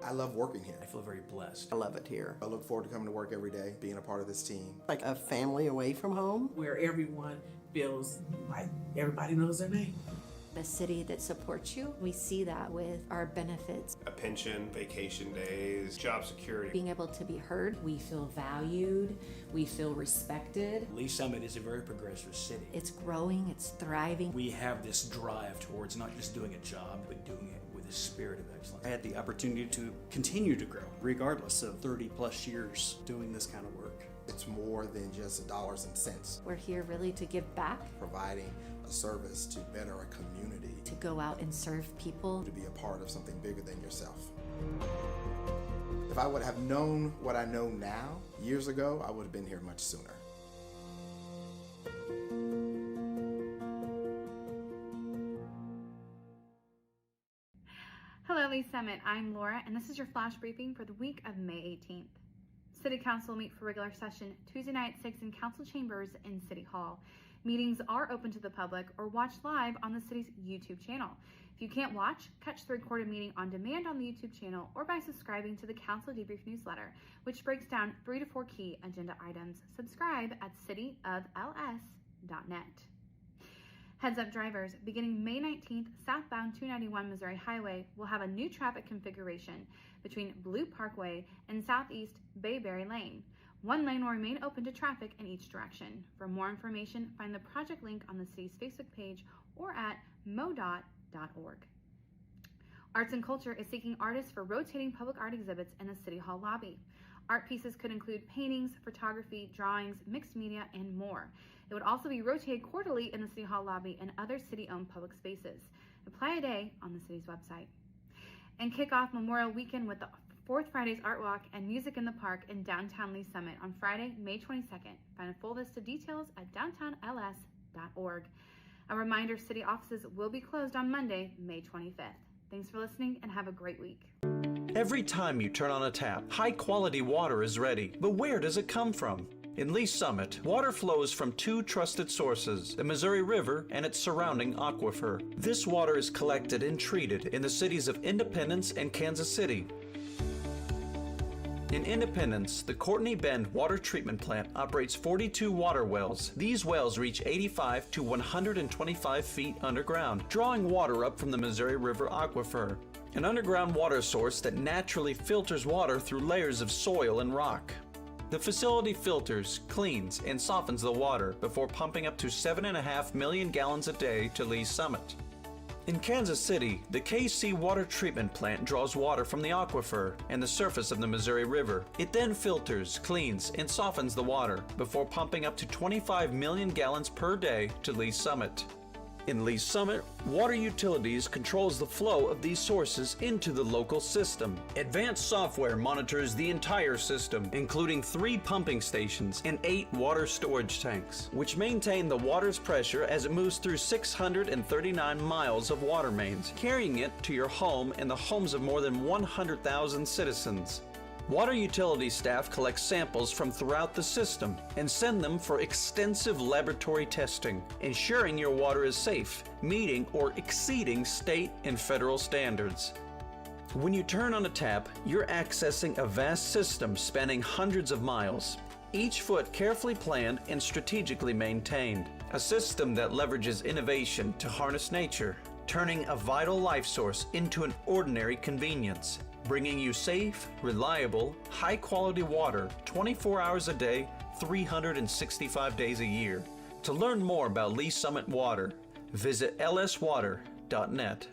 I love working here. I feel very blessed. I love it here. I look forward to coming to work every day, being a part of this team. Like a family away from home. Where everyone feels like everybody knows their name. A city that supports you. We see that with our benefits. A pension, vacation days, job security. Being able to be heard. We feel valued. We feel respected. Lee Summit is a very progressive city. It's growing, it's thriving. We have this drive towards not just doing a job, but doing it with a spirit of excellence. I had the opportunity to continue to grow, regardless of 30 plus years doing this kind of work. It's more than just dollars and cents. We're here really to give back. Providing a service to better a community. To go out and serve people. To be a part of something bigger than yourself. If I would have known what I know now, years ago, I would have been here much sooner. Hello, Lee Summit. I'm Laura, and this is your flash briefing for the week of May 18th. City Council will meet for regular session Tuesday night at 6 in Council Chambers in City Hall. Meetings are open to the public or watch live on the city's YouTube channel. If you can't watch, catch the recorded meeting on demand on the YouTube channel or by subscribing to the Council Debrief newsletter, which breaks down 3 to 4 key agenda items. Subscribe at cityofls.net. Heads up drivers, beginning May 19th, southbound 291 Missouri Highway will have a new traffic configuration between Blue Parkway and Southeast Bayberry Lane. One lane will remain open to traffic in each direction. For more information, find the project link on the city's Facebook page or at modot.org. Arts and Culture is seeking artists for rotating public art exhibits in the City Hall lobby. Art pieces could include paintings, photography, drawings, mixed media, and more. It would also be rotated quarterly in the City Hall lobby and other city-owned public spaces. Apply a day on the city's website. And kick off Memorial Weekend with the 4th Friday's Art Walk and Music in the Park in downtown Lee Summit on Friday, May 22nd. Find a full list of details at downtownls.org. A reminder, city offices will be closed on Monday, May 25th. Thanks for listening and have a great week. Every time you turn on a tap, high-quality water is ready. But where does it come from? In Lee Summit, water flows from 2 trusted sources, the Missouri River and its surrounding aquifer. This water is collected and treated in the cities of Independence and Kansas City. In Independence, the Courtney Bend Water Treatment Plant operates 42 water wells. These wells reach 85 to 125 feet underground, drawing water up from the Missouri River aquifer, an underground water source that naturally filters water through layers of soil and rock. The facility filters, cleans, and softens the water before pumping up to 7.5 million gallons a day to Lee Summit. In Kansas City, the KC Water Treatment Plant draws water from the aquifer and the surface of the Missouri River. It then filters, cleans, and softens the water before pumping up to 25 million gallons per day to Lee Summit. In Lee Summit, Water Utilities controls the flow of these sources into the local system. Advanced software monitors the entire system, including 3 pumping stations and 8 water storage tanks, which maintain the water's pressure as it moves through 639 miles of water mains, carrying it to your home and the homes of more than 100,000 citizens. Water utility staff collect samples from throughout the system and send them for extensive laboratory testing, ensuring your water is safe, meeting or exceeding state and federal standards. When you turn on a tap, you're accessing a vast system spanning hundreds of miles, each foot carefully planned and strategically maintained. A system that leverages innovation to harness nature, turning a vital life source into an ordinary convenience, bringing you safe, reliable, high-quality water 24 hours a day, 365 days a year. To learn more about Lee Summit Water, visit lswater.net.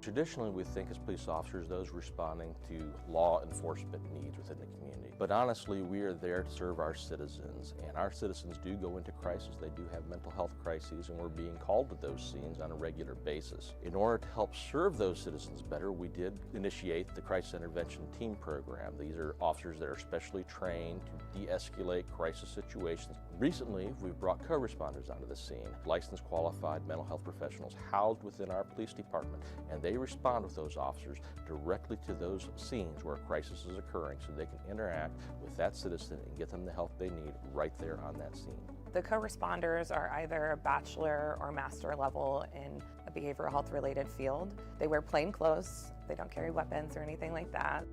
Traditionally, we think as police officers, those responding to law enforcement needs within the community. But honestly, we are there to serve our citizens, and our citizens do go into crisis. They do have mental health crises, and we're being called to those scenes on a regular basis. In order to help serve those citizens better, we did initiate the Crisis Intervention Team Program. These are officers that are specially trained to de-escalate crisis situations. Recently, we've brought co-responders onto the scene, licensed qualified mental health professionals housed within our police department, and they they respond with those officers directly to those scenes where a crisis is occurring so they can interact with that citizen and get them the help they need right there on that scene. The co-responders are either bachelor or master level in a behavioral health related field. They wear plain clothes, they don't carry weapons or anything like that.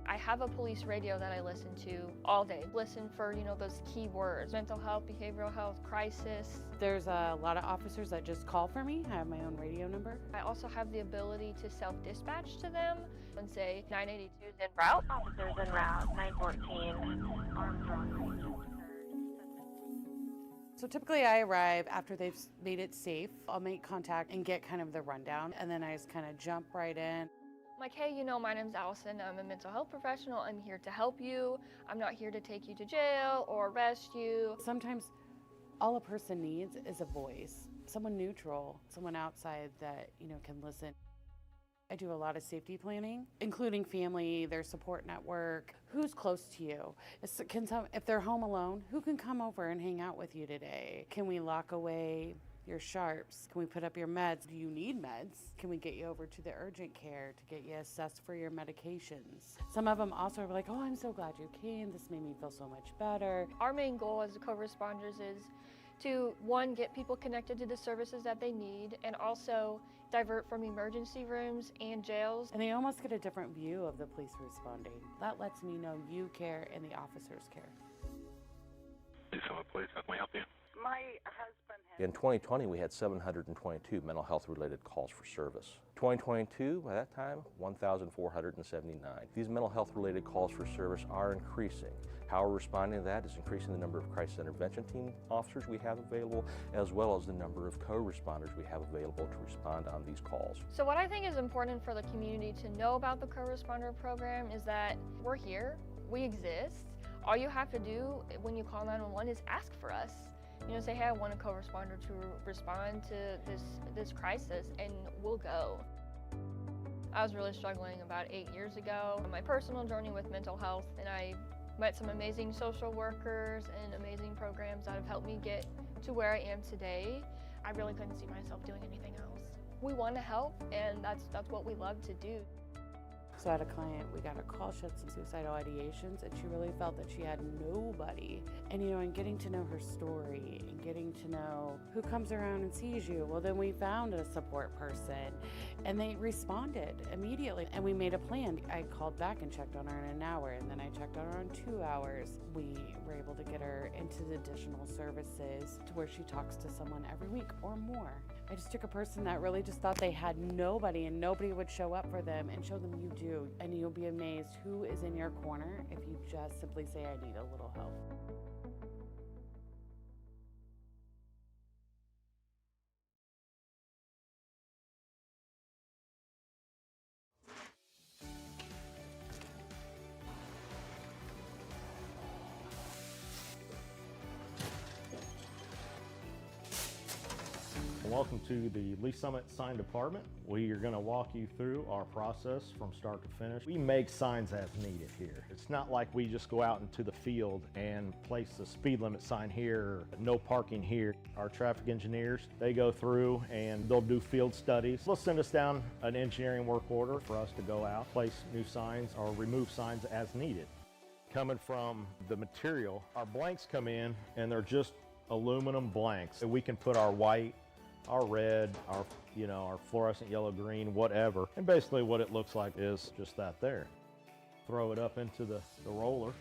I have a police radio that I listen to all day. Listen for, those key words: mental health, behavioral health, crisis. There's a lot of officers that just call for me. I have my own radio number. I also have the ability to self-dispatch to them and say 982 is en route. Officers en route, 914, Armstrong. So typically I arrive after they've made it safe. I'll make contact and get kind of the rundown, and then I just kind of jump right in. I'm like, hey, my name's Allison. I'm a mental health professional. I'm here to help you. I'm not here to take you to jail or arrest you. Sometimes all a person needs is a voice, someone neutral, someone outside that, can listen. I do a lot of safety planning, including family, their support network, who's close to you. If they're home alone, who can come over and hang out with you today? Can we lock away your sharps? Can we put up your meds? Do you need meds? Can we get you over to the urgent care to get you assessed for your medications? Some of them also are like, oh, I'm so glad you came. This made me feel so much better. Our main goal as co-responders is to, one, get people connected to the services that they need, and also divert from emergency rooms and jails. And they almost get a different view of the police responding. That lets me know you care and the officers care. Please, how can we help you? My husband has... In 2020, we had 722 mental health related calls for service. 2022, by that time, 1,479. These mental health related calls for service are increasing. How we're responding to that is increasing the number of crisis intervention team officers we have available, as well as the number of co-responders we have available to respond on these calls. So what I think is important for the community to know about the co-responder program is that we're here, we exist. All you have to do when you call 911 is ask for us. Say, hey, I want a co-responder to respond to this crisis, and we'll go. I was really struggling about 8 years ago on my personal journey with mental health, and I met some amazing social workers and amazing programs that have helped me get to where I am today. I really couldn't see myself doing anything else. We want to help, and that's what we love to do. So I had a client, we got a call, she had some suicidal ideations, and she really felt that she had nobody. And and getting to know her story and getting to know who comes around and sees you, well, then we found a support person, and they responded immediately. And we made a plan. I called back and checked on her in an hour, and then I checked on her in 2 hours. We were able to get her into the additional services to where she talks to someone every week or more. I just took a person that really just thought they had nobody and nobody would show up for them, and show them you do. And you'll be amazed who is in your corner if you just simply say, I need a little help. Welcome to the Lee Summit Sign Department. We are going to walk you through our process from start to finish. We make signs as needed here. It's not like we just go out into the field and place a speed limit sign here, or no parking here. Our traffic engineers, they go through and they'll do field studies. They'll send us down an engineering work order for us to go out, place new signs or remove signs as needed. Coming from the material, our blanks come in and they're just aluminum blanks. We can put our white, our red, our fluorescent yellow, green, whatever. And basically what it looks like is just that there. Throw it up into the roller.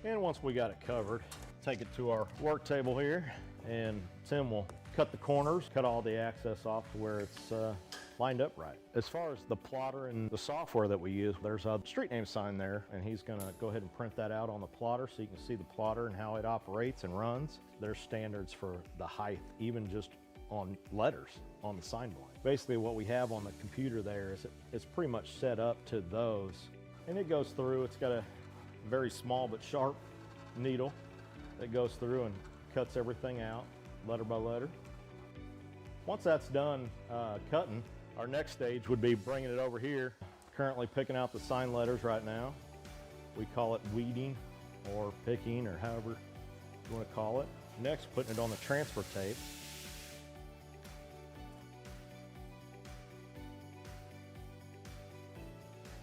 And once we got it covered, take it to our work table here, and Tim will cut the corners, cut all the access off to where it's lined up right. As far as the plotter and the software that we use, there's a street name sign there, and he's gonna go ahead and print that out on the plotter so you can see the plotter and how it operates and runs. There's standards for the height, even just on letters on the sign blank. Basically what we have on the computer there is it's pretty much set up to those. And it goes through, it's got a very small but sharp needle that goes through and cuts everything out, letter by letter. Once that's done cutting, our next stage would be bringing it over here. Currently picking out the sign letters right now. We call it weeding or picking, or however you want to call it. Next, putting it on the transfer tape.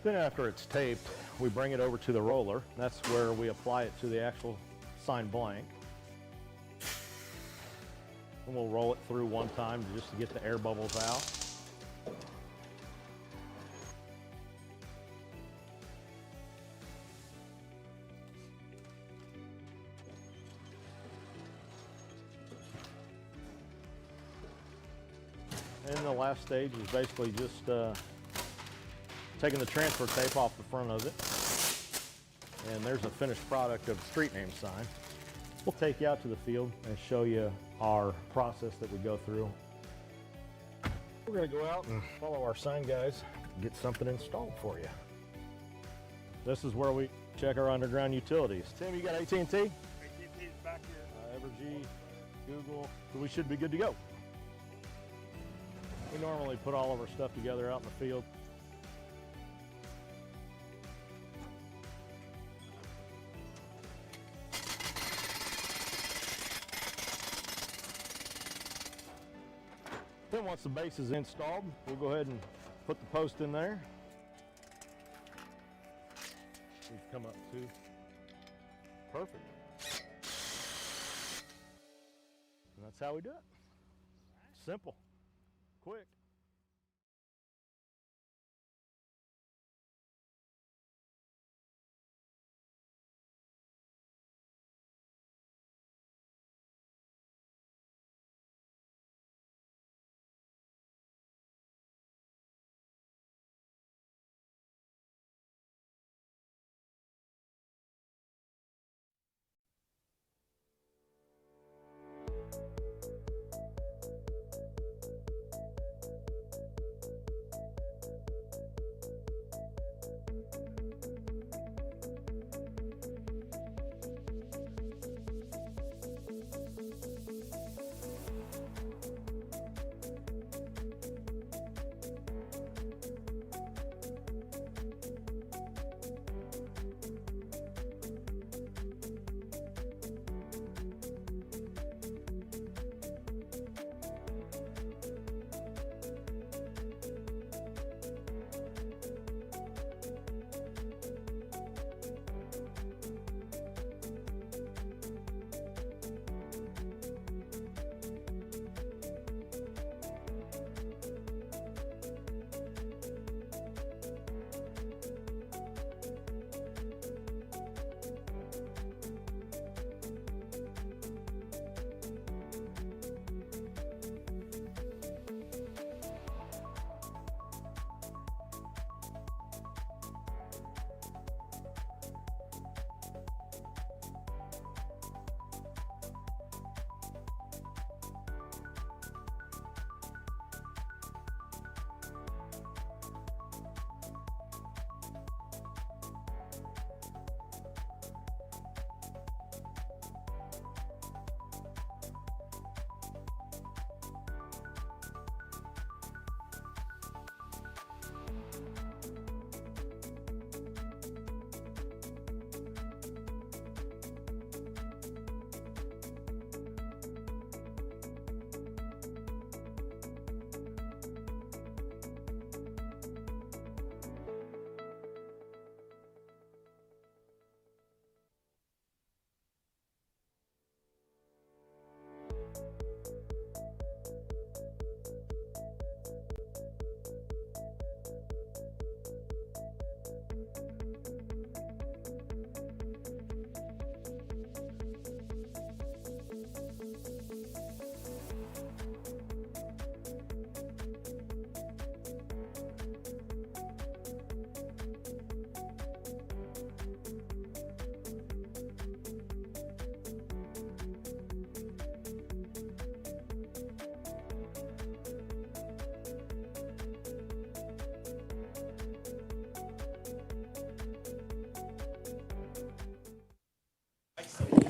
Then after it's taped, we bring it over to the roller. That's where we apply it to the actual signed blank. And we'll roll it through one time just to get the air bubbles out. And the last stage is basically just taking the transfer tape off the front of it. And there's a finished product of the street name sign. We'll take you out to the field and show you our process that we go through. We're gonna go out and follow our sign guys and get something installed for you. This is where we check our underground utilities. Tim, you got AT&T? AT&T's back here. Evergy, Google, so we should be good to go. We normally put all of our stuff together out in the field. Then once the base is installed, we'll go ahead and put the post in there. We've come up to perfect. And that's how we do it. Simple, quick.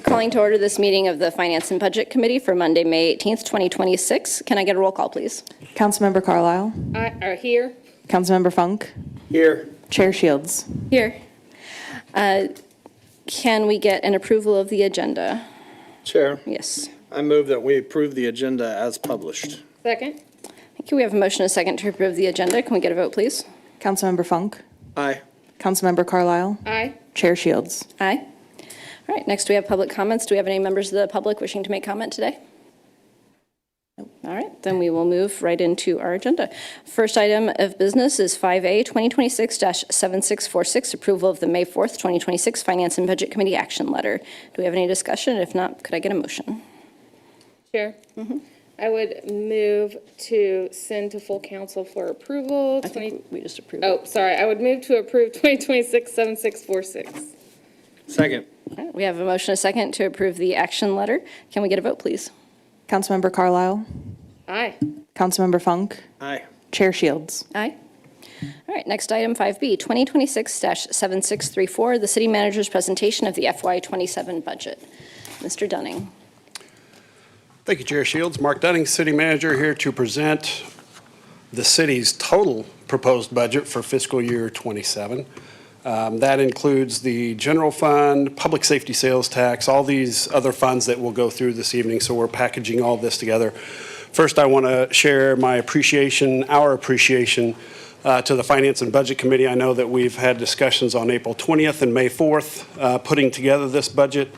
Calling to order this meeting of the Finance and Budget Committee for Monday, May 18th, 2026. Can I get a roll call, please? Councilmember Carlisle. Are here. Councilmember Funk. Here. Chair Shields. Here. Can we get an approval of the agenda? Chair, Yes. I move that we approve the agenda as published. Second. Thank you. We have a motion and a second to approve the agenda. Can we get a vote, please? Councilmember Funk, Aye. Councilmember Carlisle, Aye. Chair Shields. Aye. All right, next we have public comments. Do we have any members of the public wishing to make comment today? Nope. All right, then we will move right into our agenda. First item of business is 5A, 2026-7646, approval of the May 4th, 2026 Finance and Budget Committee action letter. Do we have any discussion? If not, could I get a motion? Chair. I would move to send to full council for approval. I think we just approved Oh, it. sorry. I would move to approve 2026-7646. Second. All right, we have a motion and a second to approve the action letter. Can we get a vote, please? Councilmember Carlisle, Aye. Councilmember Funk, Aye. Chair Shields. Aye. All right, next item, 5B, 2026-7634, the city manager's presentation of the FY27 budget. Mr. Dunning. Thank you, Chair Shields. Mark Dunning, City Manager, here to present the city's total proposed budget for fiscal year 27. That includes the general fund, public safety sales tax, all these other funds that we'll go through this evening, so we're packaging all this together. First, I want to share my appreciation, our appreciation to the Finance and Budget Committee. I know that we've had discussions on April 20th and May 4th putting together this budget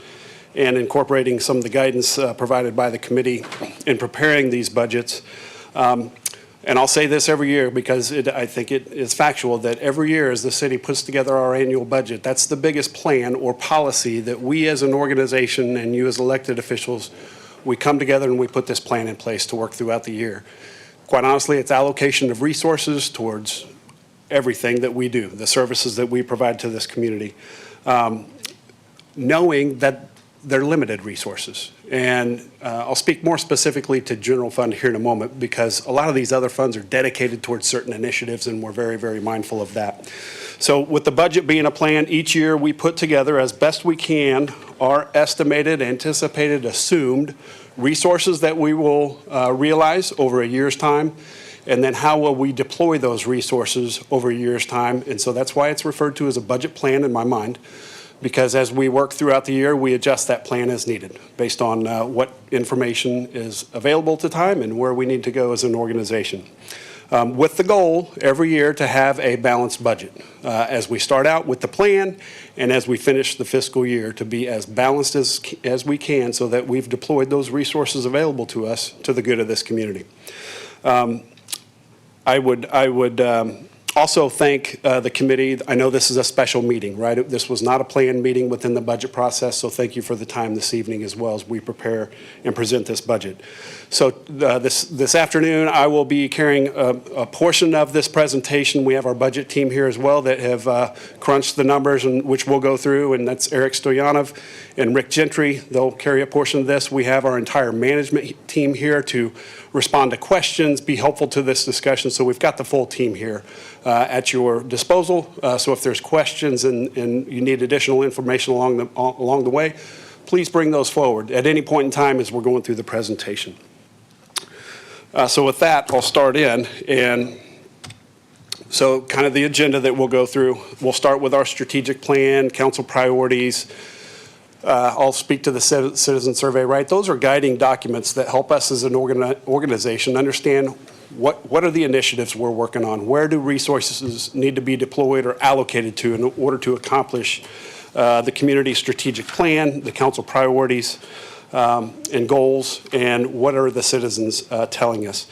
and incorporating some of the guidance provided by the committee in preparing these budgets. And I'll say this every year because I think it is factual that every year as the city puts together our annual budget, that's the biggest plan or policy that we as an organization and you as elected officials, we come together and we put this plan in place to work throughout the year. Quite honestly, it's allocation of resources towards everything that we do, the services that we provide to this community, knowing that they're limited resources. And I'll speak more specifically to general fund here in a moment because a lot of these other funds are dedicated towards certain initiatives and we're very, very mindful of that. So with the budget being a plan, each year we put together as best we can our estimated, anticipated, assumed resources that we will realize over a year's time, and then how will we deploy those resources over a year's time. And so that's why it's referred to as a budget plan in my mind, because as we work throughout the year, we adjust that plan as needed based on what information is available at the time and where we need to go as an organization. With the goal every year to have a balanced budget as we start out with the plan and as we finish the fiscal year to be as balanced as we can so that we've deployed those resources available to us to the good of this community. I would also thank the committee. I know this is a special meeting, right? This was not a planned meeting within the budget process, so thank you for the time this evening as well as we prepare and present this budget. So this afternoon, I will be carrying a portion of this presentation. We have our budget team here as well that have crunched the numbers, and which we'll go through, and that's Eric Stoyanov and Rick Gentry. They'll carry a portion of this. We have our entire management team here to respond to questions, be helpful to this discussion. So we've got the full team here at your disposal. So if there's questions and you need additional information along the way, please bring those forward at any point in time as we're going through the presentation. So with that, I'll start in. And so kind of the agenda that we'll go through, we'll start with our strategic plan, council priorities. I'll speak to the citizen survey, right? Those are guiding documents that help us as an organization understand what are the initiatives we're working on? Where do resources need to be deployed or allocated to in order to accomplish the community strategic plan, the council priorities, and goals, and what are the citizens telling us?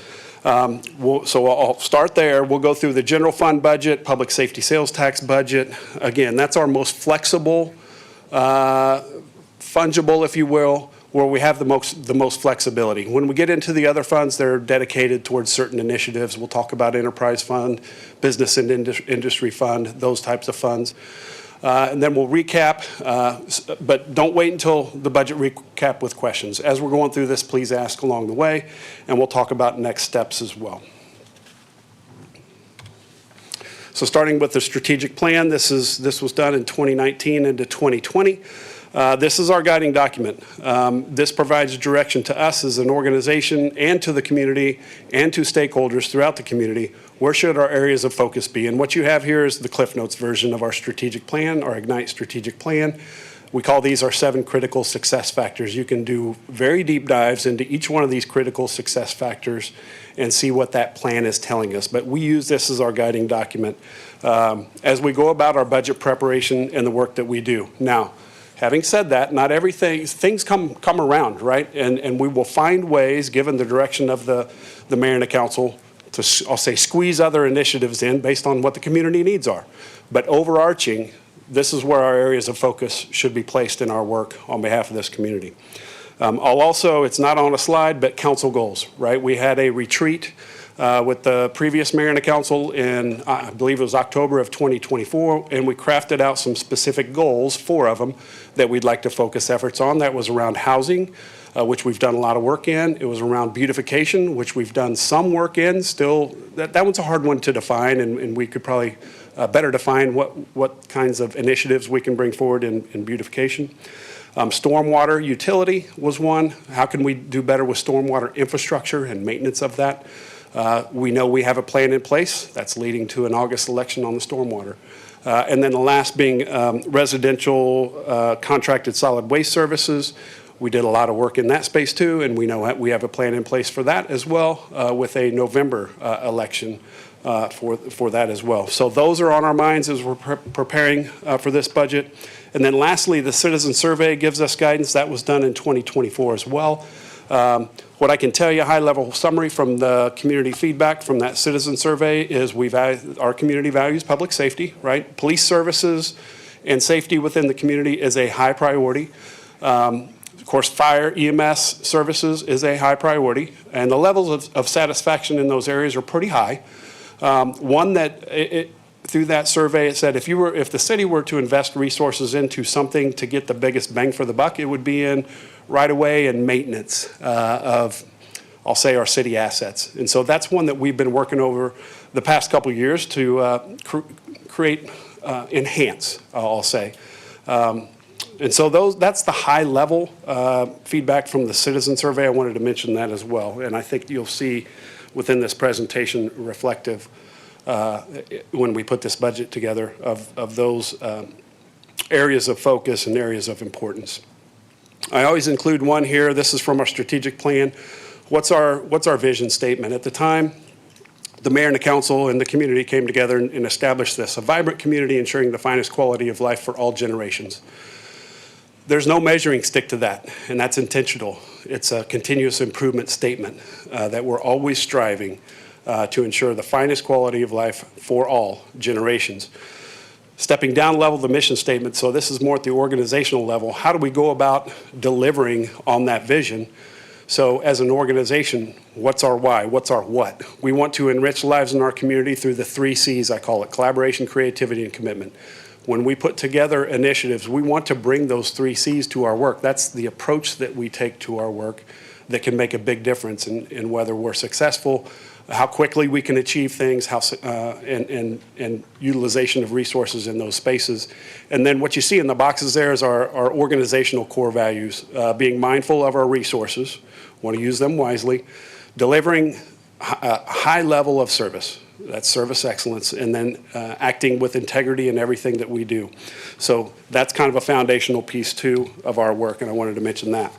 So I'll start there. We'll go through the general fund budget, public safety sales tax budget. Again, that's our most flexible, fungible, if you will, where we have the most flexibility. When we get into the other funds, they're dedicated towards certain initiatives. We'll talk about enterprise fund, business and industry fund, those types of funds. And then we'll recap, but don't wait until the budget recap with questions. As we're going through this, please ask along the way, and we'll talk about next steps as well. So starting with the strategic plan, this was done in 2019 into 2020. This is our guiding document. This provides direction to us as an organization and to the community and to stakeholders throughout the community. Where should our areas of focus be? And what you have here is the Cliff Notes version of our strategic plan, our Ignite strategic plan. We call these our 7 critical success factors. You can do very deep dives into each one of these critical success factors and see what that plan is telling us. But we use this as our guiding document as we go about our budget preparation and the work that we do. Now, having said that, not everything, things come around, right? And we will find ways, given the direction of the mayor and the council, to, I'll say, squeeze other initiatives in based on what the community needs are. But overarching, this is where our areas of focus should be placed in our work on behalf of this community. I'll also, it's not on a slide, but council goals, right? We had a retreat with the previous mayor and the council in, I believe it was October of 2024, and we crafted out some specific goals, 4 of them, that we'd like to focus efforts on. That was around housing, which we've done a lot of work in. It was around beautification, which we've done some work in. Still, that one's a hard one to define, and we could probably better define what kinds of initiatives we can bring forward in beautification. Stormwater utility was one. How can we do better with stormwater infrastructure and maintenance of that? We know we have a plan in place that's leading to an August election on the stormwater. And then the last being residential contracted solid waste services. We did a lot of work in that space too, and we know we have a plan in place for that as well with a November election for that as well. So those are on our minds as we're preparing for this budget. And then lastly, the citizen survey gives us guidance. That was done in 2024 as well. What I can tell you, high-level summary from the community feedback from that citizen survey is our community values public safety, right? Police services and safety within the community is a high priority. Of course, fire, EMS services is a high priority, and the levels of satisfaction in those areas are pretty high. One that through that survey, it said if the city were to invest resources into something to get the biggest bang for the buck, it would be in right-of-way and maintenance of, I'll say, our city assets. And so that's one that we've been working over the past couple of years to enhance, I'll say. And so that's the high-level feedback from the citizen survey. I wanted to mention that as well. And I think you'll see within this presentation reflective when we put this budget together of those areas of focus and areas of importance. I always include one here. This is from our strategic plan. What's our vision statement? At the time, the mayor and the council and the community came together and established this: a vibrant community ensuring the finest quality of life for all generations. There's no measuring stick to that, and that's intentional. It's a continuous improvement statement that we're always striving to ensure the finest quality of life for all generations. Stepping down level the mission statement, so this is more at the organizational level. How do we go about delivering on that vision? So as an organization, what's our why? What's our what? We want to enrich lives in our community through the 3 C's, I call it: collaboration, creativity, and commitment. When we put together initiatives, we want to bring those 3 C's to our work. That's the approach that we take to our work that can make a big difference in whether we're successful, how quickly we can achieve things, and utilization of resources in those spaces. And then what you see in the boxes there is our organizational core values: being mindful of our resources, want to use them wisely, delivering a high level of service. That's service excellence, and then acting with integrity in everything that we do. So that's kind of a foundational piece too of our work, and I wanted to mention that.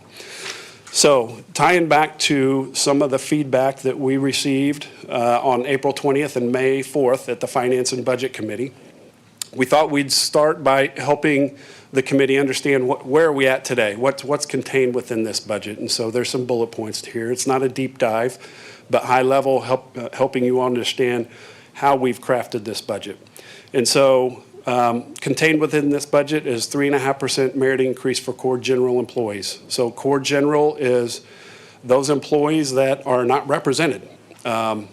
So tying back to some of the feedback that we received on April 20th and May 4th at the Finance and Budget Committee, we thought we'd start by helping the committee understand where are we at today, what's contained within this budget. And so there's some bullet points here. It's not a deep dive, but high level, helping you understand how we've crafted this budget. And so contained within this budget is 3.5% merit increase for core general employees. So core general is those employees that are not represented. And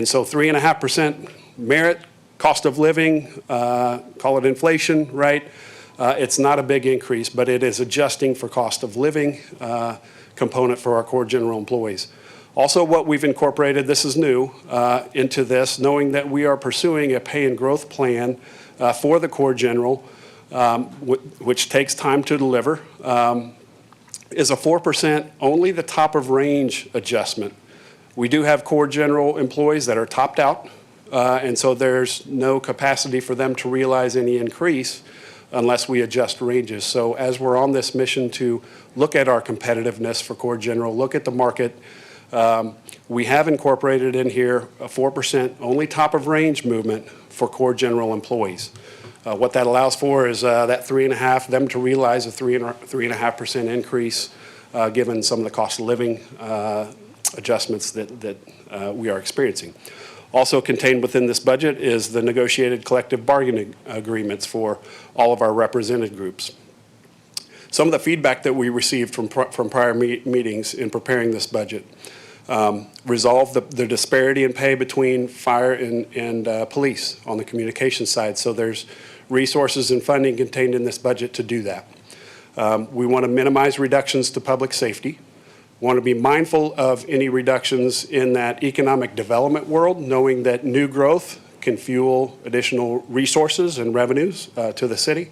so 3.5% merit, cost of living, call it inflation, right? It's not a big increase, but it is adjusting for cost of living component for our core general employees. Also, what we've incorporated, this is new, into this, knowing that we are pursuing a pay and growth plan for the core general, which takes time to deliver, is a 4%, only the top of range adjustment. We do have core general employees that are topped out, and so there's no capacity for them to realize any increase. unless we adjust ranges. So as we're on this mission to look at our competitiveness for core general, look at the market, we have incorporated in here a 4% only top of range movement for core general employees. What that allows for is that 3.5, them to realize a 3.5% increase given some of the cost of living adjustments that we are experiencing. Also contained within this budget is the negotiated collective bargaining agreements for all of our represented groups. Some of the feedback that we received from prior meetings in preparing this budget resolve the disparity in pay between fire and police on the communication side. So there's resources and funding contained in this budget to do that. We want to minimize reductions to public safety. Want to be mindful of any reductions in that economic development world, knowing that new growth can fuel additional resources and revenues to the city.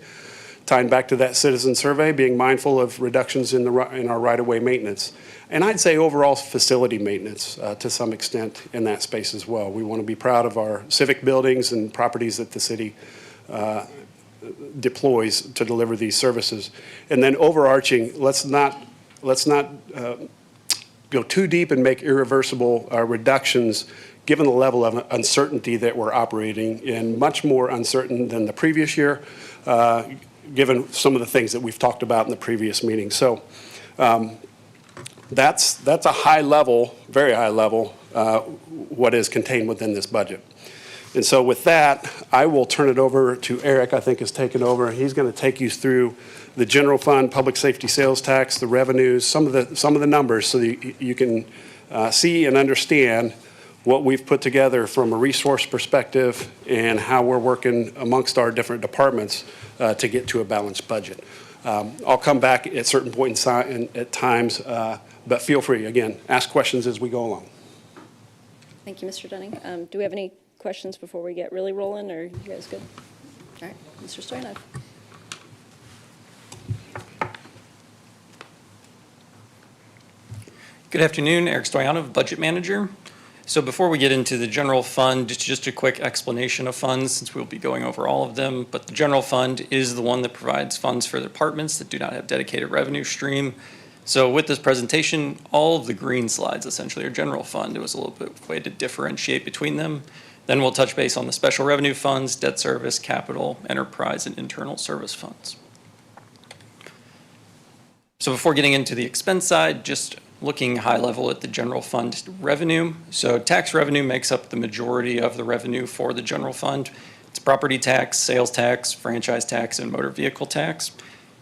Tying back to that citizen survey, being mindful of reductions in our right-of-way maintenance. And I'd say overall facility maintenance to some extent in that space as well. We want to be proud of our civic buildings and properties that the city deploys to deliver these services. And then overarching, let's not go too deep and make irreversible reductions given the level of uncertainty that we're operating in, much more uncertain than the previous year, given some of the things that we've talked about in the previous meeting. So that's a high level, very high level, what is contained within this budget. And so with that, I will turn it over to Eric, I think has taken over. He's going to take you through the general fund, public safety sales tax, the revenues, some of the numbers so that you can see and understand what we've put together from a resource perspective and how we're working amongst our different departments to get to a balanced budget. I'll come back at certain points at times, but feel free, again, ask questions as we go along. Thank you, Mr. Dunning. Do we have any questions before we get really rolling, or you guys good? All right, Mr. Stoyanov. Good afternoon, Eric Stoyanov, Budget Manager. So before we get into the general fund, just a quick explanation of funds since we'll be going over all of them, but the general fund is the one that provides funds for the departments that do not have dedicated revenue stream. So with this presentation, all of the green slides essentially are general fund. It was a little bit of a way to differentiate between them. Then we'll touch base on the special revenue funds, debt service, capital, enterprise, and internal service funds. So before getting into the expense side, just looking high level at the general fund revenue. So tax revenue makes up the majority of the revenue for the general fund. It's property tax, sales tax, franchise tax, and motor vehicle tax.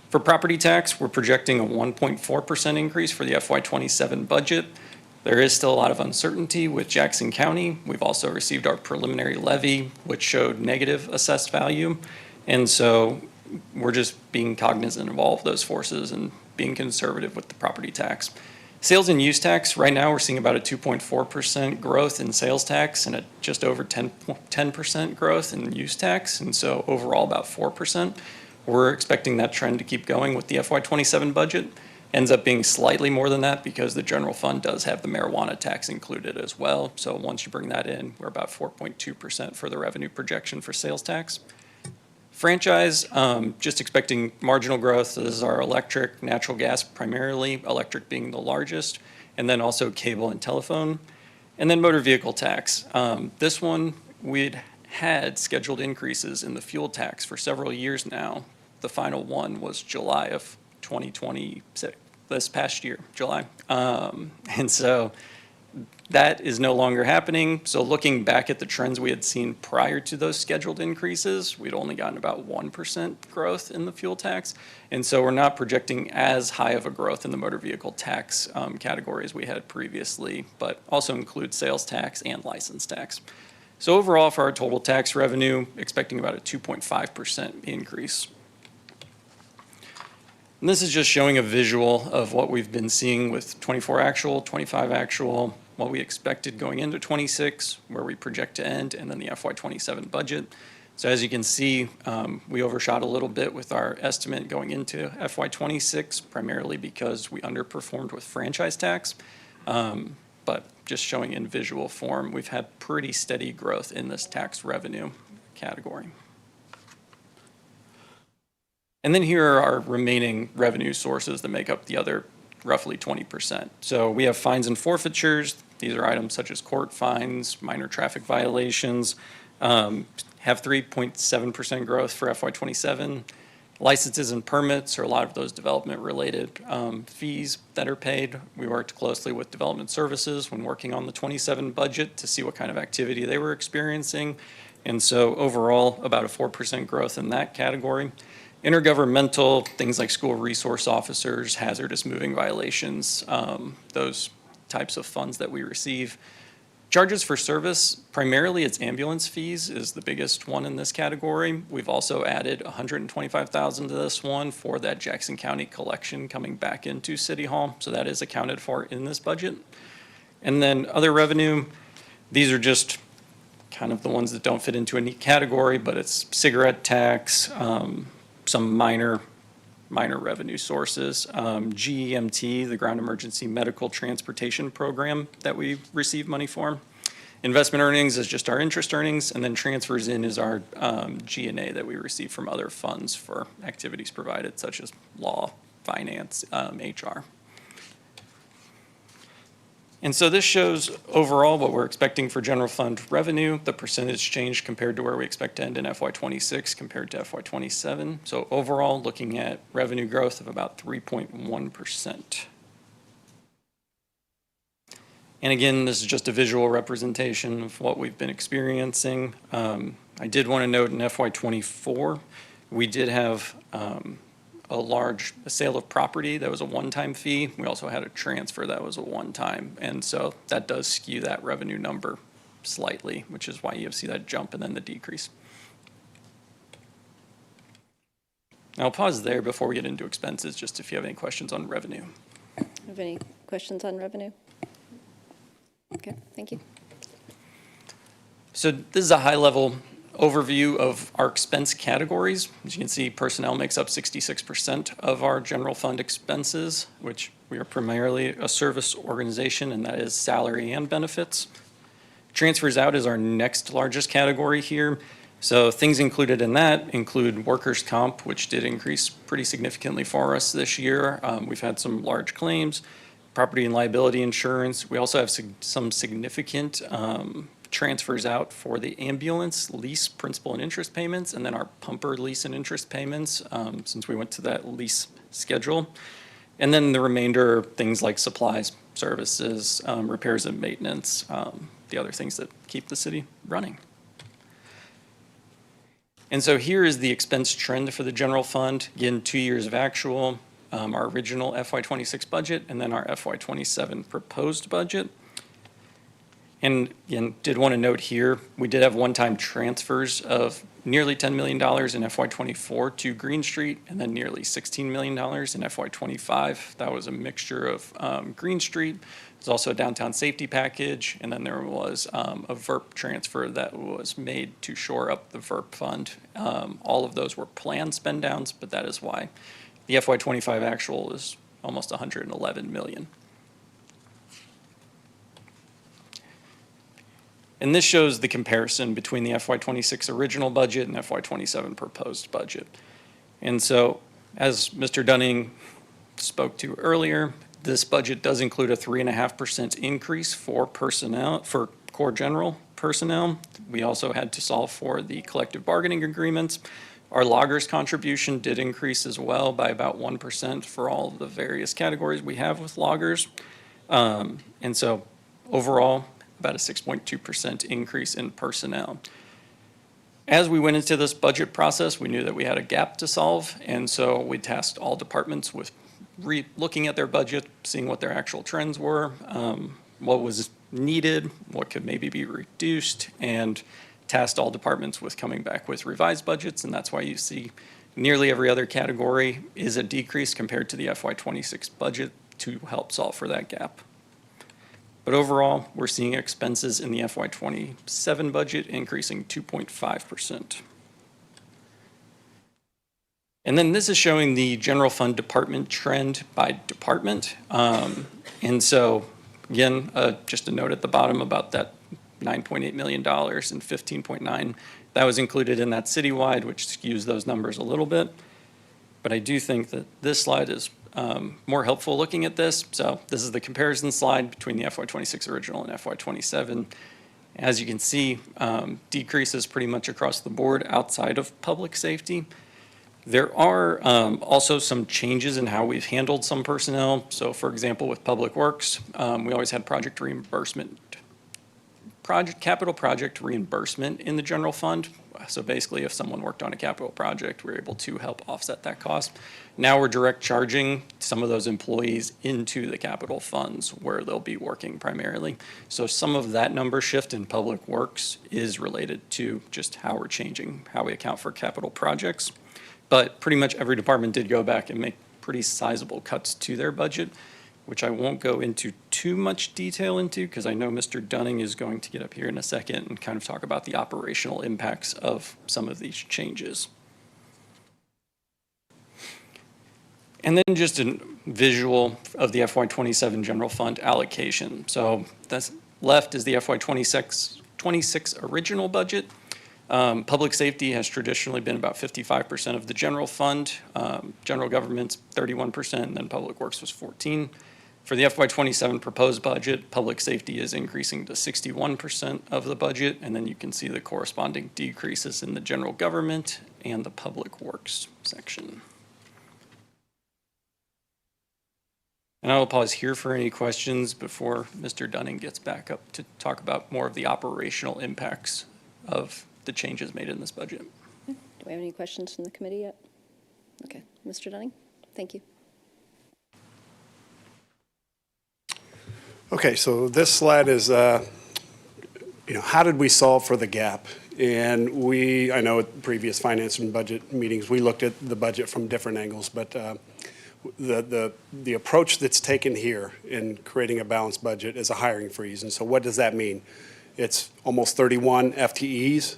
For property tax, we're projecting a 1.4% increase for the FY27 budget. There is still a lot of uncertainty with Jackson County. We've also received our preliminary levy, which showed negative assessed value. And so we're just being cognizant of all of those forces and being conservative with the property tax. Sales and use tax, right now we're seeing about a 2.4% growth in sales tax and a just over 10% growth in use tax. And so overall about 4%. We're expecting that trend to keep going with the FY27 budget. Ends up being slightly more than that because the general fund does have the marijuana tax included as well. So once you bring that in, we're about 4.2% for the revenue projection for sales tax. Franchise, just expecting marginal growth. This is our electric, natural gas primarily, electric being the largest, and then also cable and telephone. And then motor vehicle tax. This one, we'd had scheduled increases in the fuel tax for several years now. The final one was July of 2026, this past year, July. And so that is no longer happening. So looking back at the trends we had seen prior to those scheduled increases, we'd only gotten about 1% growth in the fuel tax. And so we're not projecting as high of a growth in the motor vehicle tax category as we had previously, but also includes sales tax and license tax. So overall for our total tax revenue, expecting about a 2.5% increase. And this is just showing a visual of what we've been seeing with 24 actual, 25 actual, what we expected going into 26, where we project to end, and then the FY27 budget. So as you can see, we overshot a little bit with our estimate going into FY26, primarily because we underperformed with franchise tax. But just showing in visual form, we've had pretty steady growth in this tax revenue category. And then here are our remaining revenue sources that make up the other roughly 20%. So we have fines and forfeitures. These are items such as court fines, minor traffic violations, have 3.7% growth for FY27. Licenses and permits are a lot of those development-related fees that are paid. We worked closely with Development Services when working on the 27 budget to see what kind of activity they were experiencing. And so overall, about a 4% growth in that category. Intergovernmental, things like school resource officers, hazardous moving violations, those types of funds that we receive. Charges for service, primarily it's ambulance fees is the biggest one in this category. We've also added $125,000 to this one for that Jackson County collection coming back into City Hall. So that is accounted for in this budget. And then other revenue, these are just kind of the ones that don't fit into any category, but it's cigarette tax, some minor revenue sources. GEMT, the Ground Emergency Medical Transportation Program that we receive money for. Investment earnings is just our interest earnings, and then transfers in is our G&A that we receive from other funds for activities provided, such as law, finance, HR. And so this shows overall what we're expecting for general fund revenue, the percentage change compared to where we expect to end in FY26 compared to FY27. So overall, looking at revenue growth of about 3.1%. And again, this is just a visual representation of what we've been experiencing. I did want to note in FY24, we did have a sale of property that was a one-time fee. We also had a transfer that was a one-time. And so that does skew that revenue number slightly, which is why you see that jump and then the decrease. I'll pause there before we get into expenses, just if you have any questions on revenue. Have any questions on revenue? Okay, thank you. So this is a high-level overview of our expense categories. As you can see, personnel makes up 66% of our general fund expenses, which we are primarily a service organization, and that is salary and benefits. Transfers out is our next largest category here. So things included in that include workers' comp, which did increase pretty significantly for us this year. We've had some large claims, property and liability insurance. We also have some significant transfers out for the ambulance lease principal and interest payments, and then our pumper lease and interest payments, since we went to that lease schedule. And then the remainder, things like supplies, services, repairs and maintenance, the other things that keep the city running. And so here is the expense trend for the general fund. Again, 2 years of actual, our original FY26 budget, and then our FY27 proposed budget. And again, did want to note here, we did have one-time transfers of nearly $10 million in FY24 to Green Street, and then nearly $16 million in FY25. That was a mixture of Green Street. There's also a downtown safety package, and then there was a VERP transfer that was made to shore up the VERP fund. All of those were planned spend downs, but that is why the FY25 actual is almost $111 million. And this shows the comparison between the FY26 original budget and FY27 proposed budget. And so, as Mr. Dunning spoke to earlier, this budget does include a 3.5% increase for personnel, for core general personnel. We also had to solve for the collective bargaining agreements. Our loggers contribution did increase as well by about 1% for all of the various categories we have with loggers. And so overall, about a 6.2% increase in personnel. As we went into this budget process, we knew that we had a gap to solve, and so we tasked all departments with looking at their budget, seeing what their actual trends were, what was needed, what could maybe be reduced, and tasked all departments with coming back with revised budgets, and that's why you see nearly every other category is a decrease compared to the FY26 budget to help solve for that gap. But overall, we're seeing expenses in the FY27 budget increasing 2.5%. And then this is showing the general fund department trend by department. And so, again, just a note at the bottom about that $9.8 million and $15.9. That was included in that citywide, which skews those numbers a little bit. But I do think that this slide is more helpful looking at this. So this is the comparison slide between the FY26 original and FY27. As you can see, decreases pretty much across the board outside of public safety. There are also some changes in how we've handled some personnel. So for example, with Public Works, we always had capital project reimbursement in the general fund. So basically, if someone worked on a capital project, we're able to help offset that cost. Now we're direct charging some of those employees into the capital funds where they'll be working primarily. So some of that number shift in Public Works is related to just how we're changing how we account for capital projects. But pretty much every department did go back and make pretty sizable cuts to their budget, which I won't go into too much detail into because I know Mr. Dunning is going to get up here in a second and kind of talk about the operational impacts of some of these changes. And then just a visual of the FY27 general fund allocation. So that's left is the FY26 original budget. Public safety has traditionally been about 55% of the general fund, general government's 31%, and then Public Works was 14%. For the FY27 proposed budget, public safety is increasing to 61% of the budget, and then you can see the corresponding decreases in the general government and the Public Works section. And I will pause here for any questions before Mr. Dunning gets back up to talk about more of the operational impacts of the changes made in this budget. Do we have any questions from the committee yet? Okay, Mr. Dunning, thank you. Okay, so this slide is, how did we solve for the gap? And I know at previous finance and budget meetings, we looked at the budget from different angles, but the approach that's taken here in creating a balanced budget is a hiring freeze. And so what does that mean? It's almost 31 FTEs.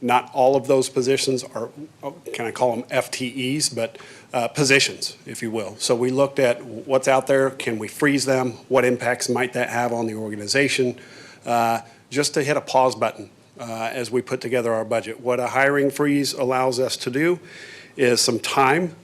Not all of those positions are, can I call them FTEs, but positions, if you will. So we looked at what's out there, can we freeze them, what impacts might that have on the organization, just to hit a pause button as we put together our budget. What a hiring freeze allows us to do is some time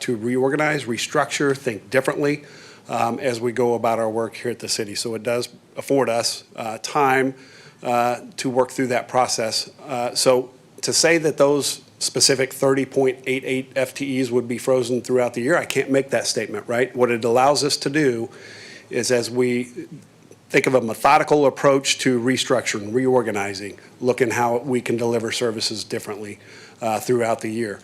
to reorganize, restructure, think differently as we go about our work here at the city. So it does afford us time to work through that process. So to say that those specific 30.88 FTEs would be frozen throughout the year, I can't make that statement, right? What it allows us to do is, as we think of a methodical approach to restructuring, reorganizing, looking how we can deliver services differently throughout the year.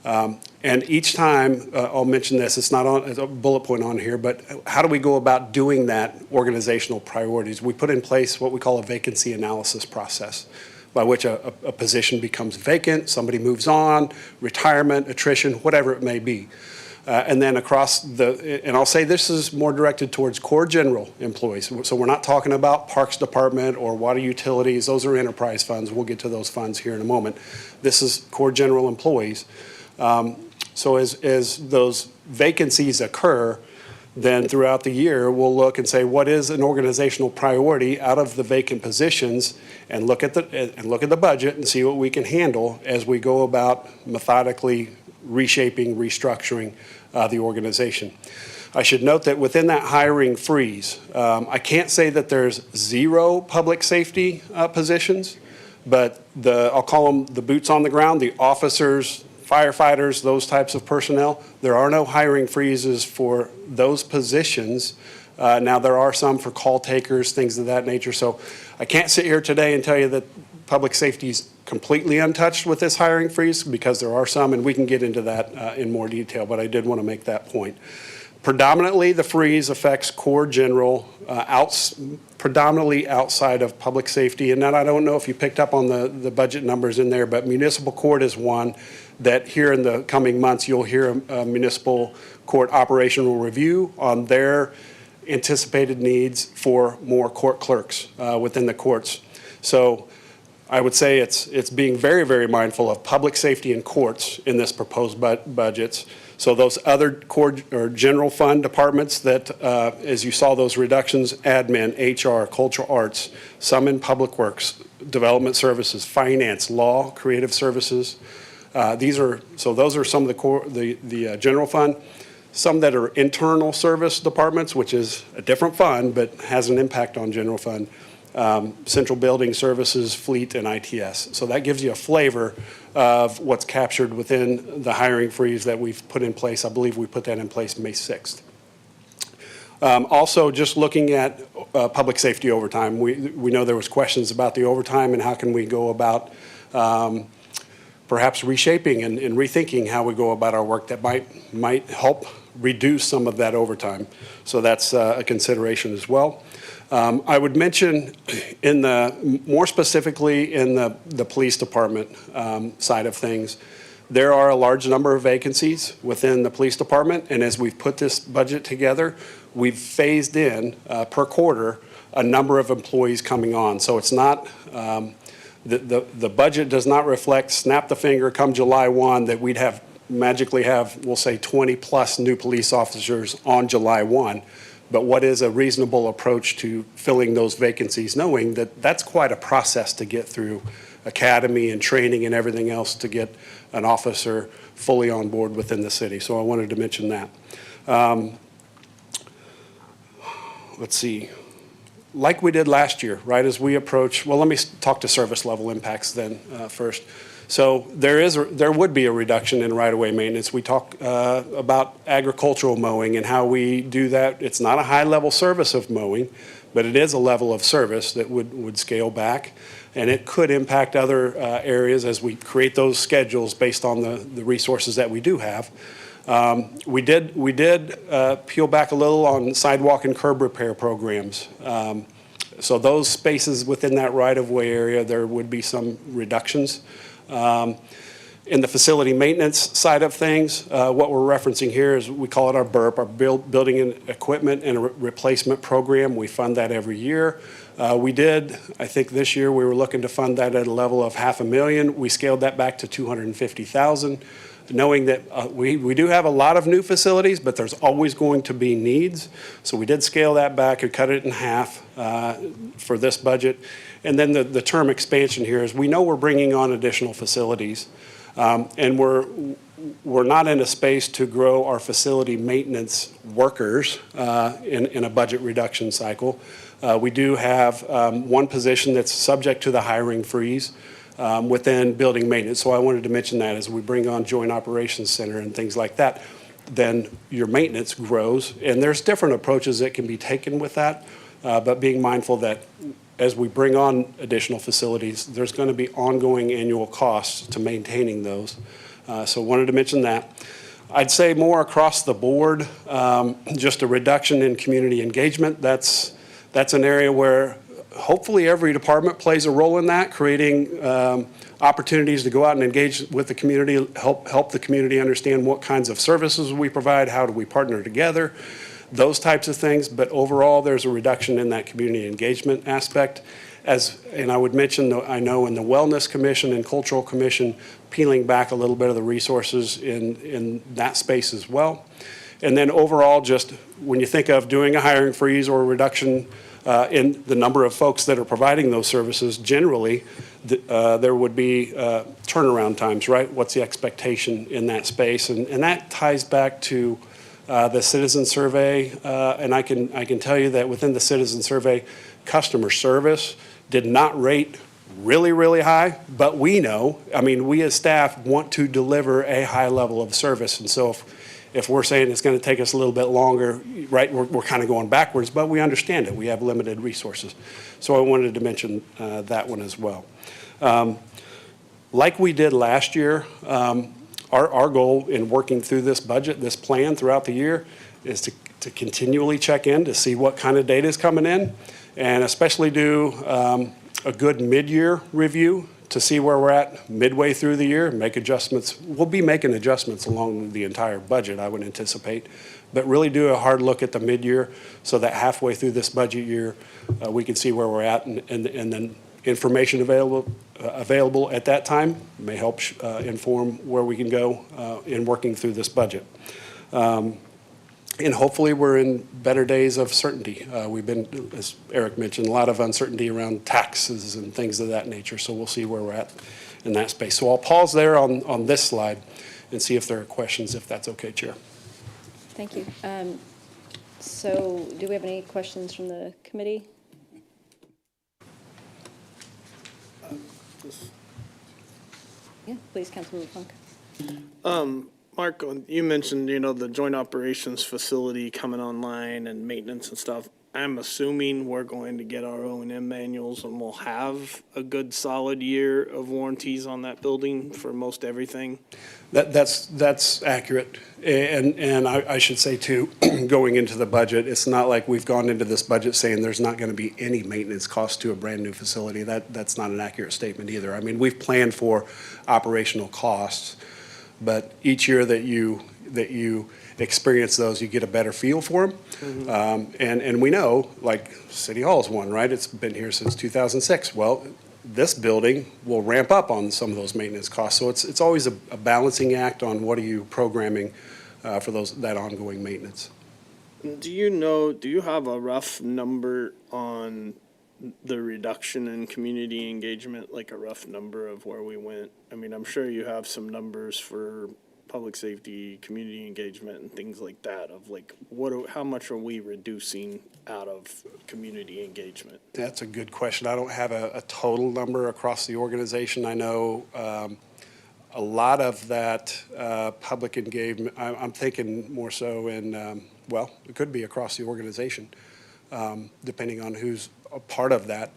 And each time, I'll mention this, it's not on a bullet point on here, but how do we go about doing that organizational priorities? We put in place what we call a vacancy analysis process, by which a position becomes vacant, somebody moves on, retirement, attrition, whatever it may be. And then across and I'll say this is more directed towards core general employees. So we're not talking about Parks Department or water utilities. Those are enterprise funds. We'll get to those funds here in a moment. This is core general employees. So as those vacancies occur, then throughout the year, we'll look and say, what is an organizational priority out of the vacant positions, and look at the budget and see what we can handle as we go about methodically reshaping, restructuring the organization. I should note that within that hiring freeze, I can't say that there's zero public safety positions, but I'll call them the boots on the ground, the officers, firefighters, those types of personnel. There are no hiring freezes for those positions. Now there are some for call takers, things of that nature. So I can't sit here today and tell you that public safety is completely untouched with this hiring freeze, because there are some, and we can get into that in more detail, but I did want to make that point. Predominantly, the freeze affects core general, predominantly outside of public safety. And then I don't know if you picked up on the budget numbers in there, but municipal court is one that here in the coming months, you'll hear a municipal court operational review on their anticipated needs for more court clerks within the courts. So I would say it's being very, very mindful of public safety and courts in this proposed budgets. So those other core or general fund departments that, as you saw those reductions, admin, HR, cultural arts, some in public works, development services, finance, law, creative services, Those are some of the core, the general fund. Some that are internal service departments, which is a different fund, but has an impact on general fund. Central building services, fleet, and ITS. So that gives you a flavor of what's captured within the hiring freeze that we've put in place. I believe we put that in place May 6th. Also, just looking at public safety overtime, we know there was questions about the overtime and how can we go about perhaps reshaping and rethinking how we go about our work that might help reduce some of that overtime. So that's a consideration as well. I would mention more specifically in the police department side of things, there are a large number of vacancies within the police department, and as we've put this budget together, we've phased in per quarter a number of employees coming on. So it's not, the budget does not reflect, snap the finger, come July 1, that we'd magically have, we'll say 20 plus new police officers on July 1. But what is a reasonable approach to filling those vacancies, knowing that that's quite a process to get through academy and training and everything else to get an officer fully on board within the city. So I wanted to mention that. Let's see. Like we did last year, right, as we approach, well, let me talk to service level impacts then first. So there would be a reduction in right-of-way maintenance. We talk about agricultural mowing and how we do that. It's not a high-level service of mowing, but it is a level of service that would scale back, and it could impact other areas as we create those schedules based on the resources that we do have. We did peel back a little on sidewalk and curb repair programs. So those spaces within that right-of-way area, there would be some reductions. In the facility maintenance side of things, what we're referencing here is we call it our BERP, our Building and Equipment and Replacement Program. We fund that every year. We did, I think this year we were looking to fund that at a level of $500,000. We scaled that back to $250,000, knowing that we do have a lot of new facilities, but there's always going to be needs. So we did scale that back and cut it in half for this budget. And then the term expansion here is we know we're bringing on additional facilities, and we're not in a space to grow our facility maintenance workers in a budget reduction cycle. We do have one position that's subject to the hiring freeze within building maintenance. So I wanted to mention that as we bring on Joint Operations Center and things like that, then your maintenance grows. And there's different approaches that can be taken with that, but being mindful that as we bring on additional facilities, there's going to be ongoing annual costs to maintaining those. So wanted to mention that. I'd say more across the board, just a reduction in community engagement. That's an area where hopefully every department plays a role in that, creating opportunities to go out and engage with the community, help the community understand what kinds of services we provide, how do we partner together, those types of things. But overall, there's a reduction in that community engagement aspect. And I would mention, I know in the Wellness Commission and Cultural Commission, peeling back a little bit of the resources in that space as well. And then overall, just when you think of doing a hiring freeze or a reduction in the number of folks that are providing those services, generally, there would be turnaround times, right? What's the expectation in that space? And that ties back to the citizen survey, and I can tell you that within the citizen survey, customer service did not rate really, really high, but we know, I mean, we as staff want to deliver a high level of service. And so if we're saying it's going to take us a little bit longer, right, we're kind of going backwards, but we understand it. We have limited resources. So I wanted to mention that one as well. Like we did last year, our goal in working through this budget, this plan throughout the year, is to continually check in to see what kind of data is coming in, and especially do a good mid-year review to see where we're at midway through the year, make adjustments. We'll be making adjustments along the entire budget, I would anticipate, but really do a hard look at the mid-year so that halfway through this budget year, we can see where we're at, and then information available at that time may help inform where we can go in working through this budget. And hopefully we're in better days of certainty. We've been, as Eric mentioned, a lot of uncertainty around taxes and things of that nature, so we'll see where we're at in that space. So I'll pause there on this slide and see if there are questions, if that's okay, Chair. Thank you. So do we have any questions from the committee? Yeah, please, Councilmember Funk. Mark, you mentioned, the joint operations facility coming online and maintenance and stuff. I'm assuming we're going to get our O&M manuals and we'll have a good solid year of warranties on that building for most everything. That's accurate. And I should say too, going into the budget, it's not like we've gone into this budget saying there's not going to be any maintenance cost to a brand new facility. That's not an accurate statement either. I mean, we've planned for operational costs, but each year that you experience those, you get a better feel for them. And we know, like City Hall's one, right? It's been here since 2006. Well, this building will ramp up on some of those maintenance costs. So it's always a balancing act on what are you programming for that ongoing maintenance. Do you have a rough number on the reduction in community engagement, like a rough number of where we went? I mean, I'm sure you have some numbers for public safety, community engagement, and things like that, of like, how much are we reducing out of community engagement? That's a good question. I don't have a total number across the organization. I know a lot of that public engagement, I'm thinking more so in, it could be across the organization, depending on who's a part of that.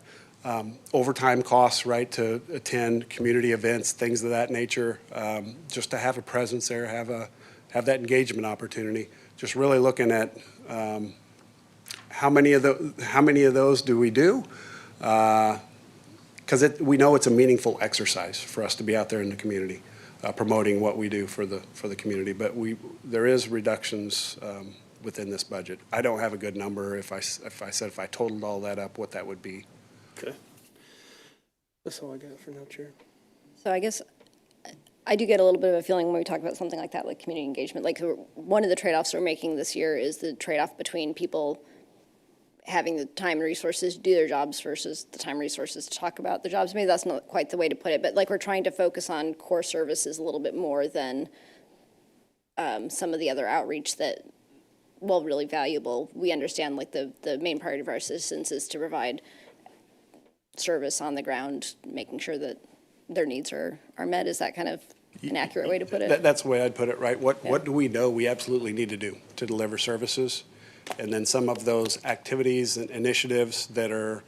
Overtime costs, right, to attend community events, things of that nature, just to have a presence there, have that engagement opportunity. Just really looking at how many of those do we do? Because we know it's a meaningful exercise for us to be out there in the community, promoting what we do for the community. But there is reductions within this budget. I don't have a good number. If I totaled all that up, what that would be. Okay. That's all I got for now, Chair. So I guess I do get a little bit of a feeling when we talk about something like that, like community engagement. Like one of the trade-offs we're making this year is the trade-off between people having the time and resources to do their jobs versus the time and resources to talk about the jobs. Maybe that's not quite the way to put it, but like we're trying to focus on core services a little bit more than some of the other outreach that, while really valuable, we understand like the main priority of our citizens is to provide service on the ground, making sure that their needs are met. Is that kind of an accurate way to put it? That's the way I'd put it, right? What do we know we absolutely need to do to deliver services? And then some of those activities and initiatives that are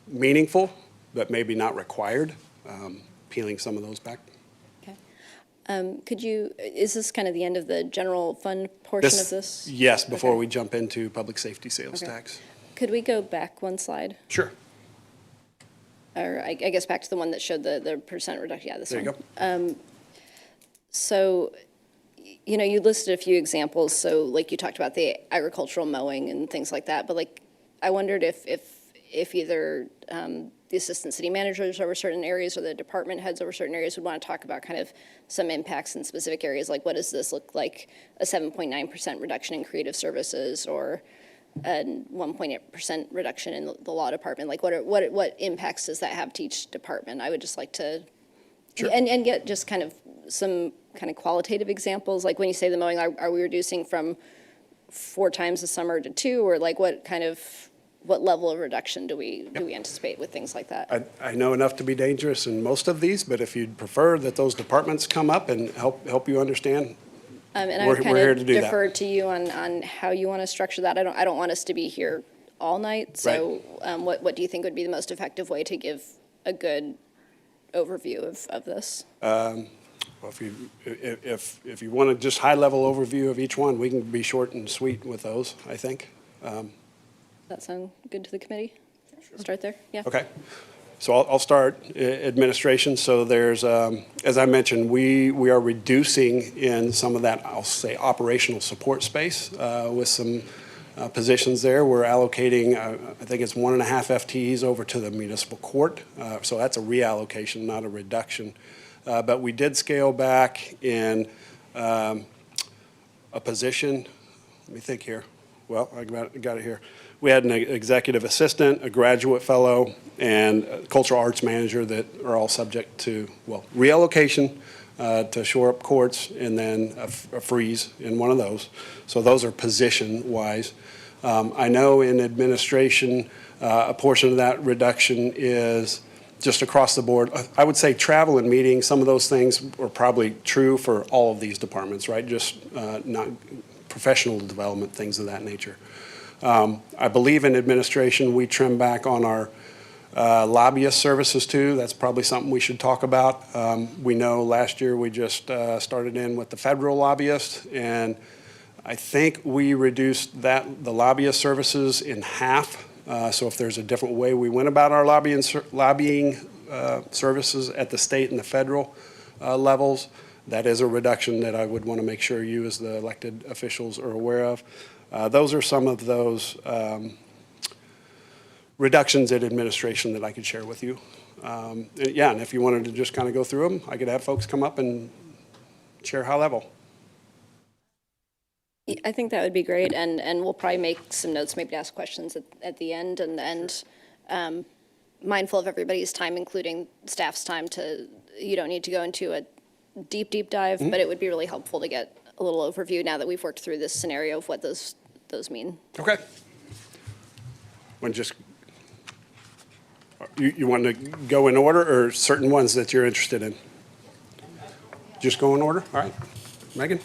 meaningful, but maybe not required, peeling some of those back. Okay. Is this kind of the end of the general fund portion of this? Yes, before we jump into public safety sales tax. Could we go back one slide? Sure. Or I guess back to the one that showed the percent reduction. Yeah, this one. There you go. So, you listed a few examples. So, like you talked about the agricultural mowing and things like that. But like, I wondered if either the assistant city managers over certain areas or the department heads over certain areas would want to talk about kind of some impacts in specific areas. Like, what does this look like? A 7.9% reduction in creative services, or a 1.8% reduction in the law department? Like, what impacts does that have to each department? I would just like to, sure. and get just kind of some kind of qualitative examples. Like when you say the mowing, are we reducing from 4 times a summer to 2, or like what level of reduction do we anticipate with things like that? I know enough to be dangerous in most of these, but if you'd prefer that those departments come up and help you understand, and I we're would kind here of to do defer that. to you on how you want to structure that. I don't want us to be here all night. So what do you think would be the most effective way to give a good overview of this? Well, if you want a just high-level overview of each one, we can be short and sweet with those, I think. Does that sound good to the committee? Sure. Start there? Yeah. Okay. So I'll start administration. So there's, as I mentioned, we are reducing in some of that, I'll say, operational support space with some positions there. We're allocating, I think it's 1.5 FTEs over to the municipal court. So that's a reallocation, not a reduction. But we did scale back in a position, let me think here. Well, I got it here. We had an executive assistant, a graduate fellow, and a cultural arts manager that are all subject to, well, reallocation to shore up courts, and then a freeze in one of those. So those are position-wise. I know in administration, a portion of that reduction is just across the board. I would say travel and meetings, some of those things are probably true for all of these departments, right? Just not professional development, things of that nature. I believe in administration, we trim back on our lobbyist services too. That's probably something we should talk about. We know last year we just started in with the federal lobbyist, and I think we reduced the lobbyist services in half. So if there's a different way we went about our lobbying services at the state and the federal levels, that is a reduction that I would want to make sure you as the elected officials are aware of. Those are some of those reductions in administration that I could share with you. And if you wanted to just kind of go through them, I could have folks come up and share high level. I think that would be great, and we'll probably make some notes, maybe ask questions at the end, and mindful of everybody's time, including staff's time. You don't need to go into a deep dive, but it would be really helpful to get a little overview now that we've worked through this scenario of what those mean. Okay. You want to go in order, or certain ones that you're interested in? Just go in order? All right. Megan?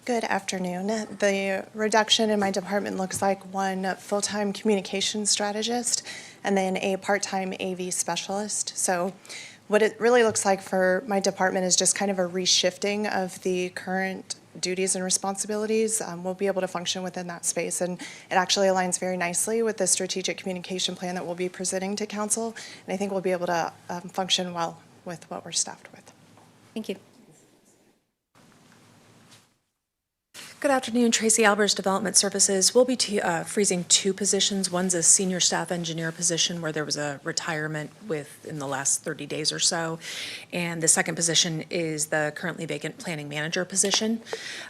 Good afternoon. The reduction in my department looks like one full-time communications strategist and then a part-time AV specialist. So what it really looks like for my department is just kind of a reshifting of the current duties and responsibilities. We'll be able to function within that space, and it actually aligns very nicely with the strategic communication plan that we'll be presenting to council, and I think we'll be able to function well with what we're staffed with. Thank you. Good afternoon, Tracy Albers, Development Services. We'll be freezing two positions. One's a senior staff engineer position where there was a retirement within the last 30 days or so. And the second position is the currently vacant planning manager position.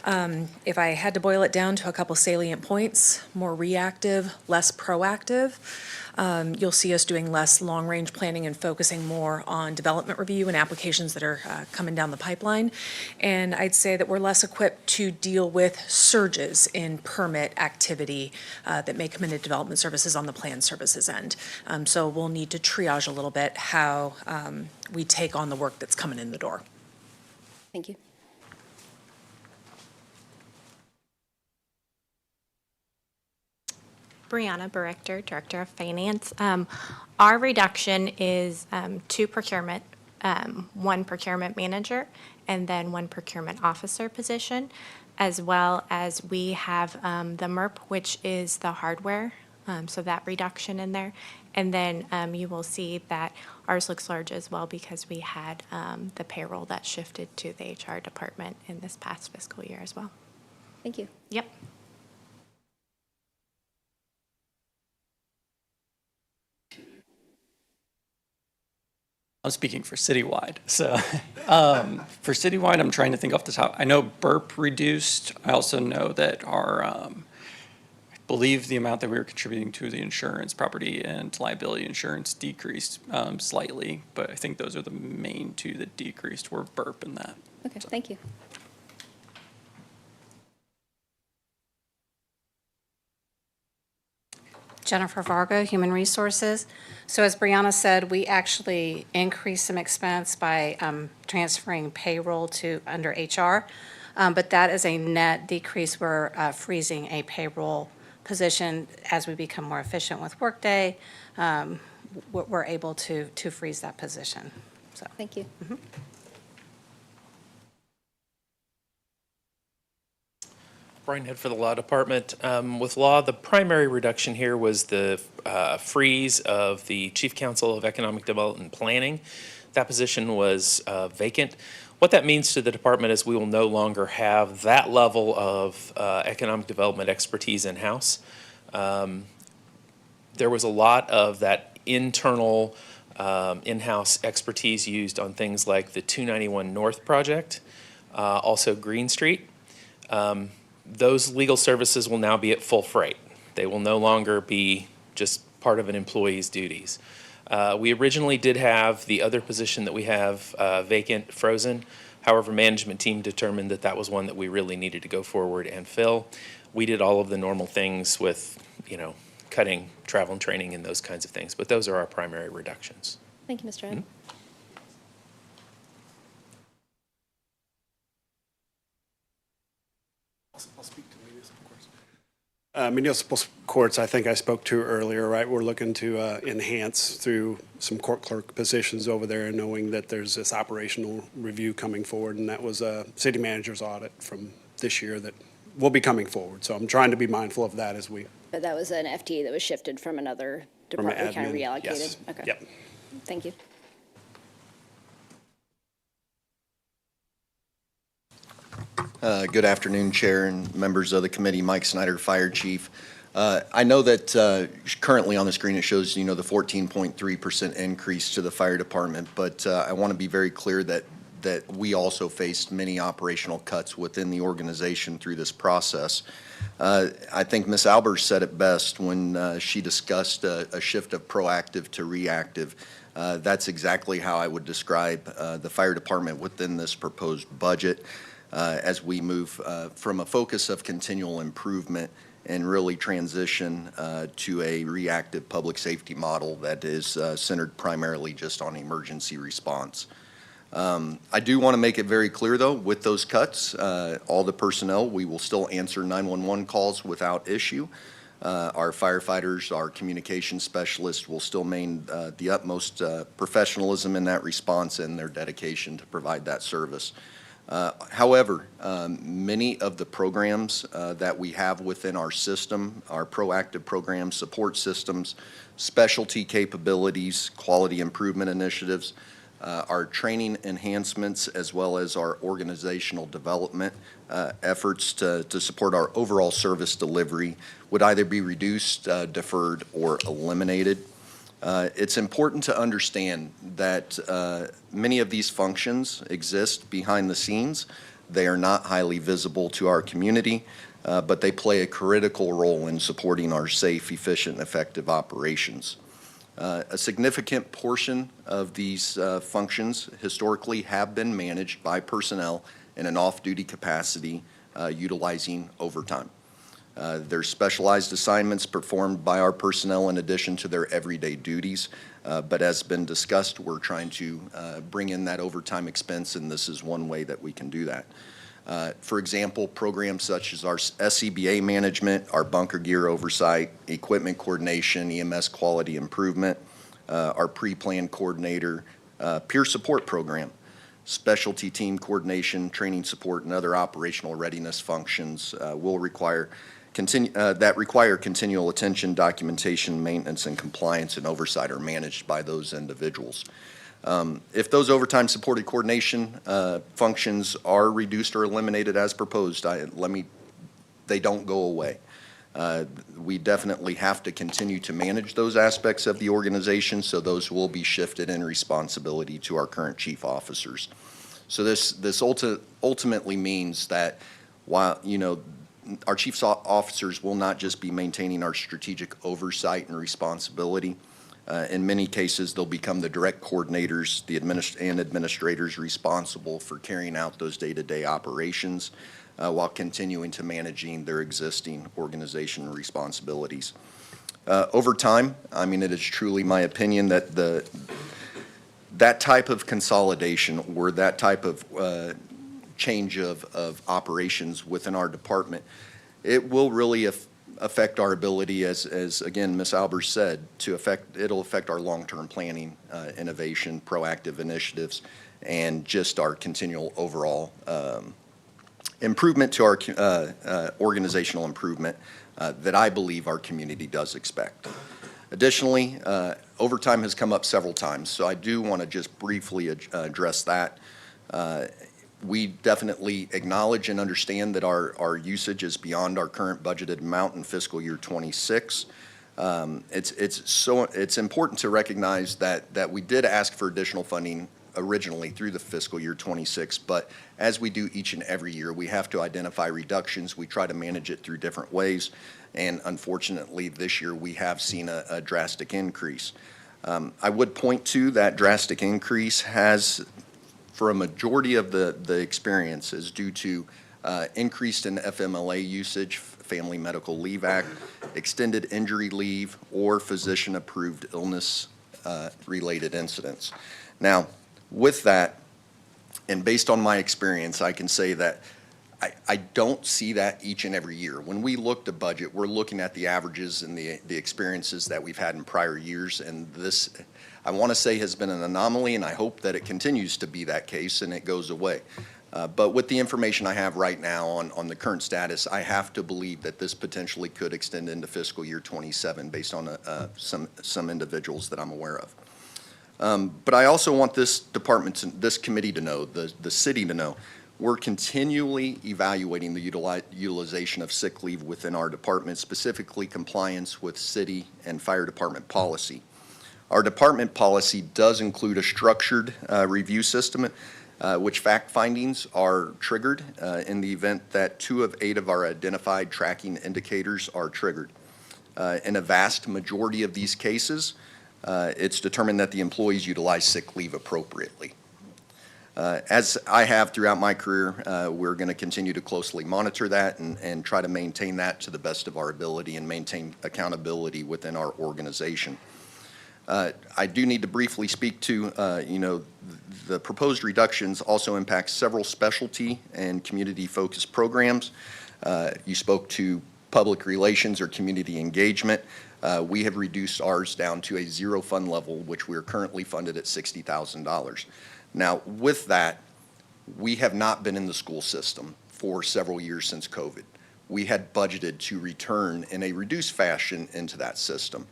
If I had to boil it down to a couple salient points, more reactive, less proactive. You'll see us doing less long-range planning and focusing more on development review and applications that are coming down the pipeline. And I'd say that we're less equipped to deal with surges in permit activity that may come into development services on the plan services end. So we'll need to triage a little bit how we take on the work that's coming in the door. Thank you. Brianna Berichter, Director of Finance. Our reduction is 2 procurement, 1 procurement manager, and then 1 procurement officer position, as well as we have the MERP, which is the hardware, so that reduction in there. And then you will see that ours looks large as well because we had the payroll that shifted to the HR department in this past fiscal year as well. Thank you. Yep. I'm speaking for citywide. So for citywide, I'm trying to think off the top. I know BURP reduced. I also know that our, I believe the amount that we were contributing to the insurance, property and liability insurance decreased slightly, but I think those are the main 2 that decreased were BURP and that. Okay, thank you. Jennifer Varga, Human Resources. So as Brianna said, we actually increased some expense by transferring payroll to under HR, but that is a net decrease. We're freezing a payroll position as we become more efficient with Workday. We're able to freeze that position. So thank you. Mm-hmm. Brian Head for the Law Department. With law, the primary reduction here was the freeze of the Chief Counsel of Economic Development and Planning. That position was vacant. What that means to the department is we will no longer have that level of economic development expertise in-house. There was a lot of that internal in-house expertise used on things like the 291 North project, also Green Street. Those legal services will now be at full freight. They will no longer be just part of an employee's duties. We originally did have the other position that we have vacant, frozen. However, management team determined that that was one that we really needed to go forward and fill. We did all of the normal things with, cutting travel and training and those kinds of things, but those are our primary reductions. Thank you, Mr. Ed. I'll speak to municipal courts. Municipal courts, I think I spoke to earlier, right? We're looking to enhance through some court clerk positions over there, and knowing that there's this operational review coming forward, and that was a city manager's audit from this year that will be coming forward. So I'm trying to be mindful of that as we. But that was an FTE that was shifted from another department, kind of admin, reallocated? yes. Okay. Yep. Thank you. Good afternoon, Chair and members of the committee. Mike Snyder, Fire Chief. I know that currently on the screen it shows, the 14.3% increase to the fire department, but I want to be very clear that we also faced many operational cuts within the organization through this process. I think Ms. Albers said it best when she discussed a shift of proactive to reactive. That's exactly how I would describe the fire department within this proposed budget. As we move from a focus of continual improvement and really transition to a reactive public safety model that is centered primarily just on emergency response. I do want to make it very clear, though, with those cuts, all the personnel, we will still answer 911 calls without issue. Our firefighters, our communication specialists will still maintain the utmost professionalism in that response and their dedication to provide that service. However, many of the programs that we have within our system, our proactive programs, support systems, specialty capabilities, quality improvement initiatives, our training enhancements, as well as our organizational development efforts to support our overall service delivery would either be reduced, deferred, or eliminated. It's important to understand that many of these functions exist behind the scenes. They are not highly visible to our community, but they play a critical role in supporting our safe, efficient, and effective operations. A significant portion of these functions historically have been managed by personnel in an off-duty capacity utilizing overtime. There's specialized assignments performed by our personnel in addition to their everyday duties, but as been discussed, we're trying to bring in that overtime expense, and this is one way that we can do that. For example, programs such as our SCBA management, our bunker gear oversight, equipment coordination, EMS quality improvement, our pre-planned coordinator, peer support program, specialty team coordination, training support, and other operational readiness functions will require continual attention, documentation, maintenance, and compliance and oversight are managed by those individuals. If those overtime supported coordination functions are reduced or eliminated as proposed, they don't go away. We definitely have to continue to manage those aspects of the organization, so those will be shifted in responsibility to our current chief officers. So this ultimately means that while, our chief officers will not just be maintaining our strategic oversight and responsibility. In many cases, they'll become the direct coordinators and administrators responsible for carrying out those day-to-day operations while continuing to managing their existing organization responsibilities. Over time, it is truly my opinion that that type of consolidation or that type of change of operations within our department, it will really affect our ability, as again, Ms. Albers said, it'll affect our long-term planning, innovation, proactive initiatives, and just our continual overall improvement to our organizational improvement that I believe our community does expect. Additionally, overtime has come up several times, so I do want to just briefly address that. We definitely acknowledge and understand that our usage is beyond our current budgeted amount in fiscal year 26. It's important to recognize that we did ask for additional funding originally through the fiscal year 26, but as we do each and every year, we have to identify reductions. We try to manage it through different ways, and unfortunately, this year we have seen a drastic increase. I would point to that drastic increase has, for a majority of the experience, is due to increased in FMLA usage, Family Medical Leave Act, extended injury leave, or physician-approved illness-related incidents. Now, with that, and based on my experience, I can say that I don't see that each and every year. When we look to budget, we're looking at the averages and the experiences that we've had in prior years, and this, I want to say, has been an anomaly, and I hope that it continues to be that case and it goes away. But with the information I have right now on the current status, I have to believe that this potentially could extend into fiscal year 27 based on some individuals that I'm aware of. But I also want this department, this committee to know, the city to know, we're continually evaluating the utilization of sick leave within our department, specifically compliance with city and fire department policy. Our department policy does include a structured review system, which fact findings are triggered in the event that 2 of 8 of our identified tracking indicators are triggered. In a vast majority of these cases, it's determined that the employees utilize sick leave appropriately. As I have throughout my career, we're going to continue to closely monitor that and try to maintain that to the best of our ability and maintain accountability within our organization. I do need to briefly speak to, the proposed reductions also impact several specialty and community-focused programs. You spoke to public relations or community engagement. We have reduced ours down to a 0 fund level, which we are currently funded at $60,000. Now, with that, we have not been in the school system for several years since COVID. We had budgeted to return in a reduced fashion into that system.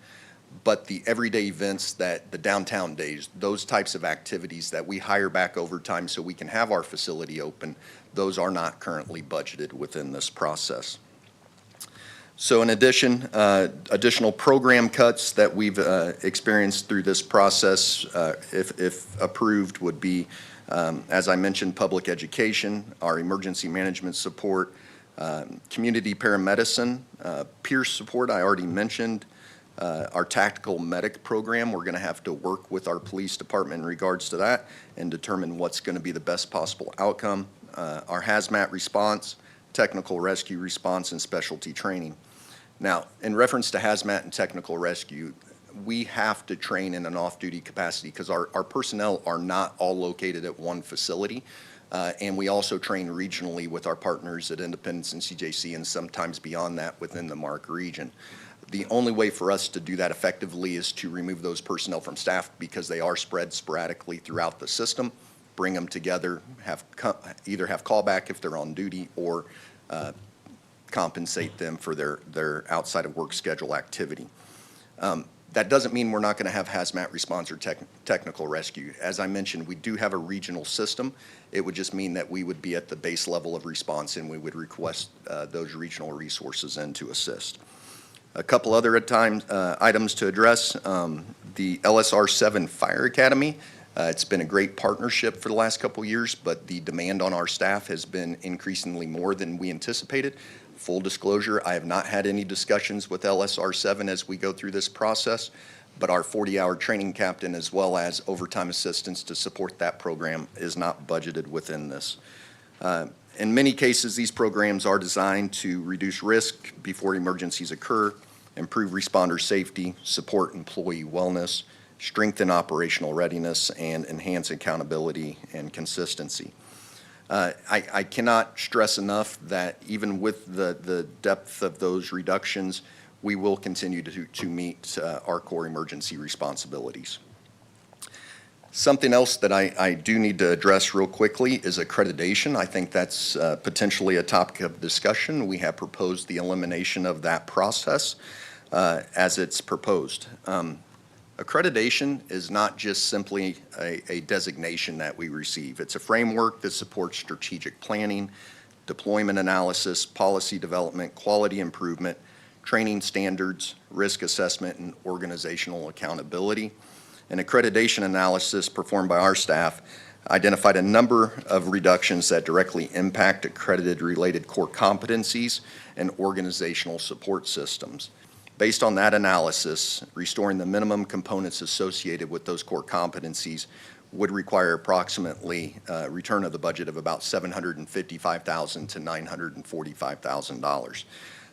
But the everyday events, that the downtown days, those types of activities that we hire back over time so we can have our facility open, those are not currently budgeted within this process. So in addition, additional program cuts that we've experienced through this process, if approved, would be, as I mentioned, public education, our emergency management support, community paramedicine, peer support I already mentioned, our tactical medic program. We're going to have to work with our police department in regards to that and determine what's going to be the best possible outcome. Our hazmat response, technical rescue response, and specialty training. Now, in reference to hazmat and technical rescue, we have to train in an off-duty capacity because our personnel are not all located at one facility. And we also train regionally with our partners at Independence and CJC and sometimes beyond that within the MARC region. The only way for us to do that effectively is to remove those personnel from staff because they are spread sporadically throughout the system, bring them together, either have callback if they're on duty or compensate them for their outside of work schedule activity. That doesn't mean we're not going to have hazmat response or technical rescue. As I mentioned, we do have a regional system. It would just mean that we would be at the base level of response and we would request those regional resources in to assist. A couple other items to address. The LSR 7 Fire Academy. It's been a great partnership for the last couple years, but the demand on our staff has been increasingly more than we anticipated. Full disclosure, I have not had any discussions with LSR 7 as we go through this process, but our 40-hour training captain as well as overtime assistance to support that program is not budgeted within this. In many cases, these programs are designed to reduce risk before emergencies occur, improve responder safety, support employee wellness, strengthen operational readiness, and enhance accountability and consistency. I cannot stress enough that even with the depth of those reductions, we will continue to meet our core emergency responsibilities. Something else that I do need to address real quickly is accreditation. I think that's potentially a topic of discussion. We have proposed the elimination of that process as it's proposed. Accreditation is not just simply a designation that we receive. It's a framework that supports strategic planning, deployment analysis, policy development, quality improvement, training standards, risk assessment, and organizational accountability. An accreditation analysis performed by our staff identified a number of reductions that directly impact accredited-related core competencies and organizational support systems. Based on that analysis, restoring the minimum components associated with those core competencies would require approximately return of the budget of about $755,000 to $945,000.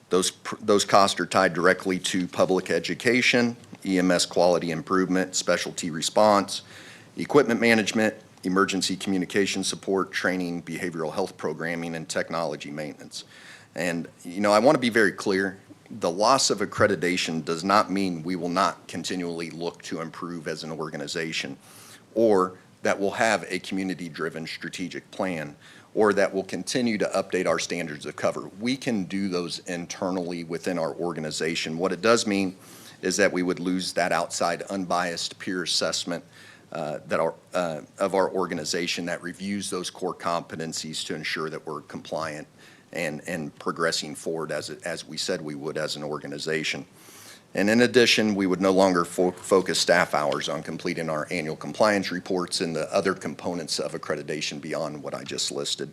Those costs are tied directly to public education, EMS quality improvement, specialty response, equipment management, emergency communication support, training, behavioral health programming, and technology maintenance. And, you know, I want to be very clear. The loss of accreditation does not mean we will not continually look to improve as an organization, or that we'll have a community-driven strategic plan, or that we'll continue to update our standards of cover. We can do those internally within our organization. What it does mean is that we would lose that outside unbiased peer assessment of our organization that reviews those core competencies to ensure that we're compliant and progressing forward as we said we would as an organization. And in addition, we would no longer focus staff hours on completing our annual compliance reports and the other components of accreditation beyond what I just listed.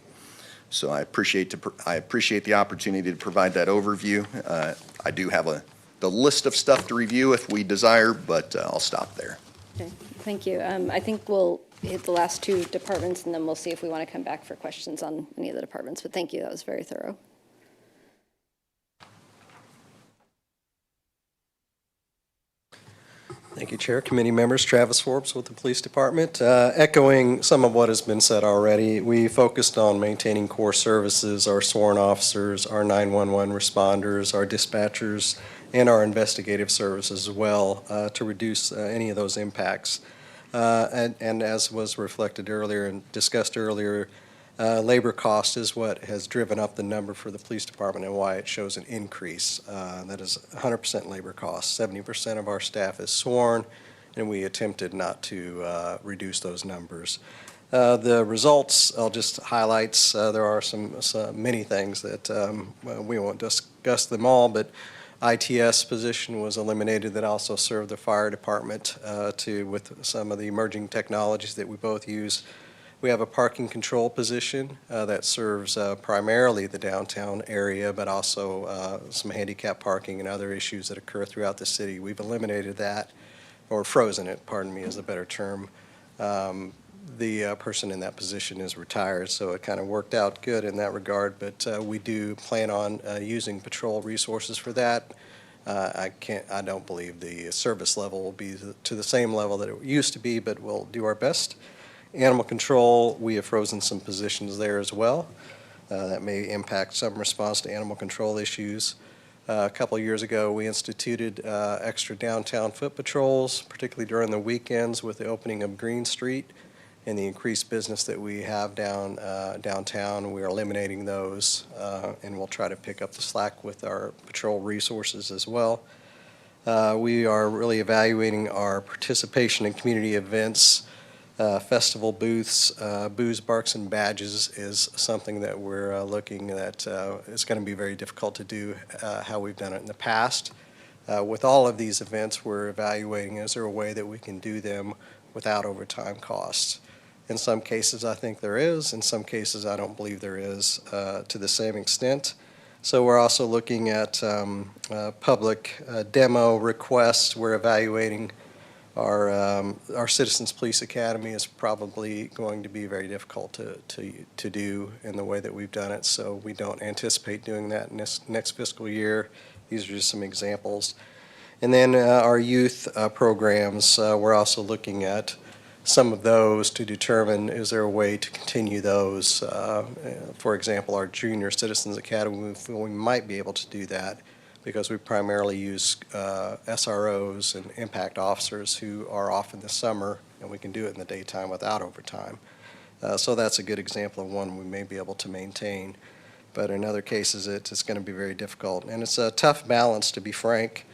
So I appreciate the opportunity to provide that overview. I do have the list of stuff to review if we desire, but I'll stop there. Okay, thank you. I think we'll hit the last two departments, and then we'll see if we want to come back for questions on any of the departments. But thank you, that was very thorough. Thank you, Chair. Committee members, Travis Forbes with the Police Department. Echoing some of what has been said already, we focused on maintaining core services, our sworn officers, our 911 responders, our dispatchers, and our investigative services as well to reduce any of those impacts. And as was reflected earlier and discussed earlier, labor cost is what has driven up the number for the police department and why it shows an increase. That is 100% labor cost. 70% of our staff is sworn, and we attempted not to reduce those numbers. The results, I'll just highlight, there are many things that we won't discuss them all, but ITS position was eliminated that also served the fire department with some of the emerging technologies that we both use. We have a parking control position that serves primarily the downtown area, but also some handicap parking and other issues that occur throughout the city. We've eliminated that, or frozen it, pardon me, is a better term. The person in that position is retired, so it kind of worked out good in that regard, but we do plan on using patrol resources for that. I don't believe the service level will be to the same level that it used to be, but we'll do our best. Animal control, we have frozen some positions there as well. That may impact some response to animal control issues. A couple of years ago, we instituted extra downtown foot patrols, particularly during the weekends with the opening of Green Street and the increased business that we have downtown. We are eliminating those, and we'll try to pick up the slack with our patrol resources as well. We are really evaluating our participation in community events. Festival booths, booze, barks, and badges is something that we're looking at. It's going to be very difficult to do how we've done it in the past. With all of these events, we're evaluating, is there a way that we can do them without overtime costs? In some cases, I think there is. In some cases, I don't believe there is to the same extent. So we're also looking at public demo requests. We're evaluating our Citizens Police Academy is probably going to be very difficult to do in the way that we've done it, so we don't anticipate doing that in this next fiscal year. These are just some examples. And then our youth programs, we're also looking at some of those to determine, is there a way to continue those? For example, our Junior Citizens Academy, we might be able to do that because we primarily use SROs and impact officers who are off in the summer, and we can do it in the daytime without overtime. So that's a good example of one we may be able to maintain. But in other cases, it's going to be very difficult. And it's a tough balance, to be frank.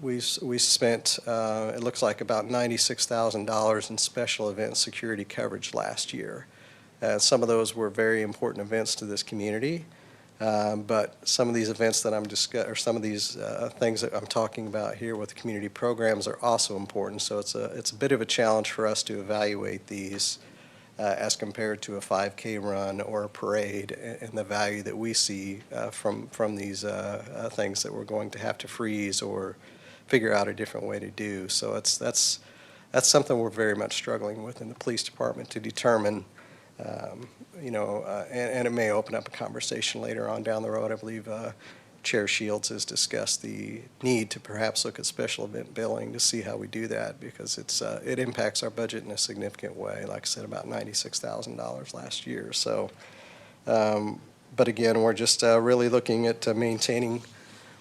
We spent, it looks like, about $96,000 in special event security coverage last year. Some of those were very important events to this community. But some of these events that or some of these things that I'm talking about here with community programs are also important. So it's a bit of a challenge for us to evaluate these as compared to a 5K run or a parade, and the value that we see from these things that we're going to have to freeze or figure out a different way to do. So that's something we're very much struggling with in the police department to determine. And it may open up a conversation later on down the road. I believe Chair Shields has discussed the need to perhaps look at special event billing to see how we do that, because it impacts our budget in a significant way. Like I said, about $96,000 last year. So, but again, we're just really looking at maintaining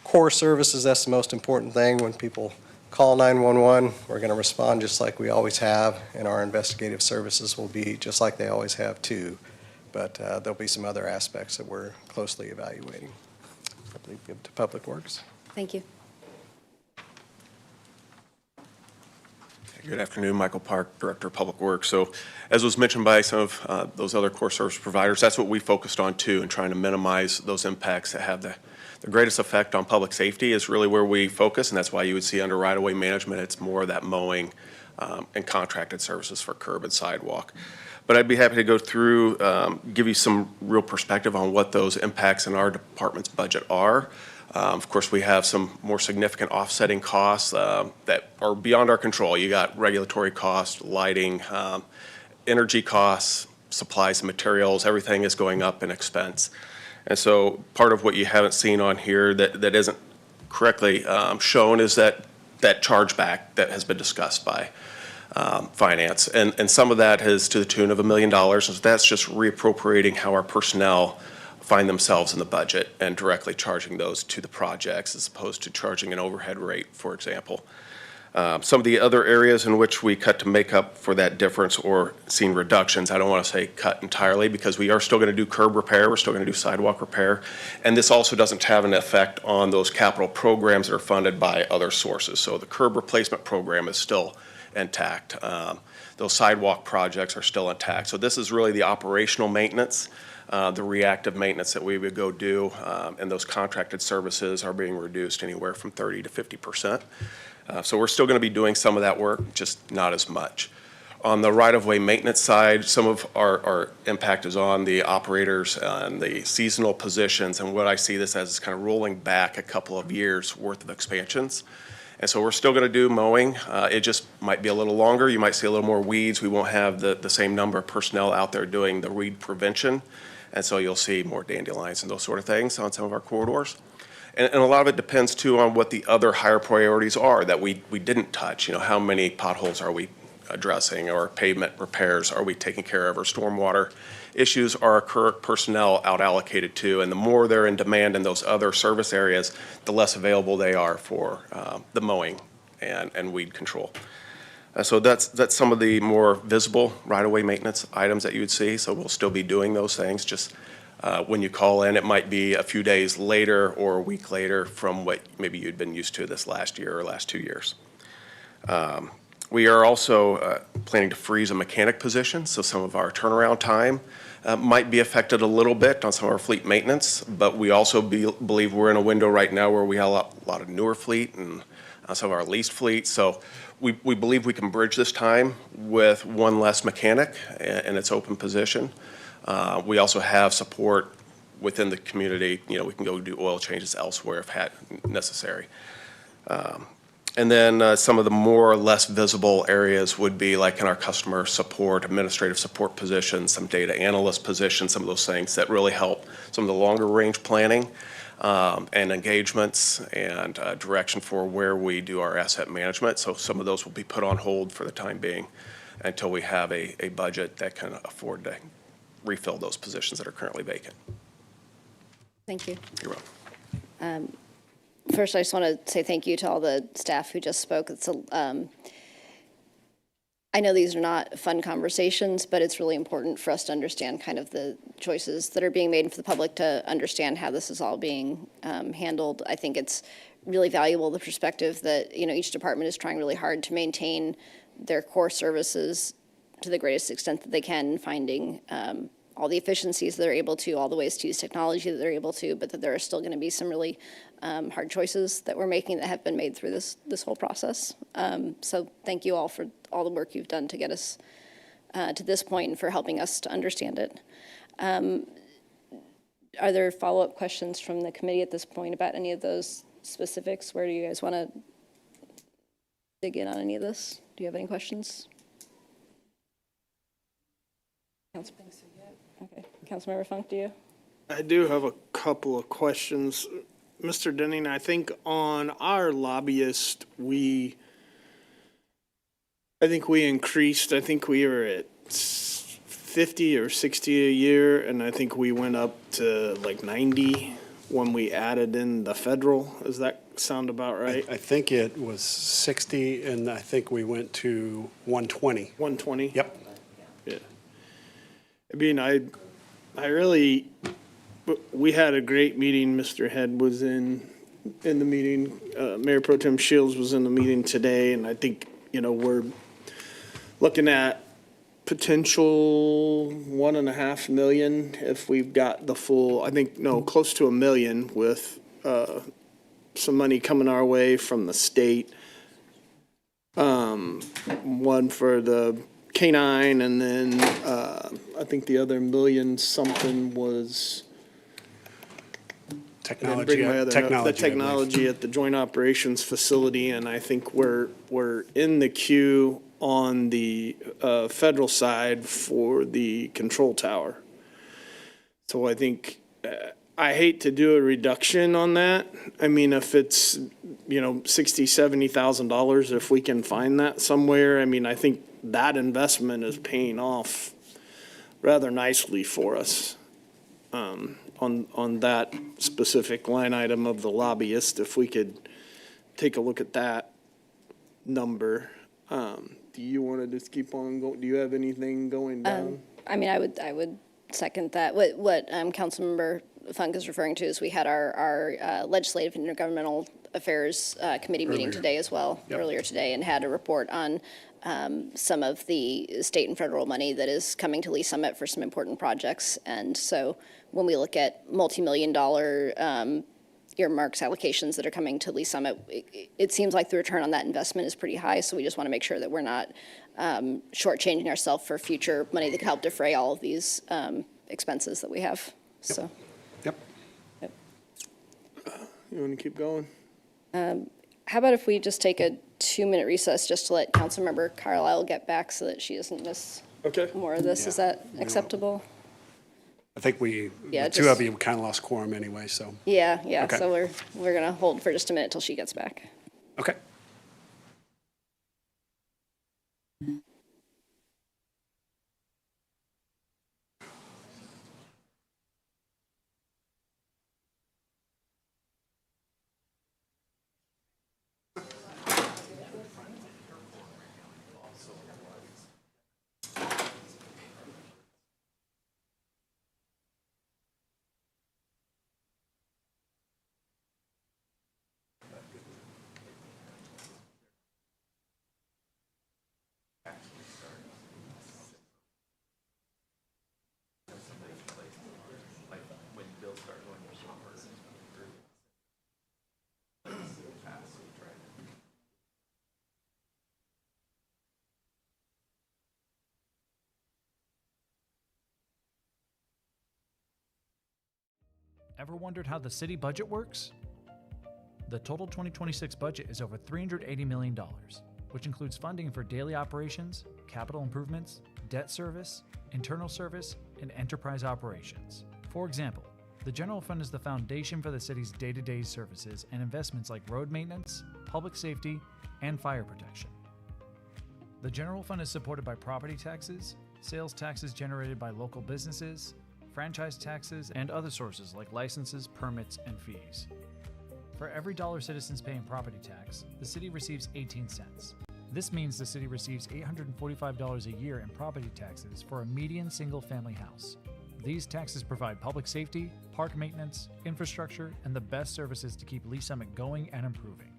core services. That's the most important thing. When people call 911, we're going to respond just like we always have, and our investigative services will be just like they always have too. But there'll be some other aspects that we're closely evaluating. I believe give to Public Works. Thank you. Good afternoon, Michael Park, Director of Public Works. So as was mentioned by some of those other core service providers, that's what we focused on too, and trying to minimize those impacts that have the greatest effect on public safety is really where we focus, and that's why you would see under right-of-way management, it's more of that mowing and contracted services for curb and sidewalk. But I'd be happy to go through, give you some real perspective on what those impacts in our department's budget are. Of course, we have some more significant offsetting costs that are beyond our control. You got regulatory costs, lighting, energy costs, supplies and materials, everything is going up in expense. And so part of what you haven't seen on here that isn't correctly shown is that chargeback that has been discussed by finance. And some of that is to the tune of $1 million. And so that's just reappropriating how our personnel find themselves in the budget and directly charging those to the projects as opposed to charging an overhead rate, for example. Some of the other areas in which we cut to make up for that difference or seen reductions, I don't want to say cut entirely, because we are still going to do curb repair, we're still going to do sidewalk repair, and this also doesn't have an effect on those capital programs that are funded by other sources. So the curb replacement program is still intact. Those sidewalk projects are still intact. So this is really the operational maintenance, the reactive maintenance that we would go do, and those contracted services are being reduced anywhere from 30 to 50%. So we're still going to be doing some of that work, just not as much. On the right-of-way maintenance side, some of our impact is on the operators and the seasonal positions, and what I see this as is kind of rolling back a couple of years worth of expansions. And so we're still going to do mowing. It just might be a little longer. You might see a little more weeds. We won't have the same number of personnel out there doing the weed prevention. And so you'll see more dandelions and those sort of things on some of our corridors. And a lot of it depends too on what the other higher priorities are that we didn't touch. You know, how many potholes are we addressing, or pavement repairs are we taking care of, or stormwater issues are our current personnel out allocated to, and the more they're in demand in those other service areas, the less available they are for the mowing and weed control. So that's some of the more visible right-of-way maintenance items that you would see. So we'll still be doing those things. Just when you call in, it might be a few days later or a week later from what maybe you'd been used to this last year or last 2 years. We are also planning to freeze a mechanic position, so some of our turnaround time might be affected a little bit on some of our fleet maintenance, but we also believe we're in a window right now where we have a lot of newer fleet and some of our leased fleet. So we believe we can bridge this time with one less mechanic in its open position. We also have support within the community. You know, we can go do oil changes elsewhere if necessary. And then some of the more or less visible areas would be like in our customer support, administrative support positions, some data analyst positions, some of those things that really help some of the longer range planning and engagements and direction for where we do our asset management. So some of those will be put on hold for the time being until we have a budget that can afford to refill those positions that are currently vacant. Thank you. You're welcome. First, I just want to say thank you to all the staff who just spoke. I know these are not fun conversations, but it's really important for us to understand kind of the choices that are being made and for the public to understand how this is all being handled. I think it's really valuable, the perspective that, you know, each department is trying really hard to maintain their core services to the greatest extent that they can, finding all the efficiencies that they're able to, all the ways to use technology that they're able to, but that there are still going to be some really hard choices that we're making that have been made through this whole process. So thank you all for all the work you've done to get us to this point and for helping us to understand it. Are there follow-up questions from the committee at this point about any of those specifics? Where do you guys want to dig in on any of this? Do you have any questions? Okay, Councilmember Funk, do you? I do have a couple of questions. Mr. Denning, I think on our lobbyist, I think we increased, I think we were at 50 or 60 a year, and I think we went up to like 90 when we added in the federal. Does that sound about right? I think it was 60, and I think we went to 120. 120? Yep. Yeah. I mean, I really, we had a great meeting. Mr. Head was in the meeting. Mayor Pro Tem Shields was in the meeting today, and I think, we're looking at potential $1.5 million if we've got the full, close to $1 million with some money coming our way from the state. One for the K-9, and then I think the other $1 million something was Technology, the technology at the Joint Operations Facility, and I think we're in the queue on the federal side for the control tower. So I think I hate to do a reduction on that. I mean, if it's $60,000-$70,000, if we can find that somewhere, I mean, I think that investment is paying off rather nicely for us. On that specific line item of the lobbyist, if we could take a look at that number. Do you want to just keep on going? Do you have anything going down? I mean, I would second that. What Councilmember Funk is referring to is we had our Legislative and Intergovernmental Affairs Committee meeting today as well, earlier today, and had a report on some of the state and federal money that is coming to Lee Summit for some important projects. And so when we look at multi-million-dollar earmarks allocations that are coming to Lee Summit, it seems like the return on that investment is pretty high. So we just want to make sure that we're not shortchanging ourselves for future money that can help defray all of these expenses that we have. So. Yep. You want to keep going? How about if we just take a 2-minute recess just to let Councilmember Carlisle get back so that she doesn't miss more of this? Yeah. Is that acceptable? I think the two just- of you kind of lost quorum anyway, so. Yeah. Okay. So we're gonna hold for just a minute till she gets back. Okay. Ever wondered how the city budget works? The total 2026 budget is over $380 million, which includes funding for daily operations, capital improvements, debt service, internal service, and enterprise operations. For example, the general fund is the foundation for the city's day-to-day services and investments like road maintenance, public safety, and fire protection. The general fund is supported by property taxes, sales taxes generated by local businesses, franchise taxes, and other sources like licenses, permits, and fees. For every dollar citizens pay in property tax, the city receives 18 cents. This means the city receives $845 a year in property taxes for a median single-family house. These taxes provide public safety, park maintenance, infrastructure, and the best services to keep Lee Summit going and improving.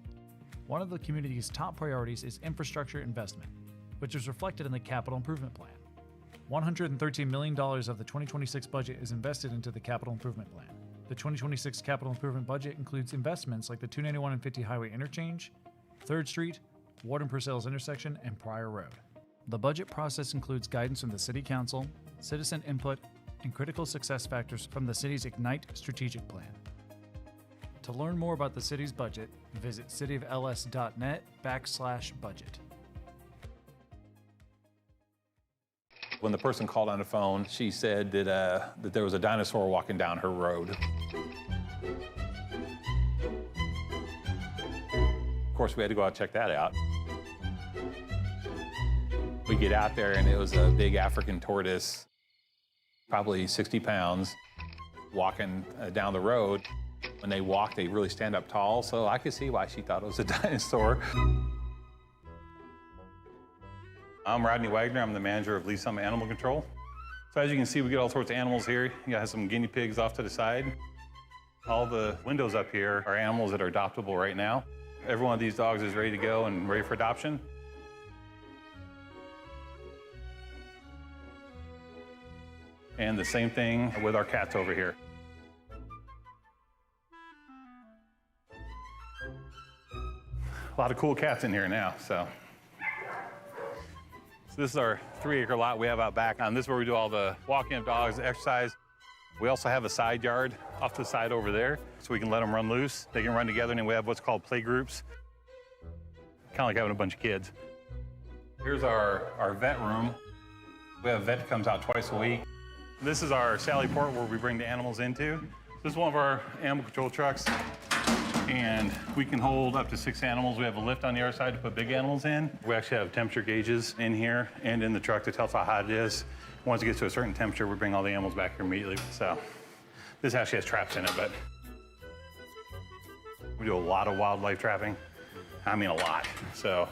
One of the community's top priorities is infrastructure investment, which is reflected in the capital improvement plan. $113 million of the 2026 budget is invested into the capital improvement plan. The 2026 capital improvement budget includes investments like the 291 and 50 highway interchange, 3rd Street, Ward and Purcell's intersection, and Pryor Road. The budget process includes guidance from the City Council, citizen input, and critical success factors from the city's Ignite strategic plan. To learn more about the city's budget, visit cityofls.net/budget. When the person called on the phone, she said that there was a dinosaur walking down her road. Of course, we had to go out and check that out. We get out there, and it was a big African tortoise, probably 60 pounds, walking down the road. When they walk, they really stand up tall, so I could see why she thought it was a dinosaur. I'm Rodney Wagner. I'm the manager of Lee's Summit Animal Control. So as you can see, we get all sorts of animals here. You got some guinea pigs off to the side. All the windows up here are animals that are adoptable right now. Every one of these dogs is ready to go and ready for adoption. And the same thing with our cats over here. A lot of cool cats in here now, so this is our 3-acre lot we have out back. This is where we do all the walking of dogs, the exercise. We also have a side yard off to the side over there, so we can let them run loose. They can run together, and we have what's called play groups. Kind of like having a bunch of kids. Here's our vet room. We have a vet that comes out twice a week. This is our Sally Port where we bring the animals into. This is one of our animal control trucks, and we can hold up to 6 animals. We have a lift on the other side to put big animals in. We actually have temperature gauges in here and in the truck to tell us how hot it is. Once it gets to a certain temperature, we bring all the animals back here immediately. So this actually has traps in it, but we do a lot of wildlife trapping. I mean, a lot. So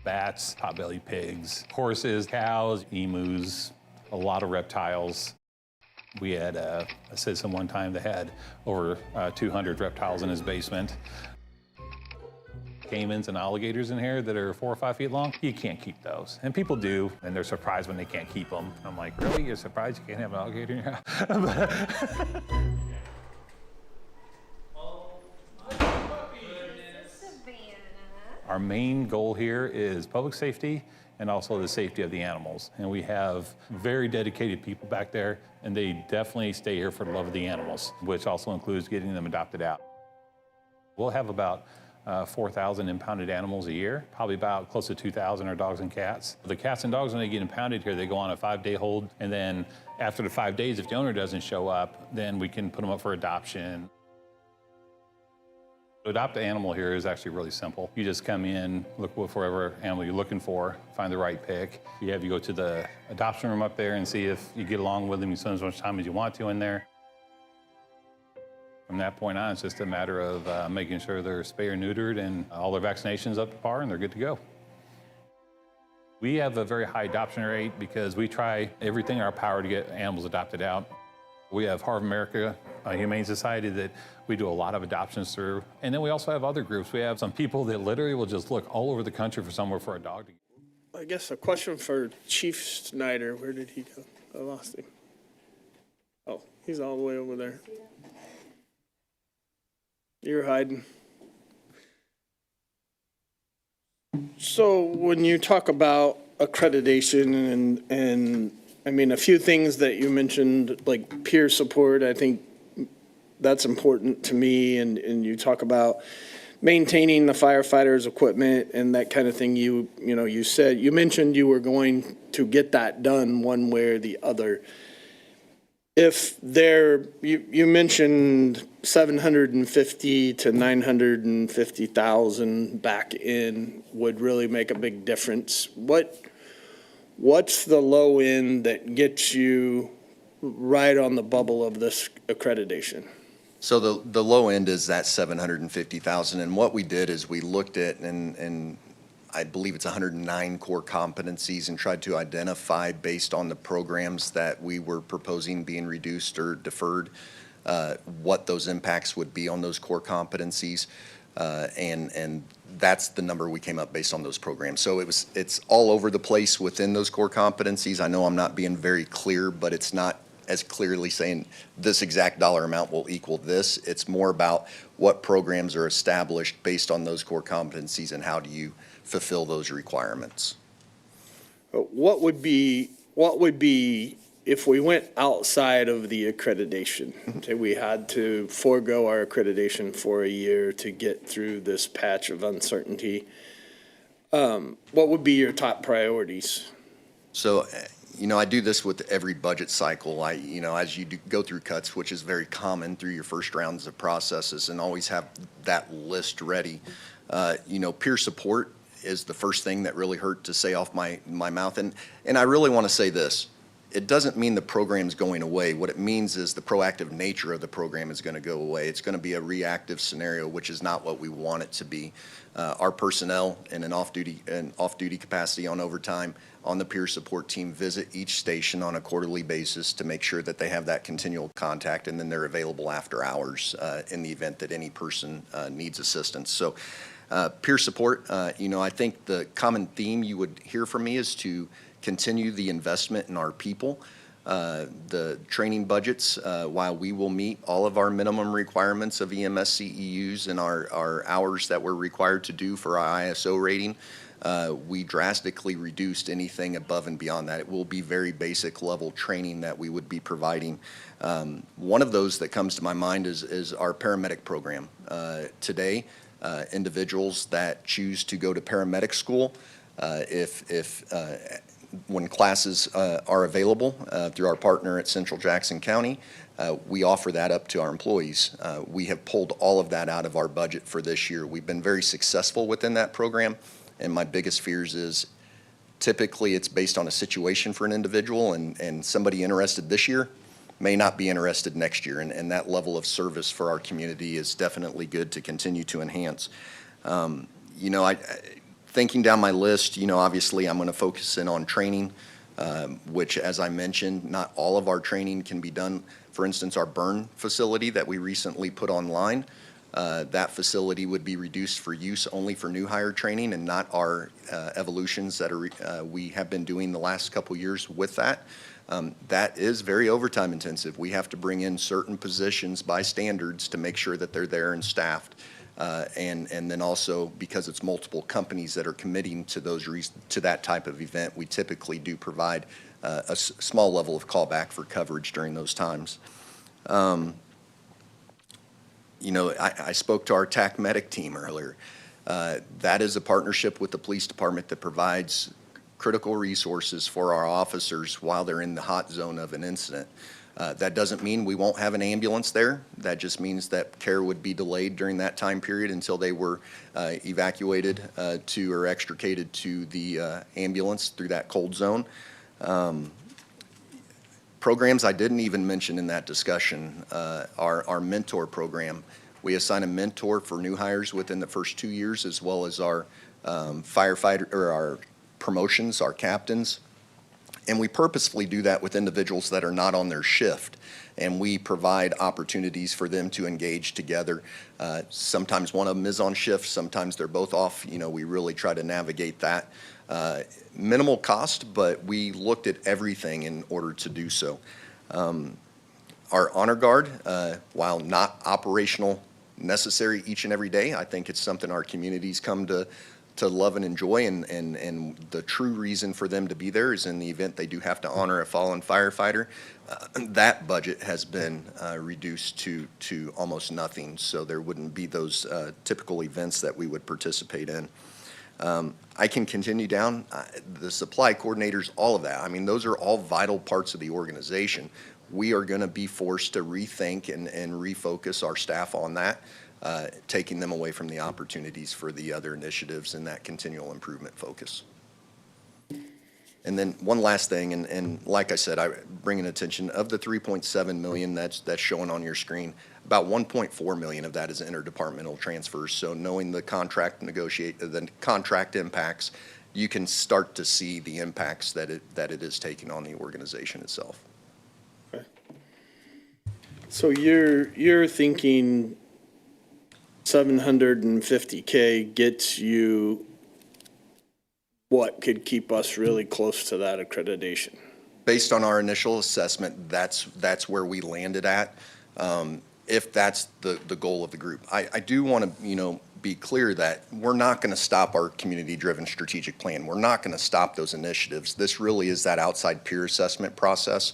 bats, potbelly pigs, horses, cows, emus, a lot of reptiles. We had a citizen one time that had over 200 reptiles in his basement. Caimans and alligators in here that are 4 or 5 feet long, you can't keep those. And people do, and they're surprised when they can't keep them. I'm like, really? You're surprised you can't have an alligator in your house? Our main goal here is public safety and also the safety of the animals. And we have very dedicated people back there, and they definitely stay here for the love of the animals, which also includes getting them adopted out. We'll have about 4,000 impounded animals a year. Probably about close to 2,000 are dogs and cats. The cats and dogs, when they get impounded here, they go on a 5-day hold, and then after the 5 days, if the owner doesn't show up, then we can put them up for adoption. To adopt an animal here is actually really simple. You just come in, look for whatever animal you're looking for, find the right pick. You go to the adoption room up there and see if you get along with them. You spend as much time as you want to in there. From that point on, it's just a matter of making sure they're spayed or neutered and all their vaccinations up to par and they're good to go. We have a very high adoption rate because we try everything in our power to get animals adopted out. We have Heart of America, a Humane Society that we do a lot of adoptions through. And then we also have other groups. We have some people that literally will just look all over the country for somewhere for a dog to go. I guess a question for Chief Snyder. Where did he go? I lost him. Oh, he's all the way over there. You're hiding. So when you talk about accreditation and I mean, a few things that you mentioned, like peer support, I think that's important to me. And you talk about maintaining the firefighters' equipment and that kind of thing. You mentioned you were going to get that done one way or the other. You mentioned 750 to 950,000 back in would really make a big difference. What's the low end that gets you right on the bubble of this accreditation? So the low end is that 750,000, and what we did is we looked at, and I believe it's 109 core competencies, and tried to identify based on the programs that we were proposing being reduced or deferred, what those impacts would be on those core competencies. And that's the number we came up based on those programs. So it's all over the place within those core competencies. I know I'm not being very clear, but it's not as clearly saying this exact dollar amount will equal this. It's more about what programs are established based on those core competencies and how do you fulfill those requirements. What would be if we went outside of the accreditation? Say we had to forego our accreditation for a year to get through this patch of uncertainty. What would be your top priorities? So, I do this with every budget cycle. As you go through cuts, which is very common through your first rounds of processes, and always have that list ready. Peer support is the first thing that really hurt to say off my mouth. And I really want to say this. It doesn't mean the program's going away. What it means is the proactive nature of the program is going to go away. It's going to be a reactive scenario, which is not what we want it to be. Our personnel in an off-duty capacity on overtime on the peer support team visit each station on a quarterly basis to make sure that they have that continual contact, and then they're available after hours in the event that any person needs assistance. So peer support, I think the common theme you would hear from me is to continue the investment in our people. The training budgets, while we will meet all of our minimum requirements of EMS CEUs and our hours that we're required to do for our ISO rating, we drastically reduced anything above and beyond that. It will be very basic level training that we would be providing. One of those that comes to my mind is our paramedic program. Today, individuals that choose to go to paramedic school, when classes are available through our partner at Central Jackson County, we offer that up to our employees. We have pulled all of that out of our budget for this year. We've been very successful within that program, and my biggest fears is typically it's based on a situation for an individual, and somebody interested this year may not be interested next year, and that level of service for our community is definitely good to continue to enhance. Thinking down my list, obviously I'm going to focus in on training, which, as I mentioned, not all of our training can be done. For instance, our burn facility that we recently put online, that facility would be reduced for use only for new hire training and not our evolutions that we have been doing the last couple years with that. That is very overtime intensive. We have to bring in certain positions by standards to make sure that they're there and staffed. And then also, because it's multiple companies that are committing to to that type of event, we typically do provide a small level of callback for coverage during those times. I spoke to our TAC medic team earlier. That is a partnership with the police department that provides critical resources for our officers while they're in the hot zone of an incident. That doesn't mean we won't have an ambulance there. That just means that care would be delayed during that time period until they were evacuated or extricated to the ambulance through that cold zone. Programs I didn't even mention in that discussion, our mentor program. We assign a mentor for new hires within the first 2 years, as well as our firefighter or our promotions, our captains. And we purposefully do that with individuals that are not on their shift. And we provide opportunities for them to engage together. Sometimes one of them is on shift, sometimes they're both off. We really try to navigate that. Minimal cost, but we looked at everything in order to do so. Our honor guard, while not operational necessary each and every day, I think it's something our communities come to love and enjoy, and the true reason for them to be there is in the event they do have to honor a fallen firefighter. That budget has been reduced to almost nothing, so there wouldn't be those typical events that we would participate in. I can continue down. The supply coordinators, all of that. I mean, those are all vital parts of the organization. We are going to be forced to rethink and refocus our staff on that. Taking them away from the opportunities for the other initiatives and that continual improvement focus. And then one last thing, and like I said, I bring an attention of the 3.7 million that's showing on your screen. About 1.4 million of that is interdepartmental transfers. So knowing the contract impacts, you can start to see the impacts that it is taking on the organization itself. Okay. So you're thinking $750K gets you what could keep us really close to that accreditation? Based on our initial assessment, that's where we landed at, if that's the goal of the group. I do want to, be clear that we're not going to stop our community-driven strategic plan. We're not going to stop those initiatives. This really is that outside peer assessment process.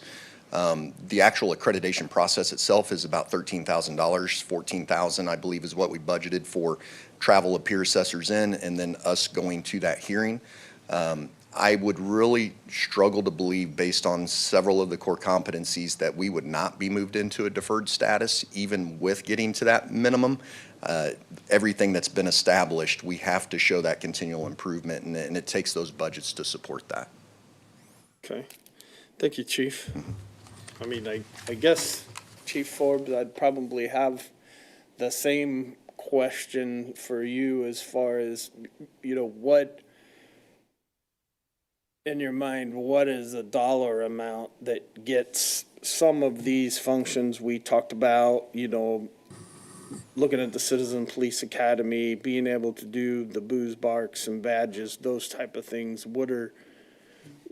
The actual accreditation process itself is about $13,000, $14,000, I believe, is what we budgeted for travel of peer assessors in, and then us going to that hearing. I would really struggle to believe, based on several of the core competencies, that we would not be moved into a deferred status, even with getting to that minimum. Everything that's been established, we have to show that continual improvement, and it takes those budgets to support that. Okay. Thank you, Chief. I mean, I guess, Chief Forbes, I'd probably have the same question for you as far as, what, in your mind, what is a dollar amount that gets some of these functions we talked about, looking at the Citizen Police Academy, being able to do the booze barks and badges, those type of things.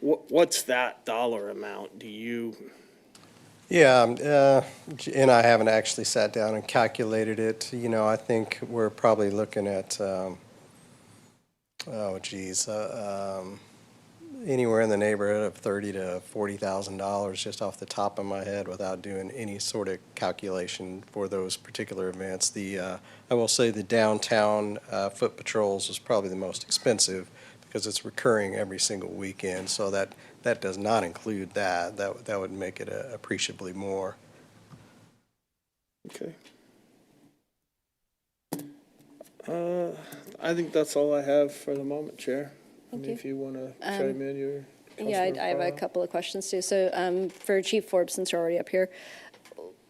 What's that dollar amount? Do you? Yeah, and I haven't actually sat down and calculated it. I think we're probably looking at, anywhere in the neighborhood of $30,000 to $40,000 just off the top of my head without doing any sort of calculation for those particular events. I will say the downtown foot patrols is probably the most expensive because it's recurring every single weekend, so that does not include that. That would make it appreciably more. Okay. I think that's all I have for the moment, Chair. If you want to chime in, I have a couple of questions too. So for Chief Forbes, since you're already up here,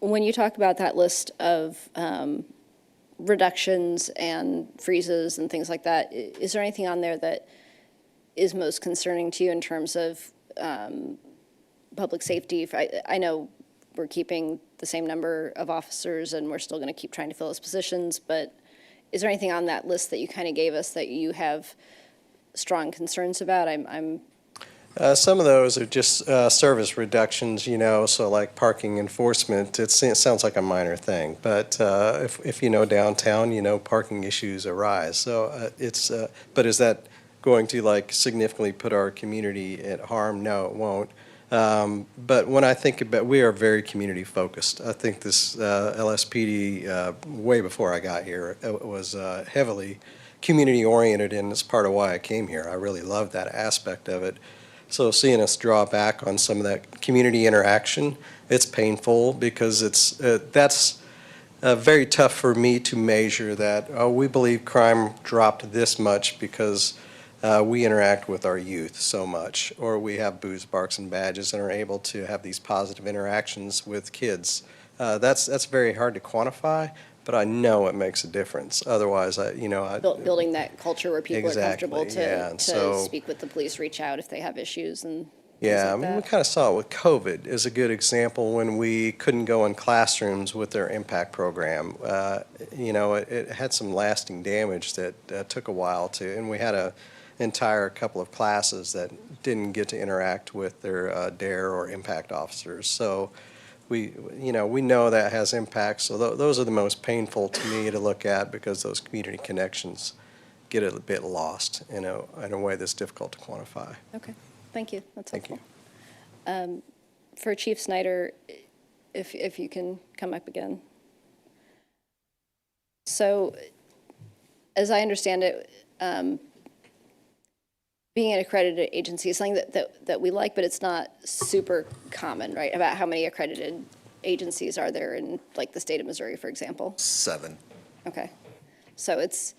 when you talk about that list of reductions and freezes and things like that, is there anything on there that is most concerning to you in terms of public safety? I know we're keeping the same number of officers and we're still going to keep trying to fill those positions, but is there anything on that list that you kind of gave us that you have strong concerns about? Some of those are just service reductions, so like parking enforcement, it sounds like a minor thing, but if downtown, parking issues arise. So but is that going to significantly put our community at harm? No, it won't. But when I think about, we are very community focused. I think this LSPD, way before I got here, it was heavily community oriented, and it's part of why I came here. I really love that aspect of it. So seeing us draw back on some of that community interaction, it's painful because that's very tough for me to measure that, we believe crime dropped this much because we interact with our youth so much, or we have booze, barks, and badges and are able to have these positive interactions with kids. That's very hard to quantify, but I know it makes a difference. Otherwise, building that culture where people are comfortable to so, speak with the police, reach out if they have issues and yeah, we kind of saw it with COVID as a good example when we couldn't go in classrooms with their impact program. It had some lasting damage that took a while to, and we had an entire couple of classes that didn't get to interact with their DARE or impact officers. So we know that has impacts. So those are the most painful to me to look at because those community connections get a bit lost in a way that's difficult to quantify. Okay, thank you. That's helpful. Thank you. For Chief Snyder, if you can come up again. So, as I understand it, being an accredited agency is something that we like, but it's not super common, right? About how many accredited agencies are there in, the state of Missouri, for example? 7. Okay. So it's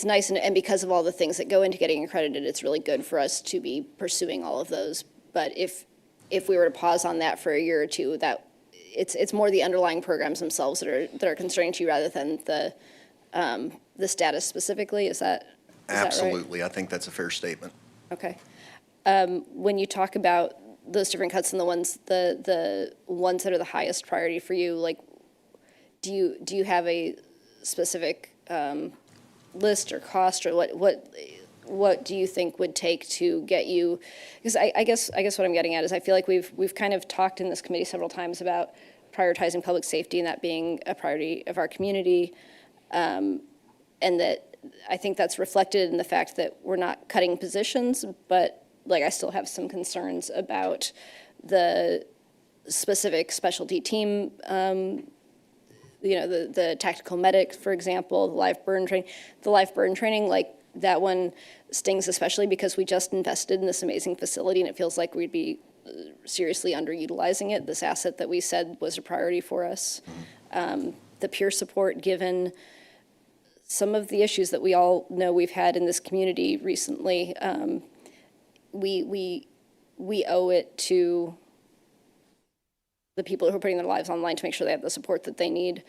nice, and because of all the things that go into getting accredited, it's really good for us to be pursuing all of those. But if we were to pause on that for a year or two, that it's more the underlying programs themselves that are concerning to you rather than the status specifically. Is that Absolutely. Right? I think that's a fair statement. Okay. When you talk about those different cuts and the ones that are the highest priority for you, do you have a specific list or cost, or what do you think would take to get you? Because I guess what I'm getting at is I feel like we've kind of talked in this committee several times about prioritizing public safety and that being a priority of our community, and that I think that's reflected in the fact that we're not cutting positions, but like I still have some concerns about the specific specialty team, the tactical medic, for example, the live burn training, like that one stings especially because we just invested in this amazing facility and it feels like we'd be seriously underutilizing it, this asset that we said was a priority for us. The peer support, given some of the issues that we all know we've had in this community recently, we owe it to the people who are putting their lives online to make sure they have the support that they need,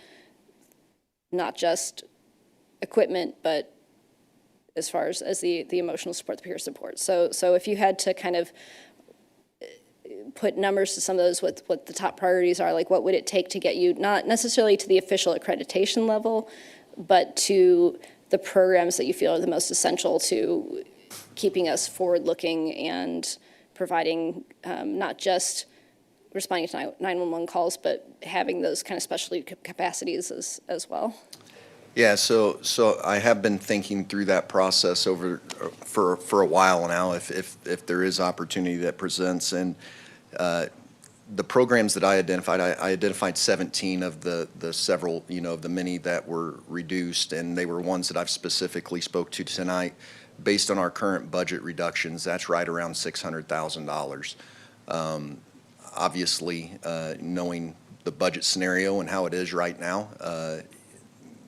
not just equipment, but as far as the emotional support, the peer support. So if you had to kind of put numbers to some of those, what the top priorities are, like what would it take to get you, not necessarily to the official accreditation level, but to the programs that you feel are the most essential to keeping us forward-looking and providing not just responding to 911 calls, but having those kind of specialty capacities as well? Yeah, so I have been thinking through that process for a while now, if there is opportunity that presents. And the programs that I identified 17 of the several, of the many that were reduced, and they were ones that I've specifically spoke to tonight. Based on our current budget reductions, that's right around $600,000. Obviously, knowing the budget scenario and how it is right now,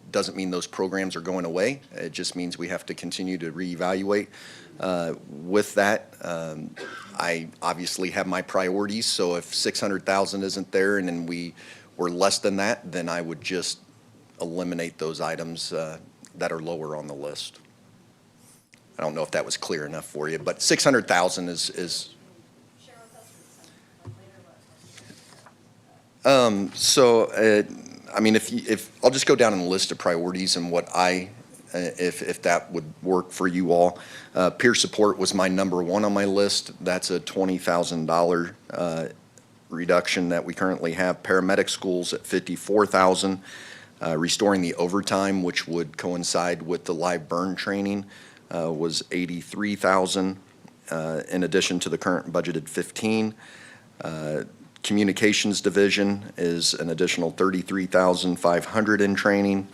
doesn't mean those programs are going away. It just means we have to continue to reevaluate. With that, I obviously have my priorities, so if 600,000 isn't there and then we were less than that, then I would just eliminate those items that are lower on the list. I don't know if that was clear enough for you, but 600,000 is I mean, if I'll just go down in the list of priorities and what if that would work for you all. Peer support was my number one on my list. That's a $20,000 reduction that we currently have. Paramedic schools at $54,000. Restoring the overtime, which would coincide with the live burn training, was $83,000. In addition to the current budgeted $15,000. Communications division is an additional $33,500 in training.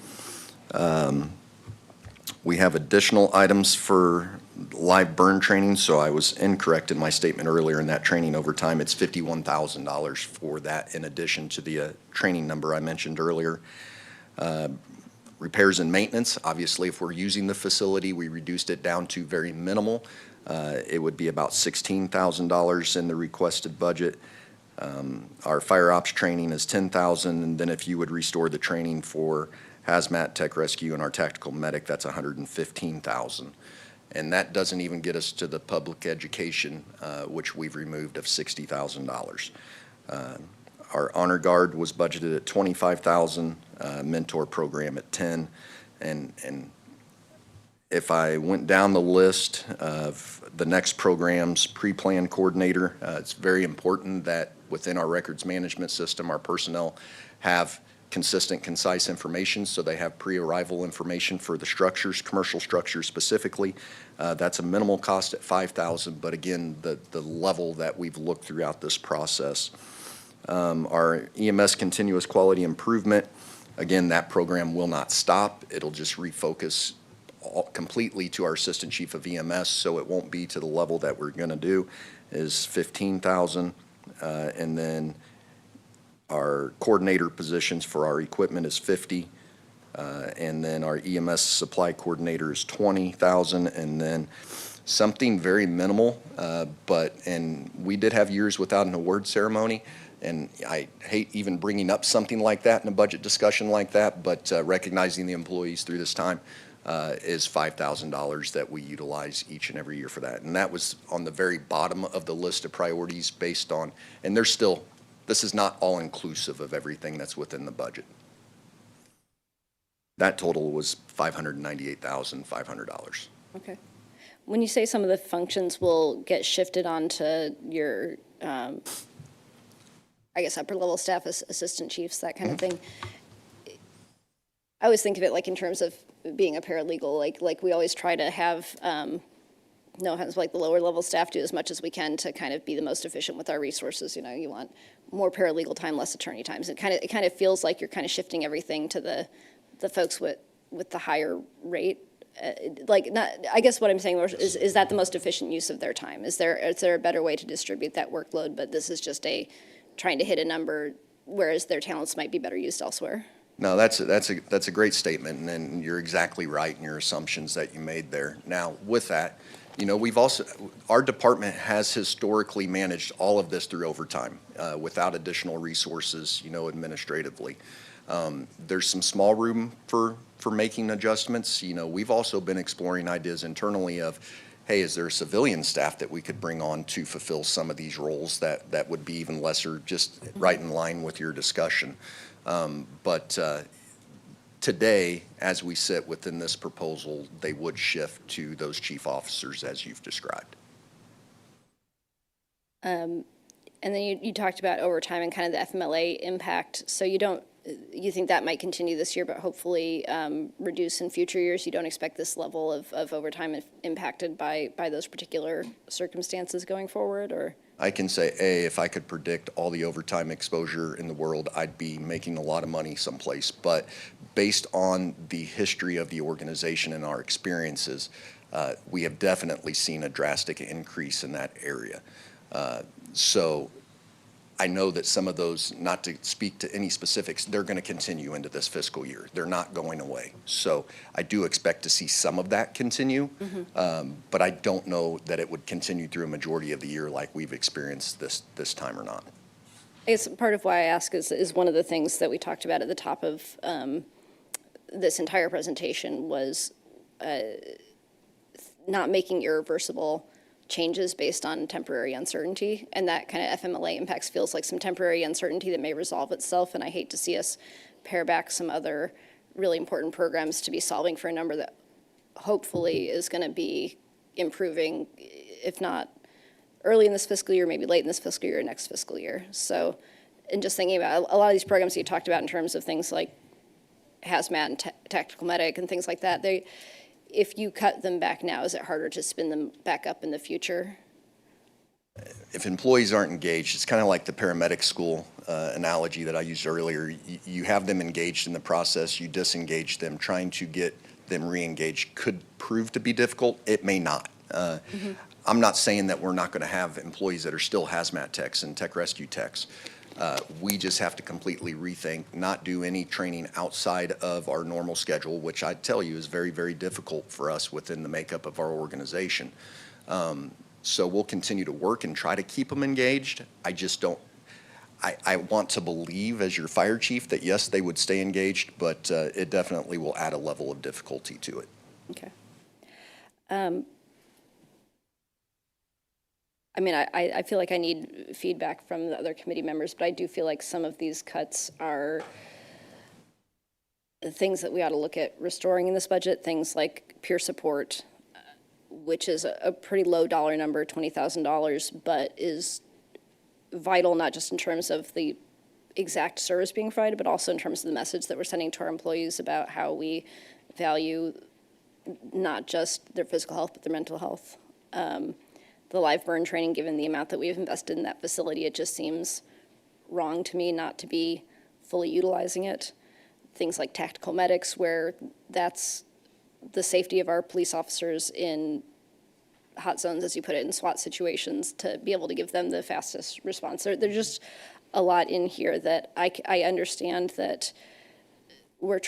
We have additional items for live burn training, so I was incorrect in my statement earlier in that training overtime. It's $51,000 for that in addition to the training number I mentioned earlier. Repairs and maintenance, obviously if we're using the facility, we reduced it down to very minimal. It would be about $16,000 in the requested budget. Our fire ops training is $10,000, and then if you would restore the training for hazmat, tech rescue, and our tactical medic, that's $115,000. And that doesn't even get us to the public education, which we've removed of $60,000. Our honor guard was budgeted at $25,000, mentor program at $10,000, and if I went down the list of the next programs, pre-plan coordinator, it's very important that within our records management system, our personnel have consistent, concise information, so they have pre-arrival information for the structures, commercial structures specifically. That's a minimal cost at $5,000, but again, the level that we've looked throughout this process. Our EMS continuous quality improvement, again, that program will not stop. It'll just refocus completely to our assistant chief of EMS, so it won't be to the level that we're going to do, is $15,000. And then our coordinator positions for our equipment is $50,000. And then our EMS supply coordinator is $20,000. And then something very minimal, and we did have years without an award ceremony. And I hate even bringing up something like that in a budget discussion like that, but recognizing the employees through this time is $5,000 that we utilize each and every year for that. And that was on the very bottom of the list of priorities based on, and there's still, this is not all inclusive of everything that's within the budget. That total was $598,500. Okay. When you say some of the functions will get shifted onto your, I guess, upper level staff, assistant chiefs, that kind of thing, I always think of it like in terms of being a paralegal, like we always try to have, like the lower level staff do as much as we can to kind of be the most efficient with our resources. You know, you want more paralegal time, less attorney times. It kind of feels like you're kind of shifting everything to the folks with the higher rate. I guess what I'm saying is that the most efficient use of their time? Is there a better way to distribute that workload? But this is just trying to hit a number, whereas their talents might be better used elsewhere. No, that's a great statement, and you're exactly right in your assumptions that you made there. Now, with that, you know, our department has historically managed all of this through overtime without additional resources, you know, administratively. There's some small room for making adjustments. You know, we've also been exploring ideas internally of, hey, is there a civilian staff that we could bring on to fulfill some of these roles that would be even lesser, just right in line with your discussion. But today, as we sit within this proposal, they would shift to those chief officers as you've described. And then you talked about overtime and kind of the FMLA impact. So you think that might continue this year, but hopefully reduce in future years? You don't expect this level of overtime impacted by those particular circumstances going forward, or? I can say, if I could predict all the overtime exposure in the world, I'd be making a lot of money someplace. But based on the history of the organization and our experiences, we have definitely seen a drastic increase in that area. So I know that some of those, not to speak to any specifics, they're going to continue into this fiscal year. They're not going away. So I do expect to see some of that continue, but I don't know that it would continue through a majority of the year like we've experienced this time or not. I guess part of why I ask is one of the things that we talked about at the top of this entire presentation was not making irreversible changes based on temporary uncertainty, and that kind of FMLA impacts feels like some temporary uncertainty that may resolve itself, and I hate to see us pare back some other really important programs to be solving for a number that hopefully is going to be improving, if not early in this fiscal year, maybe late in this fiscal year or next fiscal year. So, and just thinking about a lot of these programs that you talked about in terms of things like hazmat and tactical medic and things like that, if you cut them back now, is it harder to spin them back up in the future? If employees aren't engaged, it's kind of like the paramedic school analogy that I used earlier. You have them engaged in the process, you disengage them. Trying to get them re-engaged could prove to be difficult. It may not. I'm not saying that we're not going to have employees that are still hazmat techs and tech rescue techs. We just have to completely rethink, not do any training outside of our normal schedule, which I tell you is very, very difficult for us within the makeup of our organization. So we'll continue to work and try to keep them engaged. I just don't, I want to believe as your fire chief that yes, they would stay engaged, but it definitely will add a level of difficulty to it. Okay. I mean, I feel like I need feedback from the other committee members, but I do feel like some of these cuts are things that we ought to look at restoring in this budget, things like peer support, which is a pretty low dollar number, $20,000, but is vital not just in terms of the exact service being provided, but also in terms of the message that we're sending to our employees about how we value not just their physical health, but their mental health. The live burn training, given the amount that we've invested in that facility, it just seems wrong to me not to be fully utilizing it. Things like tactical medics, where that's the safety of our police officers in hot zones, as you put it, in SWAT situations, to be able to give them the fastest response. There's just a lot in here that I understand that we're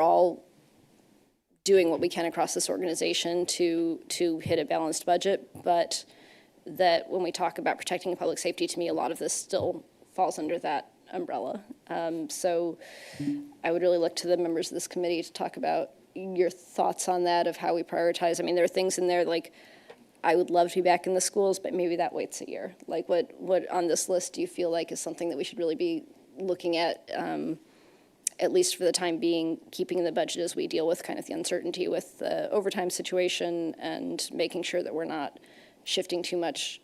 all doing what we can across this organization to hit a balanced budget, but that when we talk about protecting public safety, to me, a lot of this still falls under that umbrella. So I would really look to the members of this committee to talk about your thoughts on that, of how we prioritize. I mean, there are things in there like, I would love to be back in the schools, but maybe that waits a year. Like what on this list do you feel like is something that we should really be looking at at least for the time being, keeping the budget as we deal with kind of the uncertainty with the overtime situation and making sure that we're not shifting too much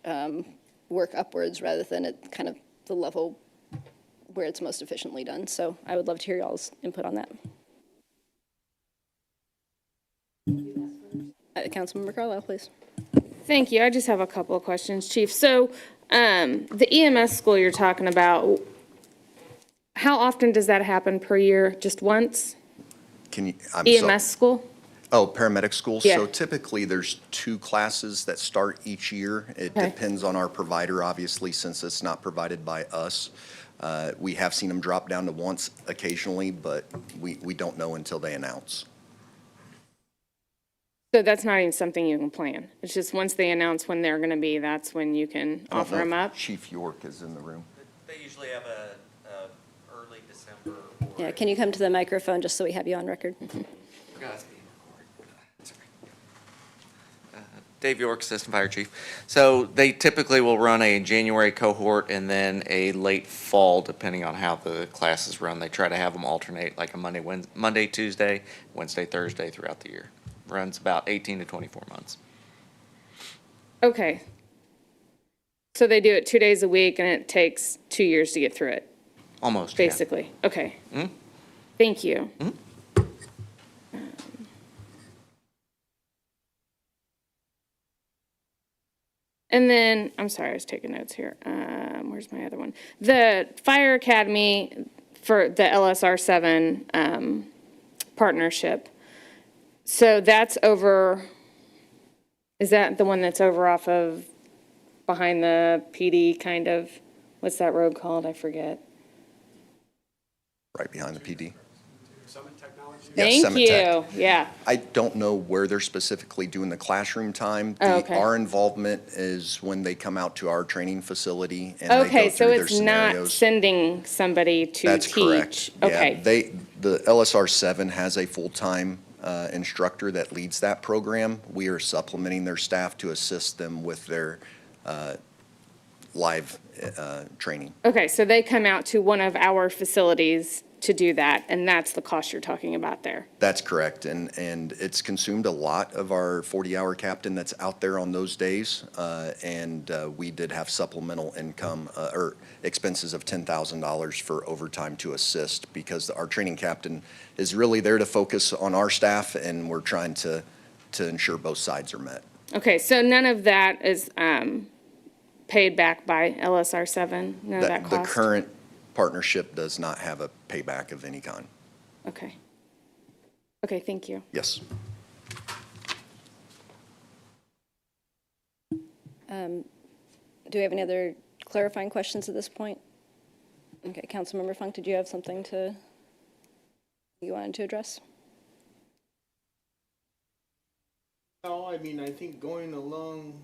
work upwards rather than at kind of the level where it's most efficiently done. So I would love to hear y'all's input on that. Councilmember Carlisle, please. Thank you. I just have a couple of questions, Chief. So the EMS school you're talking about, how often does that happen per year? Just once? Can you, EMS school? Oh, paramedic school? Yeah. So typically, there's 2 classes that start each year. It Okay. depends on our provider, obviously, since it's not provided by us. We have seen them drop down to once occasionally, but we don't know until they announce. So that's not even something you can plan. It's just once they announce when they're going to be, that's when you can I don't offer know them if up? Chief York is in the room. They usually have a early December. Yeah, can you come to the microphone just so we have you on record? Dave York, Assistant Fire Chief. So they typically will run a January cohort and then a late fall, depending on how the classes run. They try to have them alternate, like a Monday, Tuesday, Wednesday, Thursday throughout the year. Runs about 18 to 24 months. Okay. So they do it 2 days a week and it takes 2 years to get through it, Almost, yeah. basically? Okay. Mhm. Thank you. And then, I'm sorry, I was taking notes here. Where's my other one? The Fire Academy for the LSR 7 partnership. So that's over, is that the one that's over off of, behind the PD kind of, what's that road called? I forget. Right behind the PD. Thank Summit you. Tech. Yeah. I don't know where they're specifically doing the classroom time. Oh, okay. Our involvement is when they come out to our training facility and they Okay, go so through their it's not scenarios. sending somebody to That's teach. correct. Yeah, Okay. the LSR 7 has a full-time instructor that leads that program. We are supplementing their staff to assist them with their live training. Okay, so they come out to one of our facilities to do that, and that's the cost you're talking about there. That's correct, and it's consumed a lot of our 40-hour captain that's out there on those days, and we did have supplemental income or expenses of $10,000 for overtime to assist because our training captain is really there to focus on our staff, and we're trying to ensure both sides are met. Okay, so none of that is paid back by LSR 7, none of that The cost? current partnership does not have a payback of any kind. Okay. Okay, thank you. Yes. Do we have any other clarifying questions at this point? Okay, Councilmember Funk, did you have something you wanted to address? No, I mean, I think going along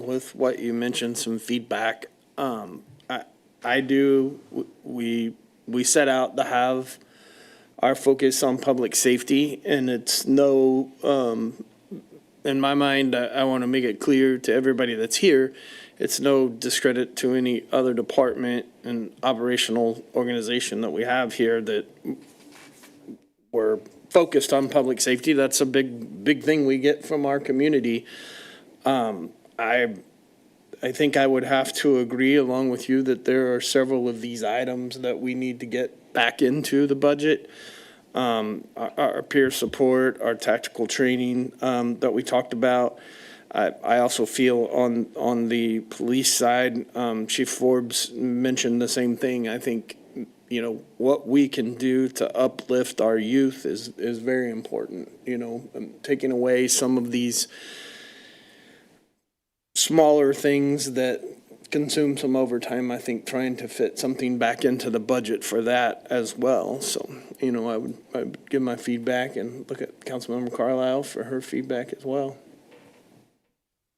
with what you mentioned, some feedback, we set out to have our focus on public safety, and it's no, in my mind, I want to make it clear to everybody that's here, it's no discredit to any other department and operational organization that we have here that we're focused on public safety. That's a big thing we get from our community. I think I would have to agree along with you that there are several of these items that we need to get back into the budget. Our peer support, our tactical training that we talked about. I also feel on the police side, Chief Forbes mentioned the same thing. I think, you know, what we can do to uplift our youth is very important. You know, taking away some of these smaller things that consume some overtime, I think trying to fit something back into the budget for that as well. So, you know, I would give my feedback and look at Councilmember Carlisle for her feedback as well.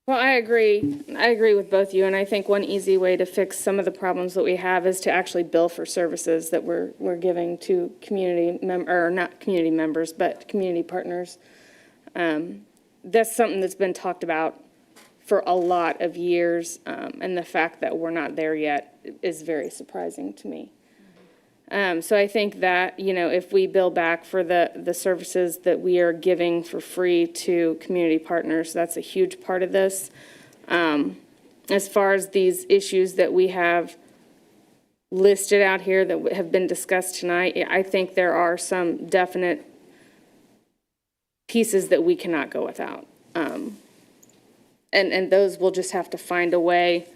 Well, I agree. I agree with both you, and I think one easy way to fix some of the problems that we have is to actually bill for services that we're giving to not community members, but community partners. That's something that's been talked about for a lot of years, and the fact that we're not there yet is very surprising to me. So I think that, if we bill back for the services that we are giving for free to community partners, that's a huge part of this. As far as these issues that we have listed out here that have been discussed tonight, I think there are some definite pieces that we cannot go without. And those we'll just have to find a way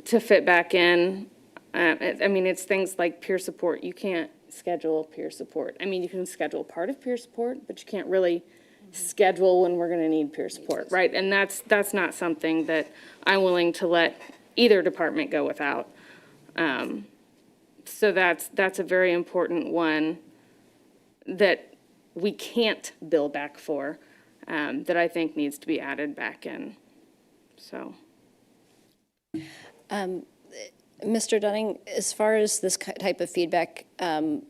to fit back in. It's things like peer support. You can't schedule peer support. You can schedule part of peer support, but you can't really schedule when we're going to need peer support, right? And that's not something that I'm willing to let either department go without. So that's a very important one that we can't bill back for, that I think needs to be added back in. So. Mr. Dunning, as far as this type of feedback, do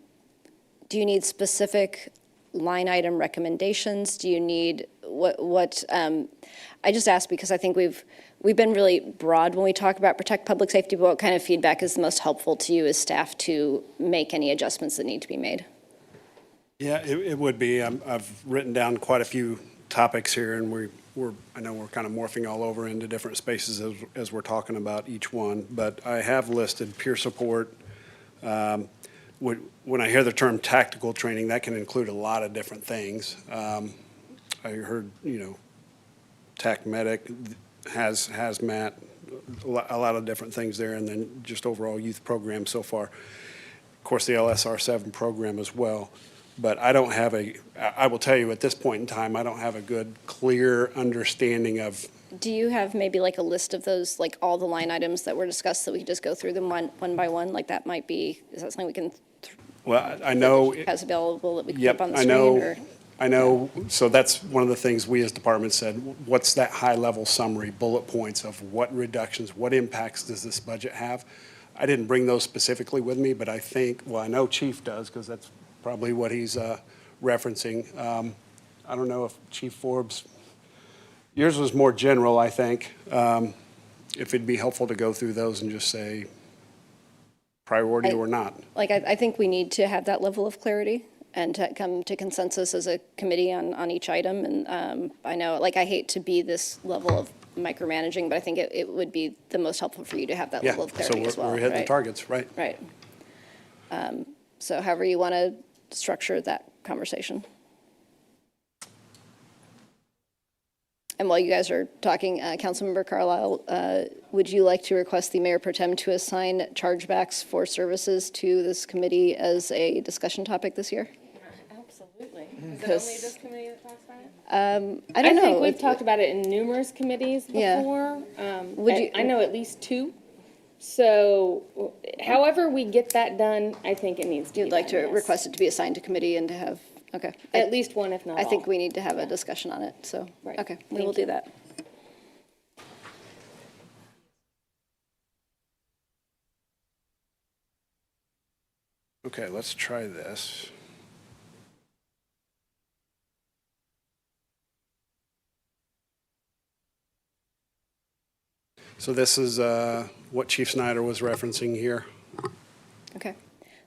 you need specific line item recommendations? Do you need what I just asked because I think we've been really broad when we talk about protect public safety, but what kind of feedback is the most helpful to you as staff to make any adjustments that need to be made? Yeah, it would be. I've written down quite a few topics here, and I know we're kind of morphing all over into different spaces as we're talking about each one, but I have listed peer support. When I hear the term tactical training, that can include a lot of different things. I heard, TAC medic, hazmat, a lot of different things there, and then just overall youth program so far. Of course, the LSR7 program as well. But I don't have I will tell you at this point in time, I don't have a good, clear understanding of. Do you have maybe like a list of those, like all the line items that were discussed, so we can just go through them one by one? Like that might be, is that something we can? Well, I know. Has available that we can Yep, put up on the I screen? know. Or? I know, so that's one of the things we as departments said, what's that high-level summary, bullet points of what reductions, what impacts does this budget have? I didn't bring those specifically with me, but I think, well, I know Chief does, because that's probably what he's referencing. I don't know if Chief Forbes, yours was more general, I think. If it'd be helpful to go through those and just say priority or not. Like, I think we need to have that level of clarity and to come to consensus as a committee on each item. And I know, like, I hate to be this level of micromanaging, but I think it would be the most helpful for you to have that level of clarity as well. So we're hitting the targets, right? Right. So however you want to structure that conversation. And while you guys are talking, Councilmember Carlisle, would you like to request the Mayor Pro Tem to assign chargebacks for services to this committee as a discussion topic this year? Absolutely. Is it Because- only this committee that talks about it? I don't know. I think we've talked about it in numerous committees Yeah. before. Would you- I know at least two. So however we get that done, I think it needs to be You'd like to done, yes. request it to be assigned to committee and to have, okay. At least one, if not I think all. we need to have a discussion on it, so, Right. okay, we Thank will do you. that. Okay, let's try this. So this is what Chief Snyder was referencing here. Okay.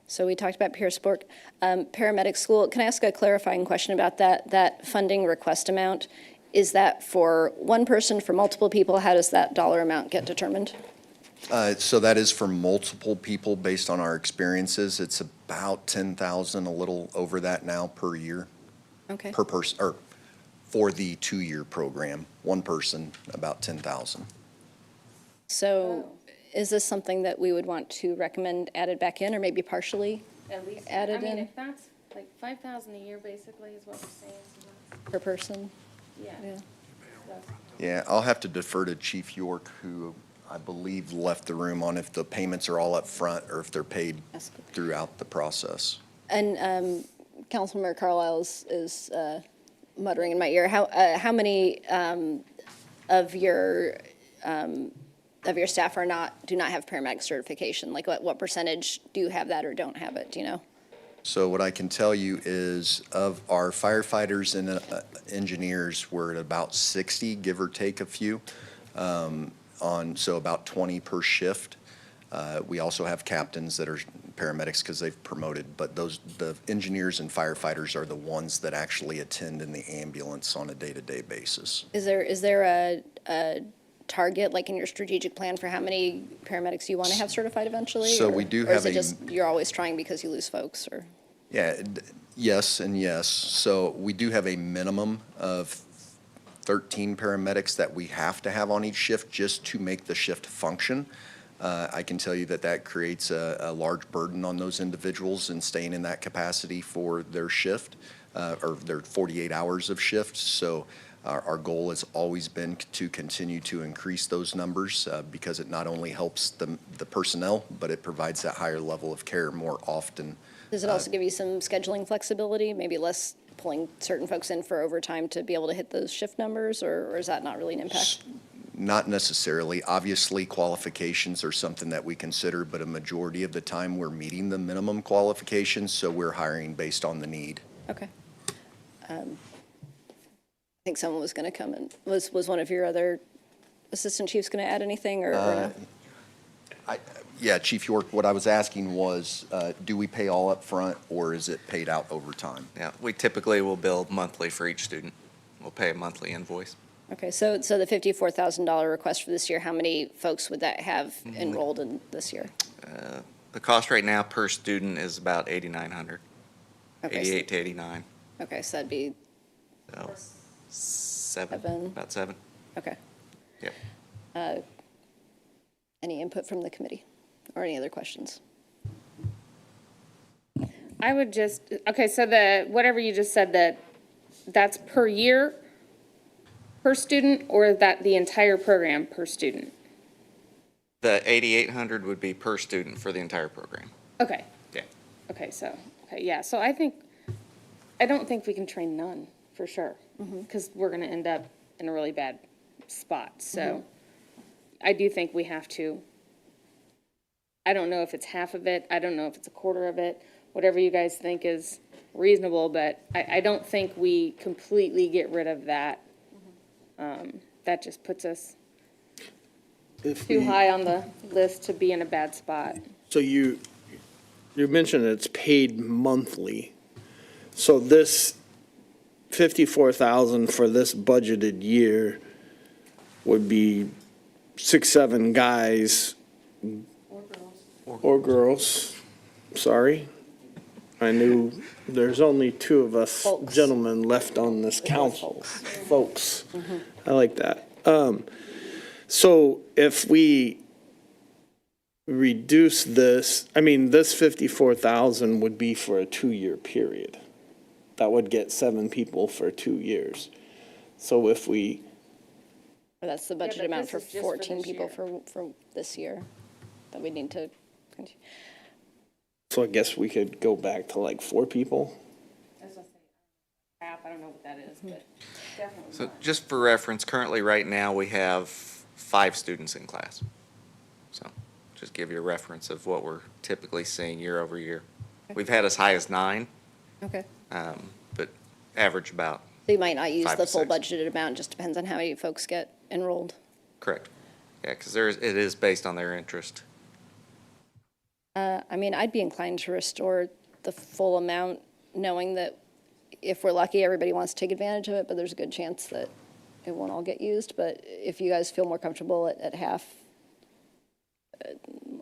So we talked about peer support. Paramedic school, can I ask a clarifying question about that funding request amount? Is that for one person, for multiple people? How does that dollar amount get determined? So that is for multiple people based on our experiences. It's about 10,000, a little over that now per year. Okay. Per person, or for the 2-year program. One person, about 10,000. So is this something that we would want to recommend added back in, or maybe partially At least, added in if that's like 5,000 a year, basically, is what we're saying. per person? Yeah. Yeah, I'll have to defer to Chief York, who I believe left the room on if the payments are all up front or if they're paid throughout the process. And Councilmember Carlisle is muttering in my ear. How many of your staff do not have paramedic certification? Like what percentage do have that or don't have it? Do you know? So what I can tell you is of our firefighters and engineers, we're at about 60, give or take a few, so about 20 per shift. We also have captains that are paramedics because they've promoted, but the engineers and firefighters are the ones that actually attend in the ambulance on a day-to-day basis. Is there a target, like in your strategic plan, for how many paramedics you want to have certified eventually? So or, we do or have is it a- just you're always trying because you lose folks, or? Yeah, yes and yes. So we do have a minimum of 13 paramedics that we have to have on each shift just to make the shift function. I can tell you that that creates a large burden on those individuals in staying in that capacity for their shift, or their 48 hours of shift. So our goal has always been to continue to increase those numbers because it not only helps the personnel, but it provides that higher level of care more often. Does it also give you some scheduling flexibility, maybe less pulling certain folks in for overtime to be able to hit those shift numbers, or is that not really an impact? Not necessarily. Obviously, qualifications are something that we consider, but a majority of the time we're meeting the minimum qualifications, so we're hiring based on the need. Okay. I think someone was going to come and, was one of your other assistant chiefs going to add anything, or no? Yeah, Chief York, what I was asking was, do we pay all up front, or is it paid out over time? Yeah, we typically will bill monthly for each student. We'll pay a monthly invoice. Okay, so the $54,000 request for this year, how many folks would that have enrolled in this year? The cost right now per student is about $8,900, Okay, 88 to 89. Okay, so that'd be So seven, Seven. about seven. okay. Yep. Any input from the committee or any other questions? I would just, okay, so whatever you just said, that's per year, per student, or is that the entire program per student? The 8,800 would be per student for the entire program. Okay. Yeah. Okay, yeah, so I don't think we can train none, for sure, because we're gonna end up in a really bad spot, so I do think we have to, I don't know if it's half of it, I don't know if it's a quarter of it, whatever you guys think is reasonable, but I don't think we completely get rid of that. That just puts us too high on the list to be in a bad spot. So you mentioned it's paid monthly. So this 54,000 for this budgeted year would be 6, 7 guys. Or girls. Sorry. I knew there's only 2 of us gentlemen left on this council. Folks. I like that. So if we reduce this, I mean, this 54,000 would be for a 2-year period. That would get 7 people for 2 years. So if we, That's the budget but amount this for is just for 14 this people year. for this year that we need to continue. so I guess we could go back to like 4 people. Half, I don't know what that is, but definitely. So just for reference, currently right now we have 5 students in class. So just give you a reference of what we're typically seeing year over year. We've had as high as 9, Okay. but average about. So you might not use 5 the to full 6. budgeted amount, just depends on how many folks get enrolled. Correct. Yeah, because it is based on their interest. I mean, I'd be inclined to restore the full amount, knowing that if we're lucky, everybody wants to take advantage of it, but there's a good chance that it won't all get used. But if you guys feel more comfortable at half,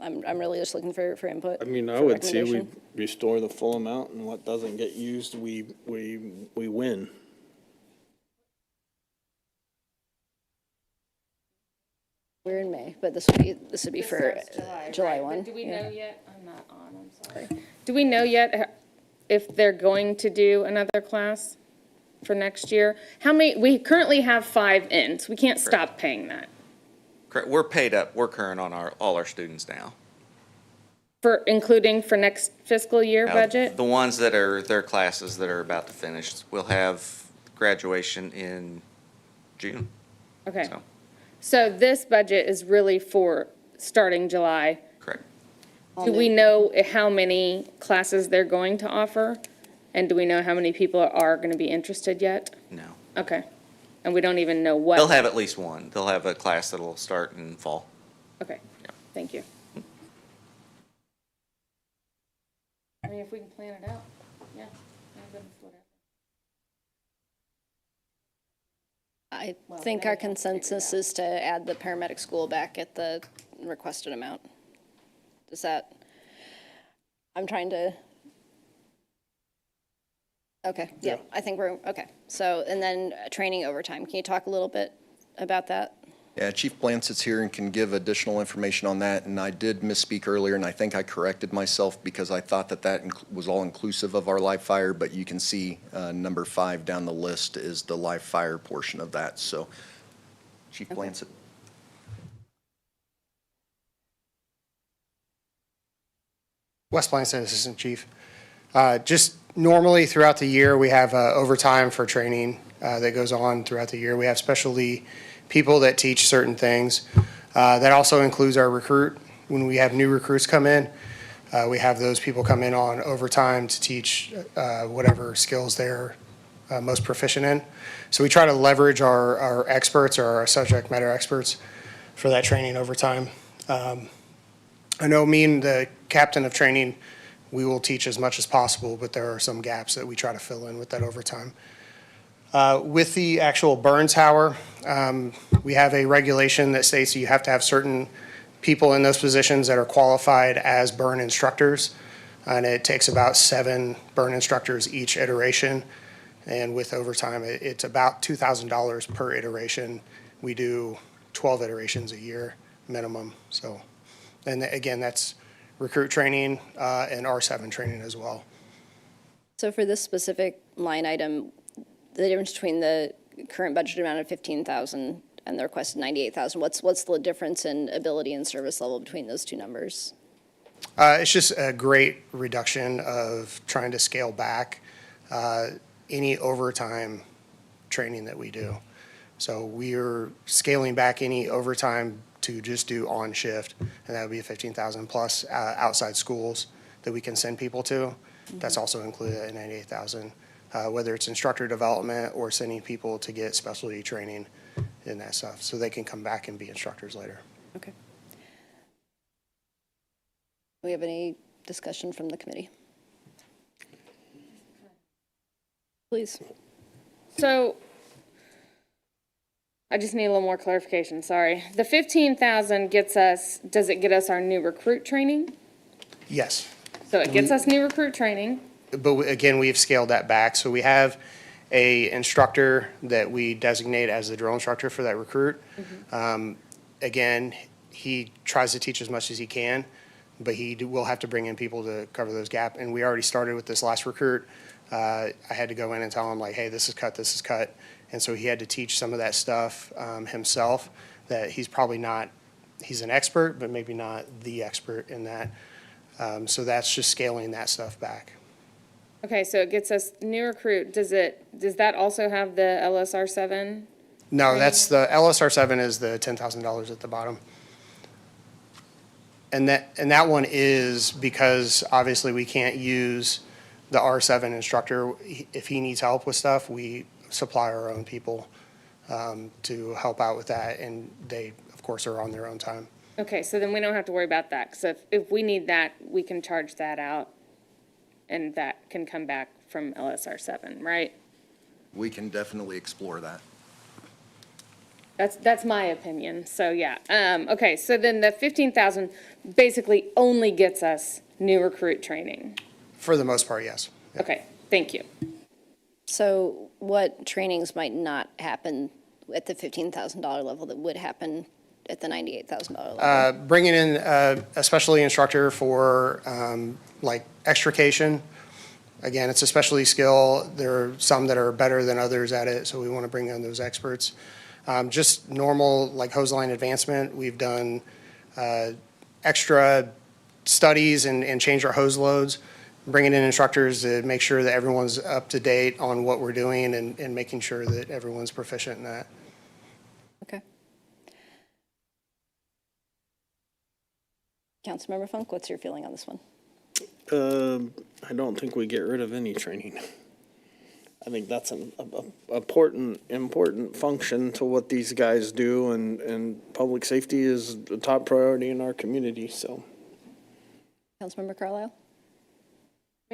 I'm really just looking for input. I mean, I for would say we recommendation. restore the full amount, and what doesn't get used, we win. We're in May, but this would be for July 1. But do we yeah. know yet? I'm not on, I'm sorry. Do we know yet if they're going to do another class for next year? How many, we currently have 5 in, so we can't stop paying that. Correct. We're paid up. We're current on all our students now. Including for next fiscal year Now, budget? The ones that are their classes that are about to finish, we'll have graduation in June. Okay. So, So this budget is really for starting July. correct. Do we know how many classes they're going to offer? And do we know how many people are going to be interested yet? No. Okay. And we don't even know what? They'll have at least one. They'll have a class that'll start in fall. Okay, thank you. mean, if we can plan it out, yeah. I'm good with whatever. I Well, think they our have to figure it consensus out. is to add the paramedic school back at the requested amount. Does that, I'm trying to, okay, yeah, I think we're, okay. So, and then training overtime. Can you talk a little bit about that? Yeah, Chief Blancet's here and can give additional information on that, and I did misspeak earlier, and I think I corrected myself because I thought that that was all inclusive of our live fire, but you can see number 5 down the list is the live fire portion of that, so Chief Blancet. Wes Blancet, Assistant Chief. Just normally throughout the year, we have overtime for training that goes on throughout the year. We have specialty people that teach certain things. That also includes our recruit. When we have new recruits come in, we have those people come in on overtime to teach whatever skills they're most proficient in. So we try to leverage our experts or our subject matter experts for that training overtime. I know me and the captain of training, we will teach as much as possible, but there are some gaps that we try to fill in with that overtime. With the actual burn tower, we have a regulation that states you have to have certain people in those positions that are qualified as burn instructors, and it takes about 7 burn instructors each iteration. And with overtime, it's about $2,000 per iteration. We do 12 iterations a year minimum. So, and again, that's recruit training and R7 training as well. So for this specific line item, the difference between the current budget amount of 15,000 and the requested 98,000, what's the difference in ability and service level between those two numbers? It's just a great reduction of trying to scale back any overtime training that we do. So we're scaling back any overtime to just do on shift, and that would be 15,000 plus outside schools that we can send people to. Mm-hmm. That's also included at 98,000. Whether it's instructor development or sending people to get specialty training in that stuff, so they can come back and be instructors later. Okay. Do we have any discussion from the committee? Please. So, I just need a little more clarification, sorry. The 15,000 gets us, does it get us our new recruit training? Yes. So it gets us new recruit training. But again, we've scaled that back. So we have a instructor that we designate as the drill instructor for that recruit. Mm-hmm. Again, he tries to teach as much as he can, but he will have to bring in people to cover those gaps. And we already started with this last recruit. I had to go in and tell him, like, hey, this is cut, this is cut. And so he had to teach some of that stuff himself that he's probably not, he's an expert, but maybe not the expert in that. So that's just scaling that stuff back. Okay, so it gets us new recruit. Does that also have the LSR 7? No, that's the LSR 7 is the $10,000 at the bottom. And that one is because obviously we can't use the R7 instructor. If he needs help with stuff, we supply our own people to help out with that, and they, of course, are on their own time. Okay, so then we don't have to worry about that, because if we need that, we can charge that out, and that can come back from LSR 7, right? We can definitely explore that. That's my opinion, so yeah. Okay, so then the 15,000 basically only gets us new recruit training. For the most part, yes. Yeah. Okay, thank you. So what trainings might not happen at the $15,000 level that would happen at the $98,000 level? Bringing in a specialty instructor for like extrication. Again, it's a specialty skill. There are some that are better than others at it, so we want to bring in those experts. Just normal like hose line advancement. We've done extra studies and changed our hose loads. Bringing in instructors to make sure that everyone's up to date on what we're doing and making sure that everyone's proficient in that. Okay. Councilmember Funk, what's your feeling on this one? I don't think we get rid of any training. I think that's an important function to what these guys do, and public safety is a top priority in our community, so. Councilmember Carlisle?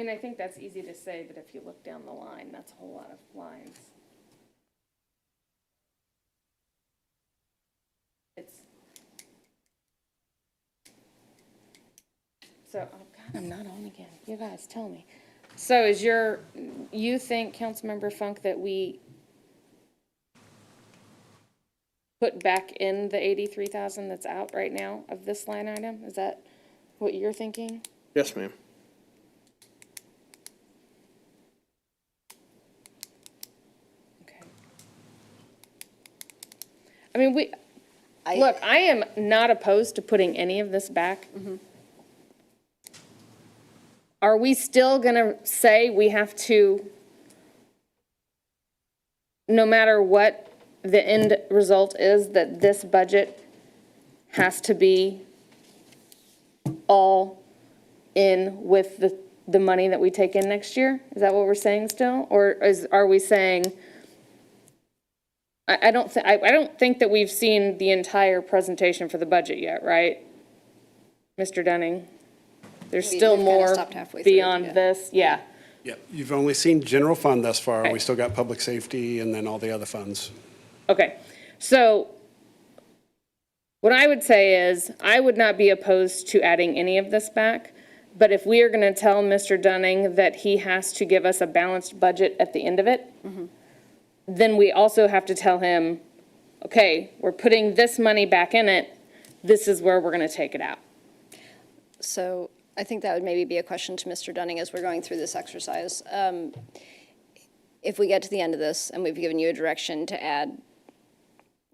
I mean, I think that's easy to say, but if you look down the line, that's a whole lot of lines. It's. So, oh God, I'm not on again. You guys, tell me. So you think, Councilmember Funk, that we put back in the 83,000 that's out right now of this line item? Is that what you're thinking? Yes, ma'am. I mean, look, I am not opposed to putting any of this back. Are we still gonna say we have to, no matter what the end result is, that this budget has to be all in with the money that we take in next year? Is that what we're saying still? Or are we saying, I don't think that we've seen the entire presentation for the budget yet, right? Mr. Dunning? There's still more beyond this, yeah. Yep, you've only seen general fund thus far. We still got public safety and then all the other funds. Okay, so what I would say is I would not be opposed to adding any of this back, but if we are going to tell Mr. Dunning that he has to give us a balanced budget at the end of it, then we also have to tell him, okay, we're putting this money back in it, this is where we're going to take it out. So I think that would maybe be a question to Mr. Dunning as we're going through this exercise. If we get to the end of this and we've given you a direction to add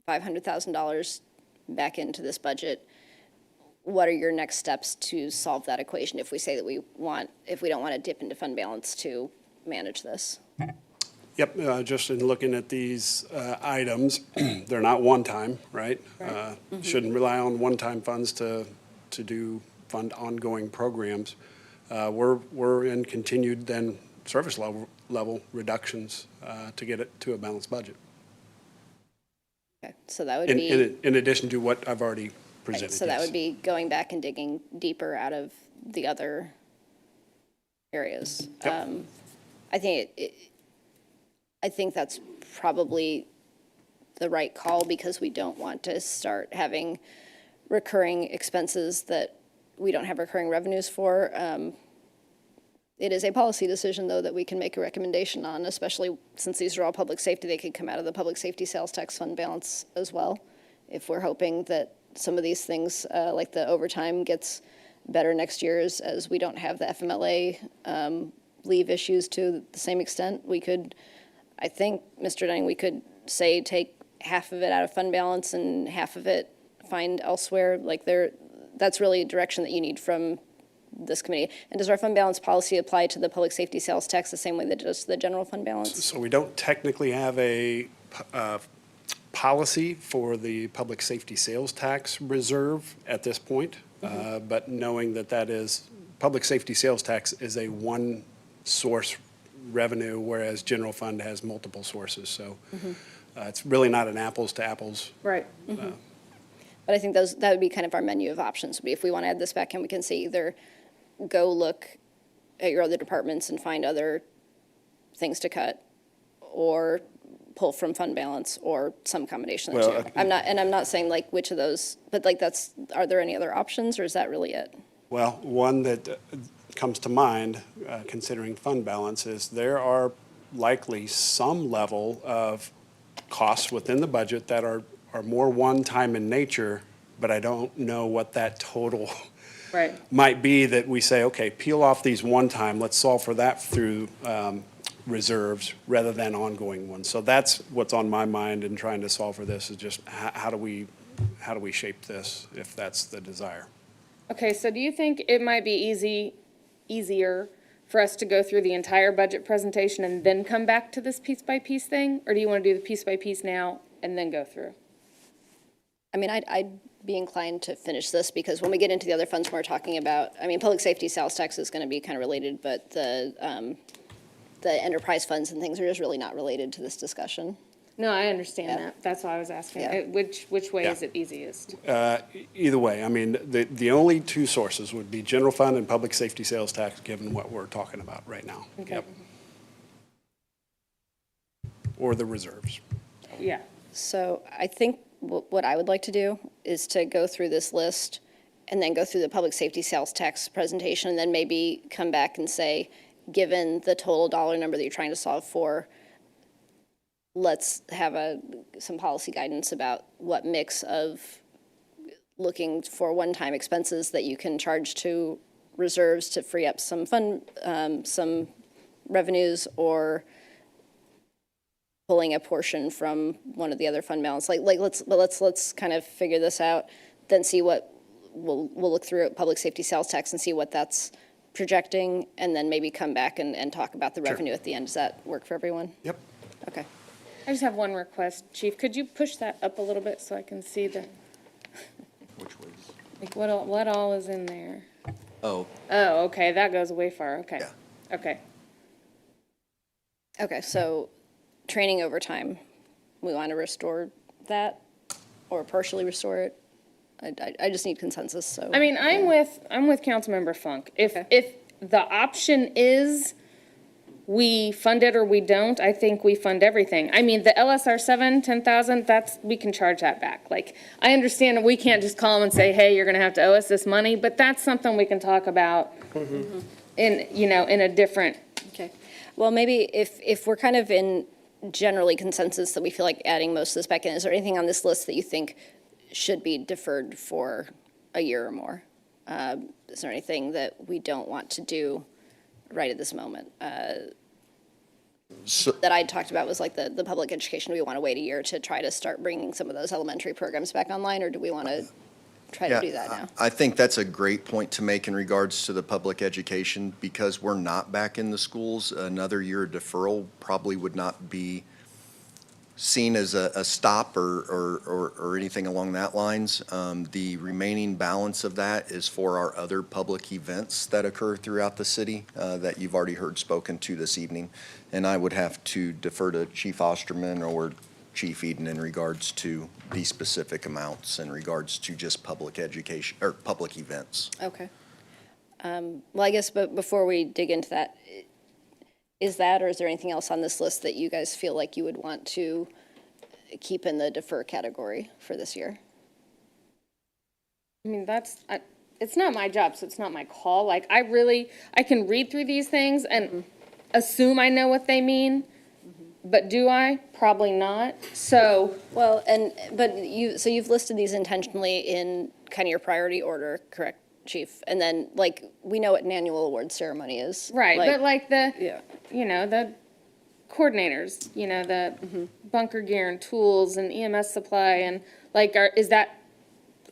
$500,000 back into this budget, what are your next steps to solve that equation if we say that if we don't want to dip into fund balance to manage this? Yep, just in looking at these items, they're not one-time, right? Shouldn't rely on one-time funds to fund ongoing programs. We're in continued then service level reductions to get it to a balanced budget. Okay, so that would be in addition to what I've already presented. Right, so that would be going back and digging deeper out of the other areas. Yep. I think that's probably the right call because we don't want to start having recurring expenses that we don't have recurring revenues for. It is a policy decision, though, that we can make a recommendation on, especially since these are all public safety. They could come out of the public safety sales tax fund balance as well. If we're hoping that some of these things, like the overtime, gets better next year as we don't have the FMLA leave issues to the same extent, we could, I think, Mr. Dunning, we could say take half of it out of fund balance and half of it find elsewhere. That's really a direction that you need from this committee. And does our fund balance policy apply to the public safety sales tax the same way that it does the general fund balance? So we don't technically have a policy for the public safety sales tax reserve at this point, but knowing that is, public safety sales tax is a one source revenue, whereas general fund has multiple sources. So it's really not an apples to apples. Right. But I think that would be kind of our menu of options. If we want to add this back in, we can say either go look at your other departments and find other things to cut, or pull from fund balance, or some combination of the two. I'm not saying like which of those, but like are there any other options, or is that really it? Well, one that comes to mind, considering fund balance, is there are likely some level of costs within the budget that are more one-time in nature, but I don't know what that total might be, that we say, okay, peel off these one-time, let's solve for that through reserves rather than ongoing ones. So that's what's on my mind in trying to solve for this, is just how do we shape this if that's the desire. Okay, so do you think it might be easier for us to go through the entire budget presentation and then come back to this piece-by-piece thing? Or do you want to do the piece-by-piece now and then go through? I mean, I'd be inclined to finish this, because when we get into the other funds we're talking about, I mean, public safety sales tax is going to be kind of related, but the enterprise funds and things are just really not related to this discussion. No, I understand that. That's why I was asking. Which way Yeah. is it easiest? Either way, I mean, the only two sources would be general fund and public safety sales tax, given what we're talking about right now. Okay. Yep. Or the reserves. Yeah. So I think what I would like to do is to go through this list and then go through the public safety sales tax presentation, and then maybe come back and say, given the total dollar number that you're trying to solve for, let's have some policy guidance about what mix of looking for one-time expenses that you can charge to reserves to free up some some revenues, or pulling a portion from one of the other fund balance. Let's kind of figure this out, then see what we'll look through at public safety sales tax and see what that's projecting, and then maybe come back and talk about the revenue at the end. Does that work for everyone? Yep. Okay. I just have one request, Chief. Could you push that up a little bit so I can see the, Which ways? like, what all is in there? Oh, Oh, okay, that goes way far, okay. Yeah. Okay. Okay, so training overtime, we want to restore that or partially restore it? I just need consensus, so. I mean, I'm with Councilmember Funk. If the option is we fund it or we don't, I think we fund everything. I mean, the LSR 10,000, we can charge that back. Like, I understand that we can't just call them and say, hey, you're gonna have to owe us this money, but that's something we can talk about in a different. Okay. Well, maybe if we're kind of in generally consensus that we feel like adding most of this back in, is there anything on this list that you think should be deferred for a year or more? Is there anything that we don't want to do right at this moment? That I talked about was like the public education. Do we want to wait a year to try to start bringing some of those elementary programs back online, or do we want to try to do that now? I think that's a great point to make in regards to the public education, because we're not back in the schools. Another year of deferral probably would not be seen as a stop or anything along that lines. The remaining balance of that is for our other public events that occur throughout the city that you've already heard spoken to this evening. And I would have to defer to Chief Osterman or Chief Eden in regards to the specific amounts in regards to just public education or public events. Okay. Well, I guess, but before we dig into that, is that, or is there anything else on this list that you guys feel like you would want to keep in the defer category for this year? I mean, it's not my job, so it's not my call. Like, I can read through these things and assume I know what they mean, but do I? Probably not. So. Well, so you've listed these intentionally in kind of your priority order, correct, Chief? And then, like, we know what an annual award ceremony is. Right, but like the coordinators, the bunker gear and tools and EMS supply, and like, is that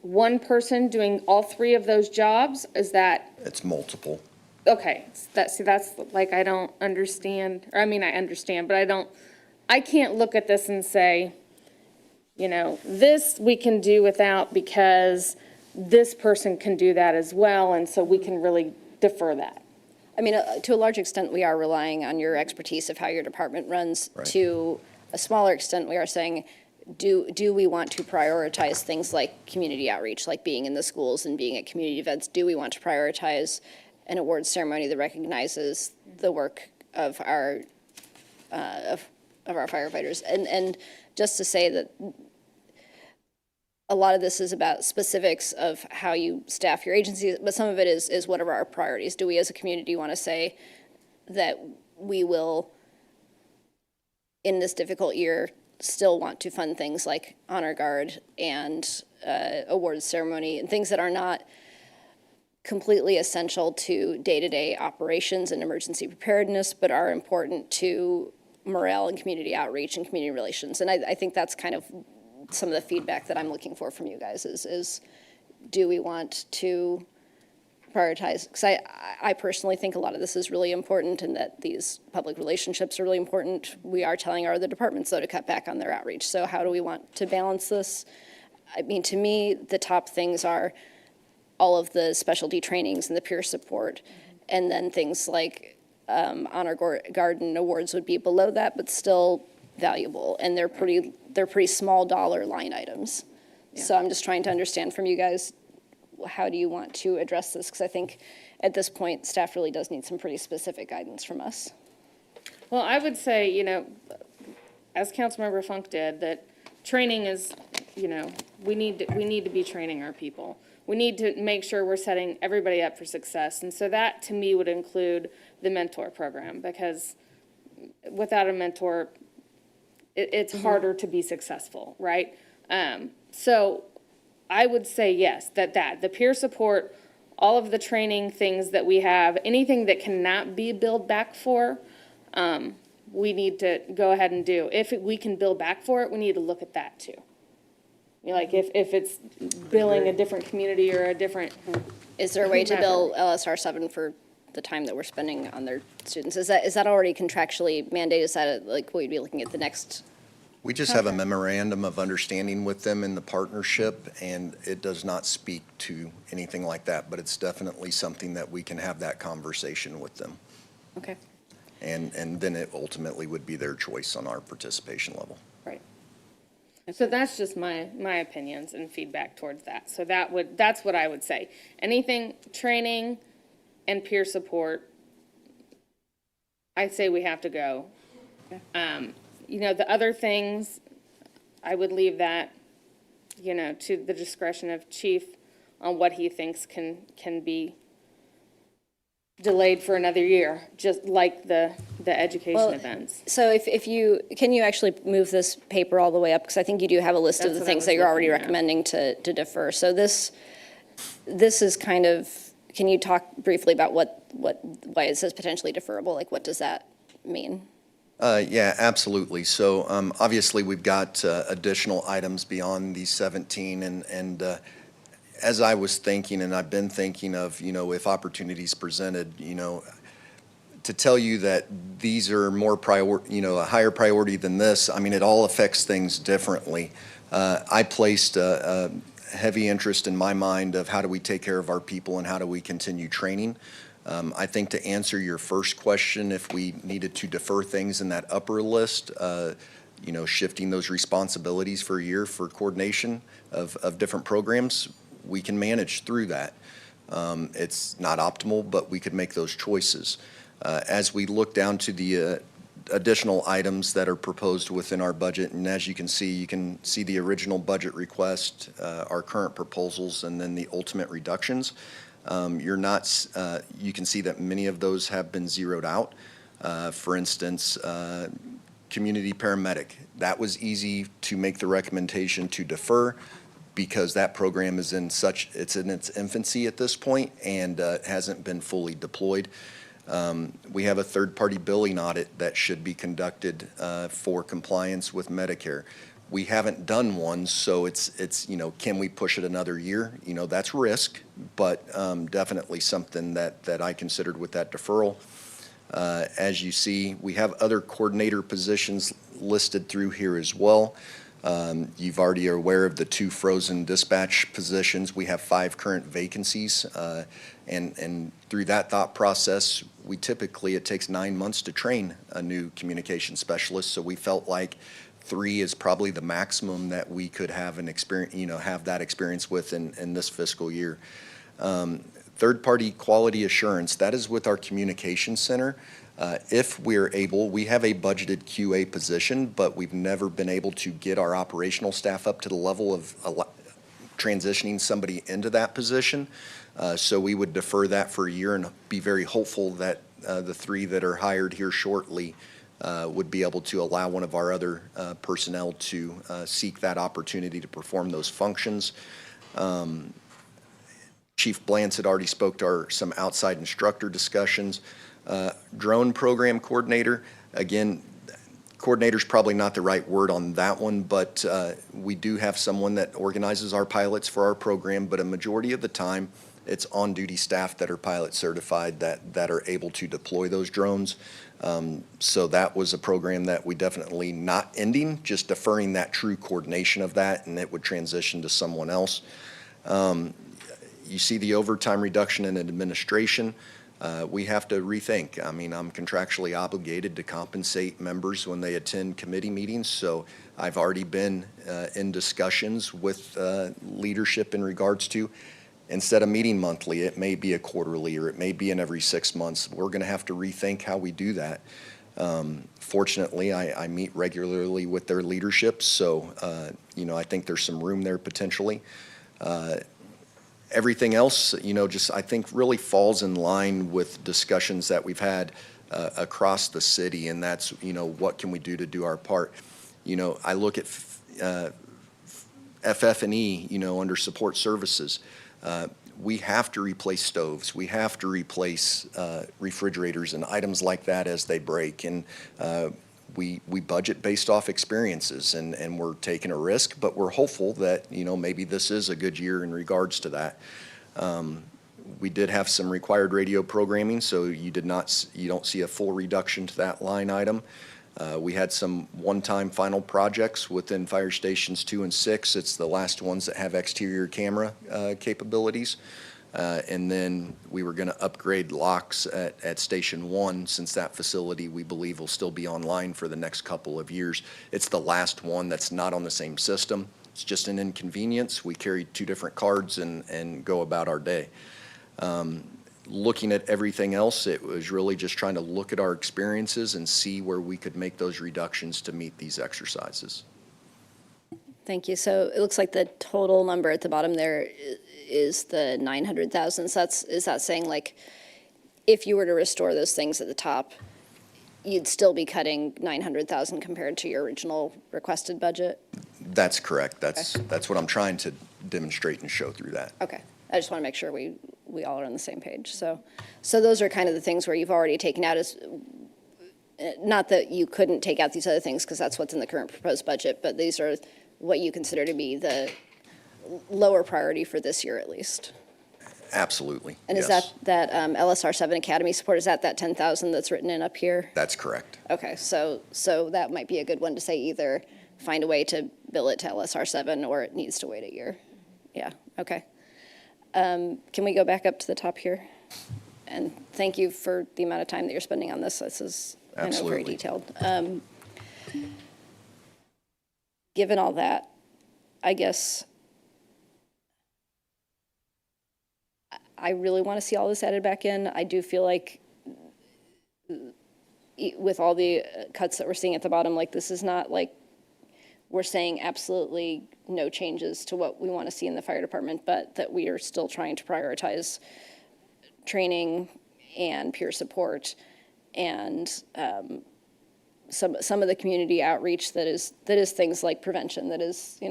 one person doing all three of those jobs? Is that? It's multiple. Okay, that's like, I don't understand, or I mean, I understand, but I can't look at this and say, this we can do without because this person can do that as well, and so we can really defer that. I mean, to a large extent, we are relying on your expertise of how your department runs. Right. To a smaller extent, we are saying, do we want to prioritize things like community outreach, like being in the schools and being at community events? Do we want to prioritize an awards ceremony that recognizes the work of our firefighters? And just to say that a lot of this is about specifics of how you staff your agency, but some of it is what are our priorities? Do we as a community want to say that we will, in this difficult year, still want to fund things like Honor Guard and awards ceremony and things that are not completely essential to day-to-day operations and emergency preparedness, but are important to morale and community outreach and community relations? And I think that's kind of some of the feedback that I'm looking for from you guys is do we want to prioritize? Because I personally think a lot of this is really important, and that these public relationships are really important. We are telling our other departments, though, to cut back on their outreach. So how do we want to balance this? I mean, to me, the top things are all of the specialty trainings and the peer support, and then things like Honor Guard and awards would be below that, but still valuable, and they're pretty small dollar line items. So I'm just trying to understand from you guys, how do you want to address this? Because I think at this point, staff really does need some pretty specific guidance from us. Well, I would say, you know, as Councilmember Funk did, that training is, you know, we need to be training our people. We need to make sure we're setting everybody up for success. And so that, to me, would include the mentor program, because without a mentor, it's harder to be successful, right? So I would say yes, that the peer support, all of the training things that we have, anything that cannot be billed back for, we need to go ahead and do. If we can bill back for it, we need to look at that too. You know, like if it's billing a different community or a different. Is there a way to bill LSR 7 for the time that we're spending on their students? Is that already contractually mandated? Is that like we'd be looking at the next? We just have a memorandum of understanding with them in the partnership, and it does not speak to anything like that, but it's definitely something that we can have that conversation with them. Okay. And then it ultimately would be their choice on our participation level. Right. So that's just my opinions and feedback towards that. So that's what I would say. Anything training and peer support, I'd say we have to go. You know, the other things, I would leave that, you know, to the discretion of chief on what he thinks can be delayed for another year, just like the education events. So if you, can you actually move this paper all the way up? Because I think you do have a list of That's the what I things was that you're already looking at. recommending to defer. So this is kind of, can you talk briefly about why it says potentially deferrable? Like, what does that mean? Yeah, absolutely. So obviously, we've got additional items beyond these 17, and as I was thinking, and I've been thinking of, you know, if opportunities presented, you know, to tell you that these are more a higher priority than this, I mean, it all affects things differently. I placed a heavy interest in my mind of how do we take care of our people and how do we continue training. I think to answer your first question, if we needed to defer things in that upper list, you know, shifting those responsibilities for a year for coordination of different programs, we can manage through that. It's not optimal, but we could make those choices. As we look down to the additional items that are proposed within our budget, and as you can see the original budget request, our current proposals, and then the ultimate reductions. You can see that many of those have been zeroed out. For instance, community paramedic. That was easy to make the recommendation to defer because that program is it's in its infancy at this point and hasn't been fully deployed. We have a third-party billing audit that should be conducted for compliance with Medicare. We haven't done one, so it's you know, can we push it another year? You know, that's risk, but definitely something that I considered with that deferral. As you see, we have other coordinator positions listed through here as well. You've already are aware of the 2 frozen dispatch positions. We have 5 current vacancies, and through that thought process, it takes 9 months to train a new communication specialist, so we felt like 3 is probably the maximum that we could have have that experience with in this fiscal year. Third-party quality assurance, that is with our communication center. If we're able, we have a budgeted QA position, but we've never been able to get our operational staff up to the level of transitioning somebody into that position. So we would defer that for a year and be very hopeful that the 3 that are hired here shortly would be able to allow one of our other personnel to seek that opportunity to perform those functions. Chief Blance had already spoke to some outside instructor discussions. Drone program coordinator, again, coordinator's probably not the right word on that one, but we do have someone that organizes our pilots for our program, but a majority of the time, it's on-duty staff that are pilot certified that are able to deploy those drones. So that was a program that we definitely not ending, just deferring that true coordination of that, and it would transition to someone else. You see the overtime reduction in administration. we have to rethink. I mean, I'm contractually obligated to compensate members when they attend committee meetings, so I've already been in discussions with leadership in regards to, instead of meeting monthly, it may be a quarterly, or it may be in every 6 months. We're going to have to rethink how we do that. Fortunately, I meet regularly with their leadership, so I think there's some room there potentially. Everything else, just I think really falls in line with discussions that we've had across the city, and that's, what can we do to do our part? I look at FF&E, under support services. We have to replace stoves. We have to replace refrigerators and items like that as they break. And we budget based off experiences, and we're taking a risk, but we're hopeful that, maybe this is a good year in regards to that. We did have some required radio programming, so you don't see a full reduction to that line item. We had some one-time final projects within fire stations 2 and 6. It's the last ones that have exterior camera capabilities. And then we were going to upgrade locks at Station 1, since that facility we believe will still be online for the next couple of years. It's the last one that's not on the same system. It's just an inconvenience. We carry 2 different cards and go about our day. Looking at everything else, it was really just trying to look at our experiences and see where we could make those reductions to meet these exercises. Thank you. So it looks like the total number at the bottom there is the 900,000. So is that saying, like, if you were to restore those things at the top, you'd still be cutting 900,000 compared to your original requested budget? That's correct. That's what I'm trying to demonstrate and show through that. Okay. I just want to make sure we all are on the same page. So those are kind of the things where you've already taken out, not that you couldn't take out these other things, because that's what's in the current proposed budget, but these are what you consider to be the lower priority for this year at least. Absolutely. And is yes. that LSR 7 Academy support, is that 10,000 that's written in up here? That's correct. Okay, so that might be a good one to say, either find a way to bill it to LSR 7 or it needs to wait a year. Yeah, okay. Can we go back up to the top here? And thank you for the amount of time that you're spending on this. This is, I know, very detailed. Given all that, I guess I really want to see all this added back in. I do feel like with all the cuts that we're seeing at the bottom, like, this is not like we're saying absolutely no changes to what we want to see in the fire department, but that we are still trying to prioritize training and peer support and some of the community outreach that is things like prevention, that is,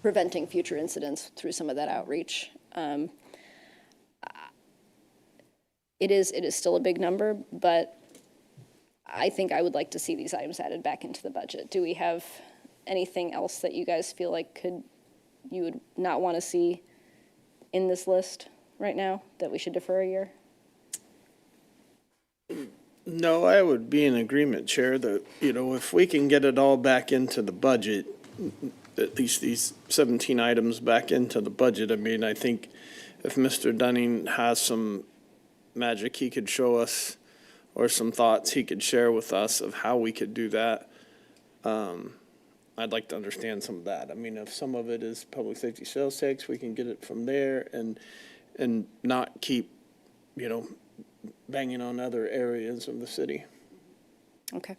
preventing future incidents through some of that outreach. It is still a big number, but I think I would like to see these items added back into the budget. Do we have anything else that you guys feel like you would not want to see in this list right now that we should defer a year? No, I would be in agreement, Chair, that, if we can get it all back into the budget, at least these 17 items back into the budget, I mean, I think if Mr. Dunning has some magic he could show us, or some thoughts he could share with us of how we could do that, I'd like to understand some of that. I mean, if some of it is public safety sales tax, we can get it from there and not keep, banging on other areas of the city. Okay.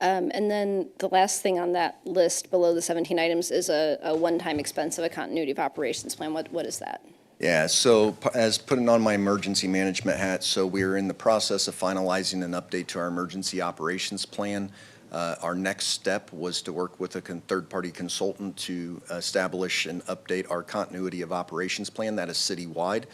And then the last thing on that list below the 17 items is a one-time expense of a continuity of operations plan. What is that? Yeah, so as putting on my emergency management hat, so we're in the process of finalizing an update to our emergency operations plan. Our next step was to work with a third-party consultant to establish and update our continuity of operations plan that is citywide.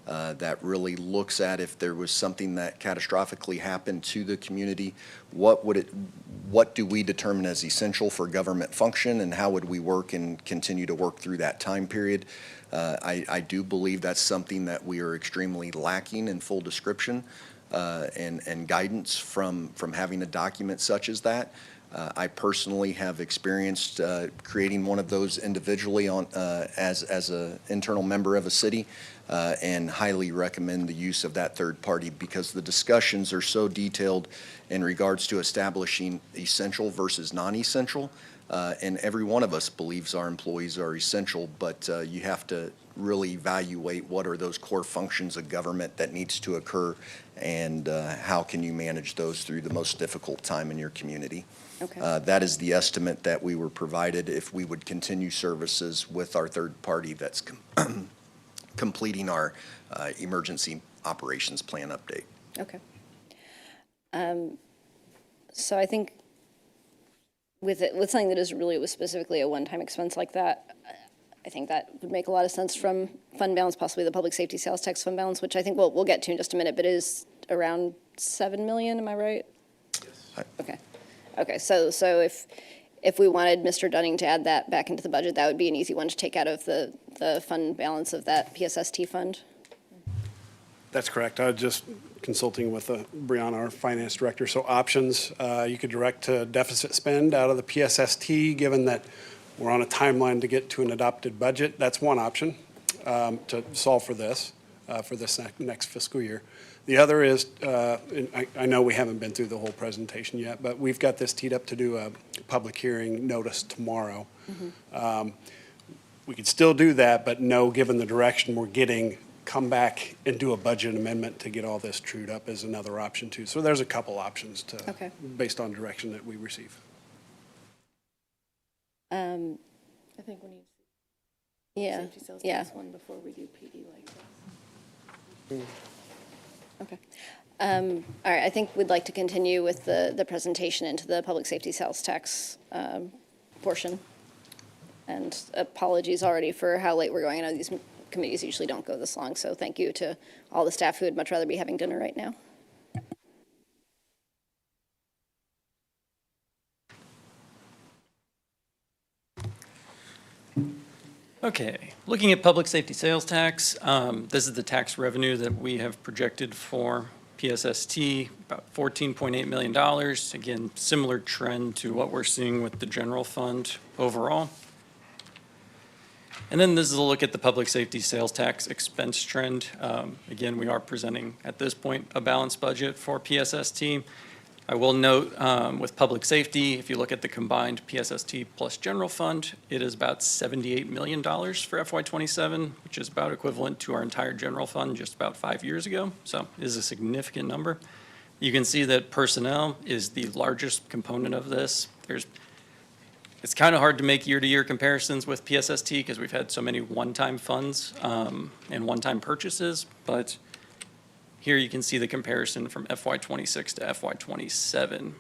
That really looks at if there was something that catastrophically happened to the community, what do we determine as essential for government function, and how would we work and continue to work through that time period? I do believe that's something that we are extremely lacking in full description and guidance from having a document such as that. I personally have experienced creating one of those individually as an internal member of a city, and highly recommend the use of that third party because the discussions are so detailed in regards to establishing essential versus non-essential. And every one of us believes our employees are essential, but you have to really evaluate what are those core functions of government that needs to occur, and how can you manage those through the most difficult time in your community. Okay. That is the estimate that we were provided if we would continue services with our third party that's completing our emergency operations plan update. Okay. So I think with something that is really was specifically a one-time expense like that, I think that would make a lot of sense from fund balance, possibly the public safety sales tax fund balance, which I think we'll get to in just a minute, but is around 7 million, am I right? Yes. Okay. Okay, so if we wanted Mr. Dunning to add that back into the budget, that would be an easy one to take out of the fund balance of that PSST fund? That's correct. I was just consulting with Brianna, our finance director. So options, you could direct to deficit spend out of the PSST, given that we're on a timeline to get to an adopted budget. That's one option to solve for this next fiscal year. The other is, and I know we haven't been through the whole presentation yet, but we've got this teed up to do a public hearing notice tomorrow. Mm-hmm. We could still do that, but no, given the direction we're getting, come back and do a budget amendment to get all this trued up is another option too. So there's a couple options to, based on direction that we receive. I think we need safety sales tax one before we do PD like this. Okay. All right, I think we'd like to continue with the presentation into the public safety sales tax portion. And apologies already for how late we're going. I know these committees usually don't go this long, so thank you to all the staff who would much rather be having dinner right now. Okay, looking at public safety sales tax, this is the tax revenue that we have projected for PSST, about $14.8 million. Again, similar trend to what we're seeing with the general fund overall. And then this is a look at the public safety sales tax expense trend. Again, we are presenting at this point a balanced budget for PSST. I will note with public safety, if you look at the combined PSST plus general fund, it is about $78 million for FY27, which is about equivalent to our entire general fund just about 5 years ago. So it is a significant number. You can see that personnel is the largest component of this. It's kind of hard to make year-to-year comparisons with PSST because we've had so many one-time funds and one-time purchases, but here you can see the comparison from FY26 to FY27.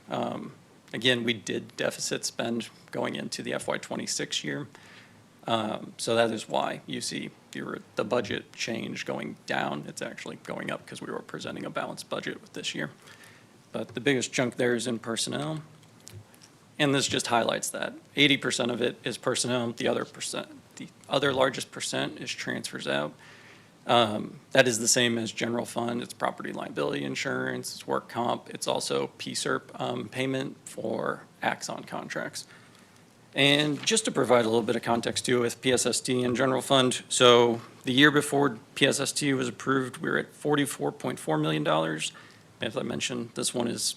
Again, we did deficit spend going into the FY26 year, so that is why you see the budget change going down. It's actually going up because we were presenting a balanced budget with this year. But the biggest chunk there is in personnel. And this just highlights that 80% of it is personnel. The other largest percent is transfers out. That is the same as general fund. It's property liability insurance, it's work comp. It's also PSERP payment for Axon contracts. And just to provide a little bit of context too with PSST and general fund. So the year before PSST was approved, we were at $44.4 million. As I mentioned, this one is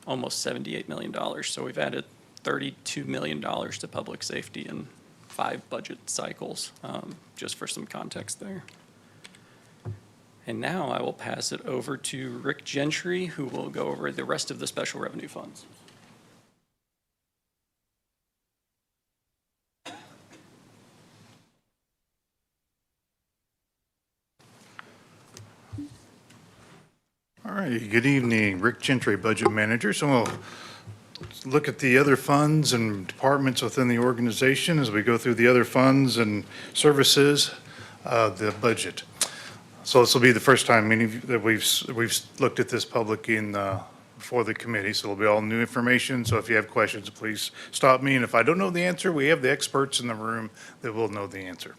almost $78 million. So we've added $32 million to public safety in 5 budget cycles, just for some context there. And now I will pass it over to Rick Gentry, who will go over the rest of the special revenue funds. All right, good evening. Rick Gentry, Budget Manager. So we'll look at the other funds and departments within the organization as we go through the other funds and services, the budget. So this will be the first time that we've looked at this publicly before the committee, so it'll be all new information. So if you have questions, please stop me. And if I don't know the answer, we have the experts in the room that will know the answer.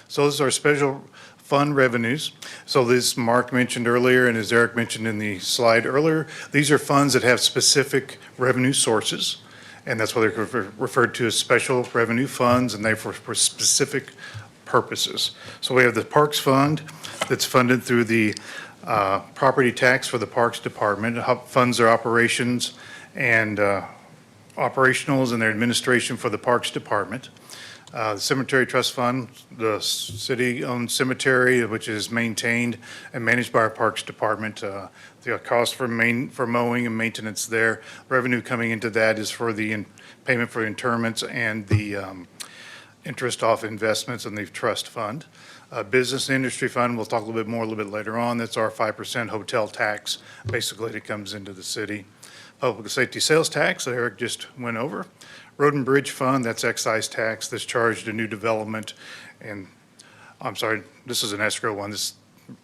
So this is our special fund revenues. So this Mark mentioned earlier, and as Eric mentioned in the slide earlier, these are funds that have specific revenue sources. and that's why they're referred to as special revenue funds, and they're for specific purposes. So we have the Parks Fund that's funded through the property tax for the Parks Department. It funds their operations and operationals and their administration for the Parks Department. The Cemetery Trust Fund, the city-owned cemetery, which is maintained and managed by our Parks Department. The cost for mowing and maintenance there. Revenue coming into that is for the payment for interments and the interest off investments in the trust fund. Business and Industry Fund, we'll talk a little bit later on. That's our 5% hotel tax, basically, that comes into the city. Public Safety Sales Tax, that Eric just went over. Road and Bridge Fund, that's excise tax that's charged to new development. And I'm sorry, this is an escrow one. This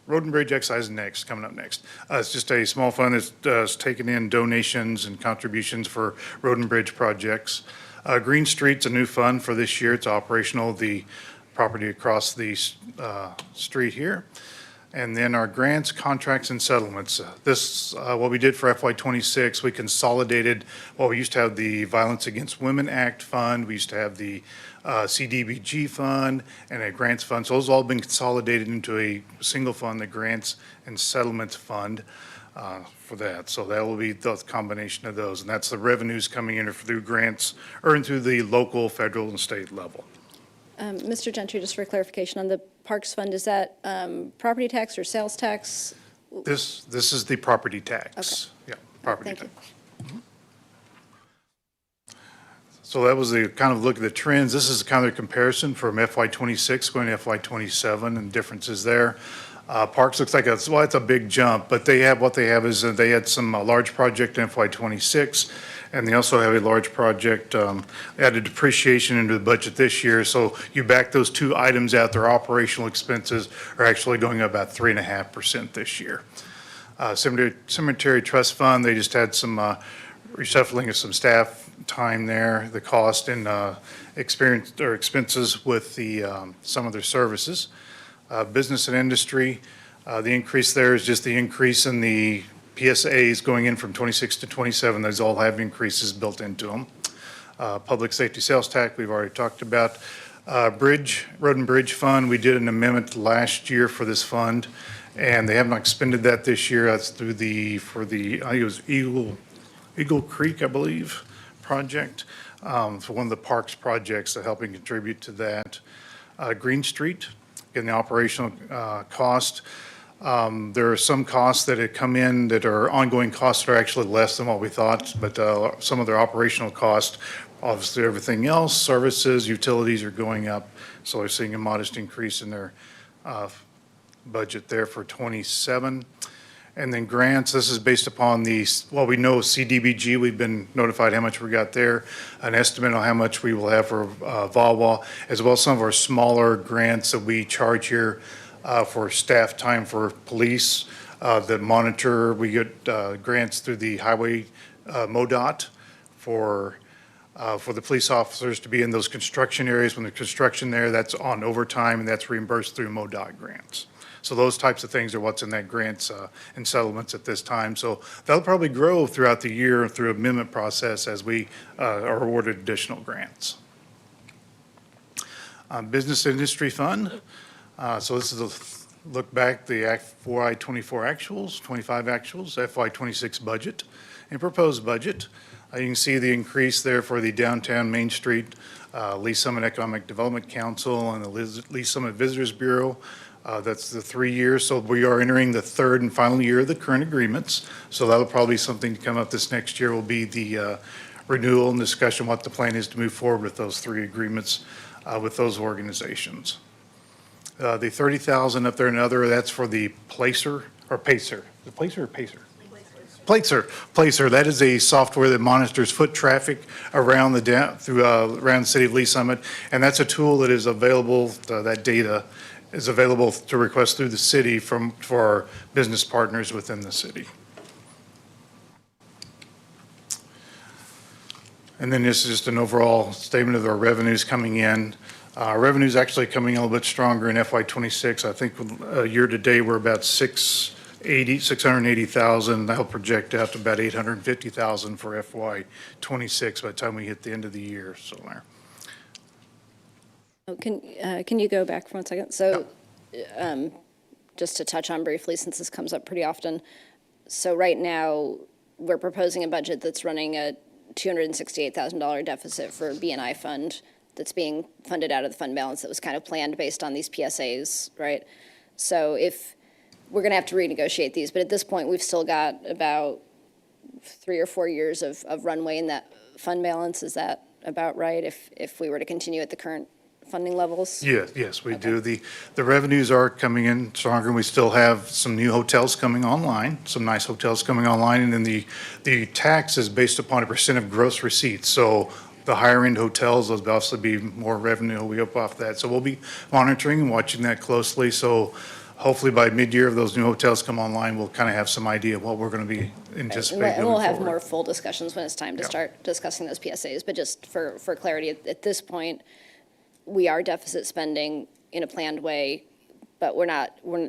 Road and Bridge excise next, coming up next. It's just a small fund that's taken in donations and contributions for road and bridge projects. Green Street's a new fund for this year. It's operational, the property across the street here. And then our grants, contracts, and settlements. What we did for FY26, we consolidated, we used to have the Violence Against Women Act Fund, we used to have the CDBG Fund, and a grants fund. So those have all been consolidated into a single fund, the Grants and Settlements Fund for that. So that will be the combination of those. And that's the revenues coming in through grants earned through the local, federal, and state level. Mr. Gentry, just for clarification on the Parks Fund, is that property tax or sales tax? This is the property tax. Okay. Yeah, property Thank tax. you. So that was the kind of look at the trends. This is kind of a comparison from FY26 going to FY27 and differences there. Parks looks like it's a big jump, but they have they had some large project in FY26, and they also have a large project added depreciation into the budget this year. So you back those two items out, their operational expenses are actually going up about 3.5% this year. Cemetery Trust Fund, they just had some reshuffling of some staff time there, the cost and expenses with the some of their services. Business and Industry, the increase there is just the increase in the PSAs going in from 26 to 27. Those all have increases built into them. Public Safety Sales Tax, we've already talked about. Road and Bridge Fund, we did an amendment last year for this fund, and they have not expended that this year. That's through I think it was Eagle Creek, I believe, project. For one of the parks projects that helping contribute to that. Green Street, in the operational cost. There are some costs that have come in that are ongoing costs that are actually less than what we thought, but some of their operational costs, obviously everything else, services, utilities are going up. So we're seeing a modest increase in their budget there for 27. And then grants, this is based upon we know CDBG, we've been notified how much we got there, an estimate on how much we will have for VAWA, as well as some of our smaller grants that we charge here for staff time for police that monitor. We get grants through the highway MoDOT for the police officers to be in those construction areas. When there's construction there, that's on overtime, and that's reimbursed through MoDOT grants. So those types of things are what's in that grants and settlements at this time. So that'll probably grow throughout the year through amendment process as we are awarded additional grants. Business Industry Fund. So this is a look back, the FY24 actuals, 25 actuals, FY26 budget, and proposed budget. You can see the increase there for the downtown Main Street, Lee Summit Economic Development Council, and the Lee Summit Visitors Bureau. That's the 3 years. So we are entering the third and final year of the current agreements. So that'll probably be something to come up this next year will be the renewal and discussion what the plan is to move forward with those 3 agreements with those organizations. The 30,000 up there and other, that's for the Placer or Pacer. The Placer or Pacer? Placer. That is a software that monitors foot traffic around around the city of Lee Summit, and that's a tool that is available. That data is available to request through the city for our business partners within the city. And then this is just an overall statement of our revenues coming in. Revenues actually coming in a little bit stronger in FY26. I think year to date we're about 6.8 $680,000. That'll project out to about $850,000 for FY '26 by the time we hit the end of the year, so there. Can you go back for 1 second? So, just to touch on briefly, since this comes up pretty often. So right now, we're proposing a budget that's running a $268,000 deficit for B&I fund that's being funded out of the fund balance that was kind of planned based on these PSAs, right? So if, we're gonna have to renegotiate these, but at this point, we've still got about 3 or 4 years of runway in that fund balance. Is that about right, if we were to continue at the current funding levels? Yes, we do. The revenues are coming in stronger, and we still have some new hotels coming online, some nice hotels coming online, and then the tax is based upon a % of gross receipts. So the higher-end hotels, there'll obviously be more revenue we up off that. So we'll be monitoring and watching that closely. So hopefully by mid-year, if those new hotels come online, we'll kind of have some idea of what we're going to be anticipating And we'll going have forward. more full discussions when it's time to start discussing those PSAs. But just for clarity, at this point, we are deficit spending in a planned way, but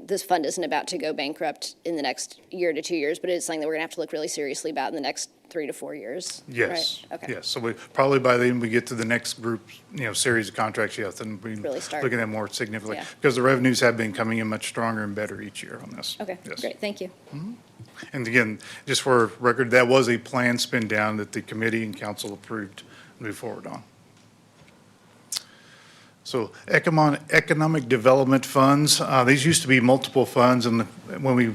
this fund isn't about to go bankrupt in the next year to 2 years, but it's something that we're gonna have to look really seriously about in the next 3 to 4 years. Yes. Right? Okay. Yes. So we, probably by then we get to the next group, series of contracts, yes, then we Really start. looking at more significantly. Yeah. Because the revenues have been coming in much stronger and better each year on this. Okay, Yes. great, thank you. And again, just for record, that was a planned spend down that the committee and council approved to move forward on. So economic development funds, these used to be multiple funds, and when we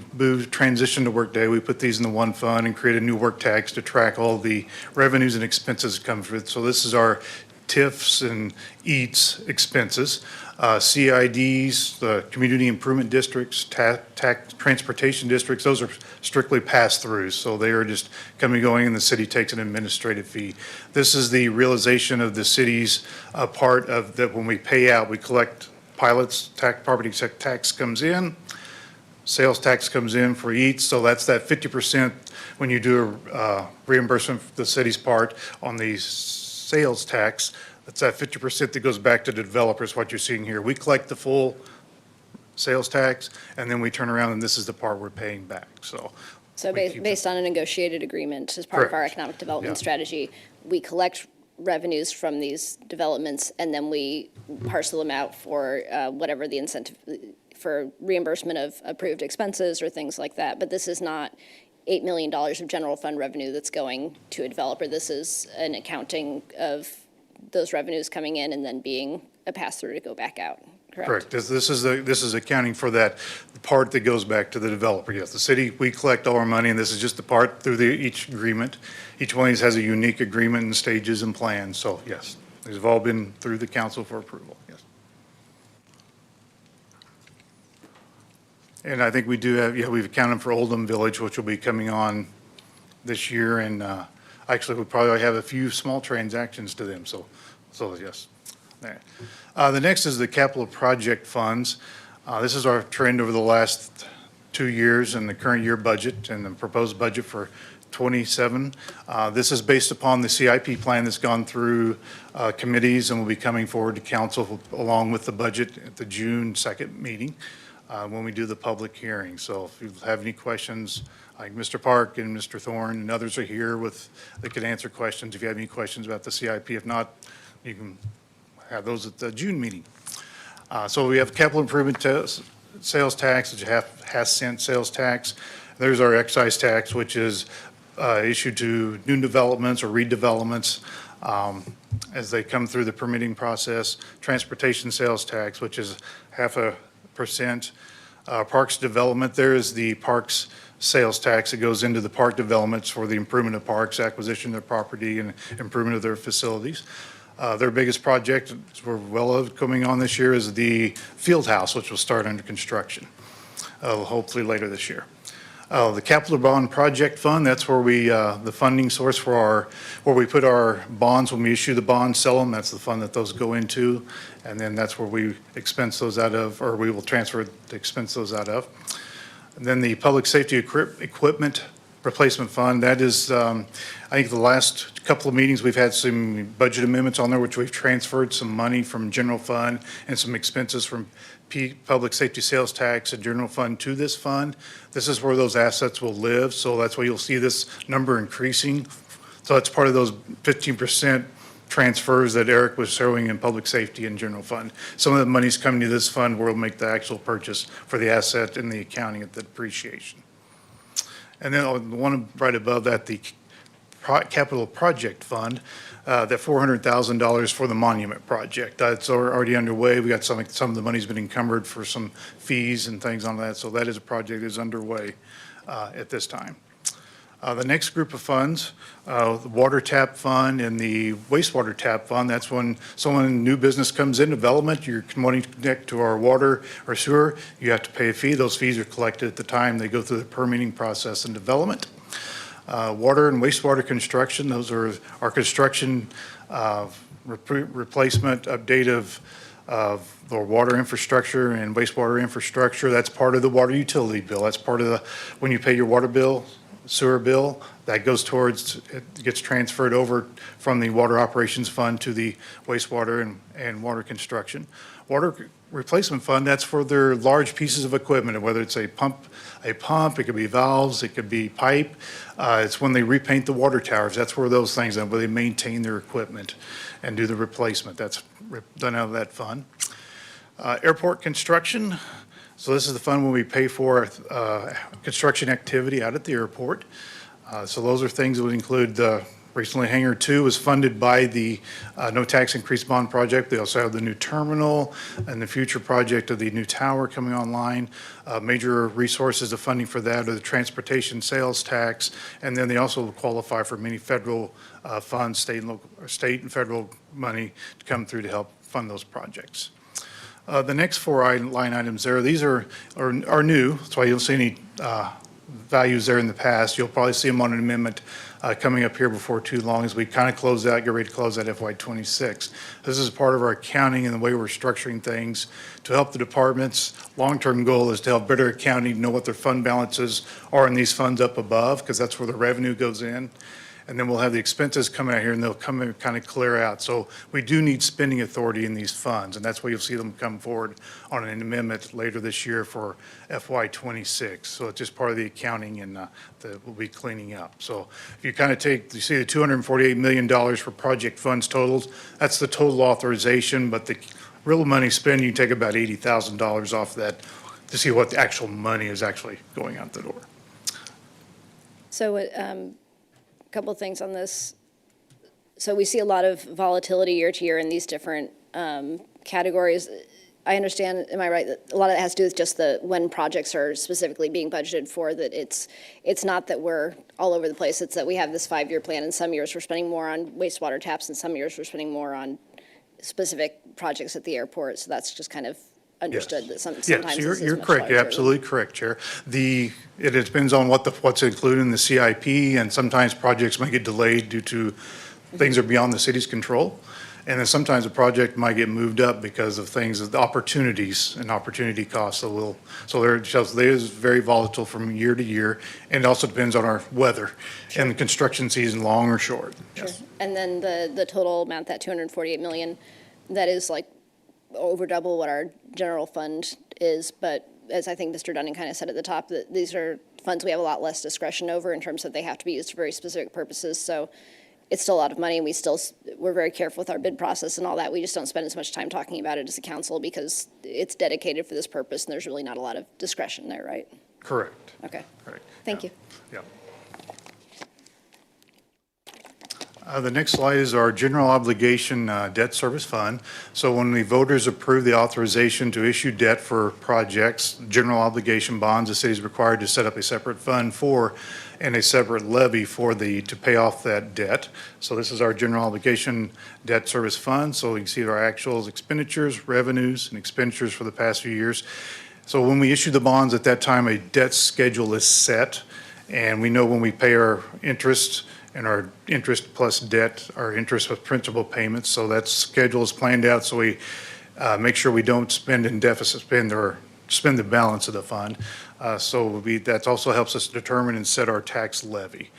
transitioned to Workday, we put these into one fund and created new work tags to track all the revenues and expenses that come with. So this is our TIFs and EATs expenses, CIDs, the community improvement districts, transportation districts, those are strictly pass-throughs. So they are just going and the city takes an administrative fee. This is the realization of the city's part of that when we pay out, we collect pilots, property tax comes in, sales tax comes in for EATs. So that's that 50% when you do a reimbursement for the city's part on the sales tax. That's that 50% that goes back to the developers, what you're seeing here. We collect the full sales tax, and then we turn around, and this is the part we're paying back, so. So based on a negotiated agreement as part of our Correct. economic development Yeah. strategy, we collect revenues from these developments, and then we parcel them out for whatever the incentive, for reimbursement of approved expenses or things like that. But this is not $8 million of general fund revenue that's going to a developer. This is an accounting of those revenues coming in and then being a pass-through to go back out, correct? Correct. This is accounting for that part that goes back to the developer. Yes, the city, we collect all our money, and this is just the part through each agreement. Each one of these has a unique agreement and stages and plans, so yes, these have all been through the council for approval, yes. And I think we do have, we've accounted for Oldham Village, which will be coming on this year, and actually, we probably have a few small transactions to them, so yes. There. The next is the capital project funds. This is our trend over the last 2 years and the current year budget and the proposed budget for '27. This is based upon the CIP plan that's gone through committees and will be coming forward to council along with the budget at the June 2nd meeting when we do the public hearing. So if you have any questions, like Mr. Park and Mr. Thorne and others are here they can answer questions if you have any questions about the CIP. If not, you can have those at the June meeting. So we have capital improvement sales tax, which is half-cent sales tax. There's our excise tax, which is issued to new developments or redevelopments as they come through the permitting process. Transportation sales tax, which is 0.5%. Parks development, there is the parks sales tax that goes into the park developments for the improvement of parks, acquisition of their property, and improvement of their facilities. Their biggest project, we're well of coming on this year, is the field house, which will start under construction, hopefully later this year. The capital bond project fund, that's where the funding source for where we put our bonds when we issue the bonds, sell them, that's the fund that those go into. And then that's where we expense those out of, or we will transfer to expense those out of. And then the public safety equipment replacement fund. That is, I think the last couple of meetings, we've had some budget amendments on there, which we've transferred some money from general fund and some expenses from public safety sales tax and general fund to this fund. This is where those assets will live, so that's why you'll see this number increasing. So it's part of those 15% transfers that Eric was showing in public safety and general fund. Some of the money's coming to this fund where we'll make the actual purchase for the asset and the accounting of the depreciation. And then on the one right above that, the capital project fund, that $400,000 for the monument project. That's already underway. We got some of the money's been encumbered for some fees and things on that. So that is a project that is underway at this time. The next group of funds, the water tap fund and the wastewater tap fund, that's when someone, new business comes in, development, you're wanting to connect to our water or sewer, you have to pay a fee. Those fees are collected at the time they go through the permitting process and development. Water and wastewater construction, those are our construction replacement, update of the water infrastructure and wastewater infrastructure. That's part of the water utility bill. That's part of the, when you pay your water bill, sewer bill, that goes towards, it gets transferred over from the water operations fund to the wastewater and water construction. Water replacement fund, that's for their large pieces of equipment, whether it's a pump, it could be valves, it could be pipe. It's when they repaint the water towers. That's where those things are, where they maintain their equipment and do the replacement. That's done out of that fund. Airport construction. So this is the fund when we pay for construction activity out at the airport. So those are things that would include recently Hangar 2 was funded by the no tax increase bond project. They also have the new terminal and the future project of the new tower coming online. Major resources of funding for that are the transportation sales tax, and then they also qualify for many federal funds, state and federal money to come through to help fund those projects. The next four line items there, these are new. That's why you don't see any values there in the past. You'll probably see them on an amendment coming up here before too long as we kind of close out, get ready to close out FY26. This is part of our accounting and the way we're structuring things to help the departments. Long-term goal is to help better accounting, know what their fund balances are in these funds up above, because that's where the revenue goes in. And then we'll have the expenses coming out here and they'll come and kind of clear out. So we do need spending authority in these funds, and that's why you'll see them come forward on an amendment later this year for FY26. So it's just part of the accounting and that we'll be cleaning up. So if you kind of you see the $248 million for project funds totals, that's the total authorization, but the real money spent, you take about $80,000 off that to see what the actual money is actually going out the door. So, couple of things on this. So we see a lot of volatility year to year in these different categories. I understand, am I right, that a lot of it has to do with just when projects are specifically being budgeted for, that it's not that we're all over the place, it's that we have this 5-year plan, and some years we're spending more on wastewater taps, and some years we're spending more on specific projects at the airport, so that's just kind of understood. Yes. That sometimes yes, you're correct. You're absolutely correct, Chair. It depends on what's included in the CIP, and sometimes projects might get delayed due to things are beyond the city's control. And then sometimes a project might get moved up because of things, the opportunities and opportunity costs. So there is very volatile from year to year, and it also depends on our weather and the construction season, long or short. Sure. Yes. And then the total amount, that $248 million, that is like over double what our general fund is, but as I think Mr. Dunning kind of said at the top, that these are funds we have a lot less discretion over in terms of they have to be used for very specific purposes, so it's still a lot of money, and we're very careful with our bid process and all that. We just don't spend as much time talking about it as a council because it's dedicated for this purpose, and there's really not a lot of discretion there, right? Correct. Okay. Correct. Thank you. Yeah. The next slide is our general obligation debt service fund. So when the voters approve the authorization to issue debt for projects, general obligation bonds, the city is required to set up a separate fund for and a separate levy for to pay off that debt. So this is our general obligation debt service fund. So you can see our actuals, expenditures, revenues, and expenditures for the past few years. So when we issue the bonds at that time, a debt schedule is set, and we know when we pay our interest and our interest plus debt, our interest with principal payments. So that schedule is planned out, so we make sure we don't spend in deficit, spend the balance of the fund. That also helps us determine and set our tax levy.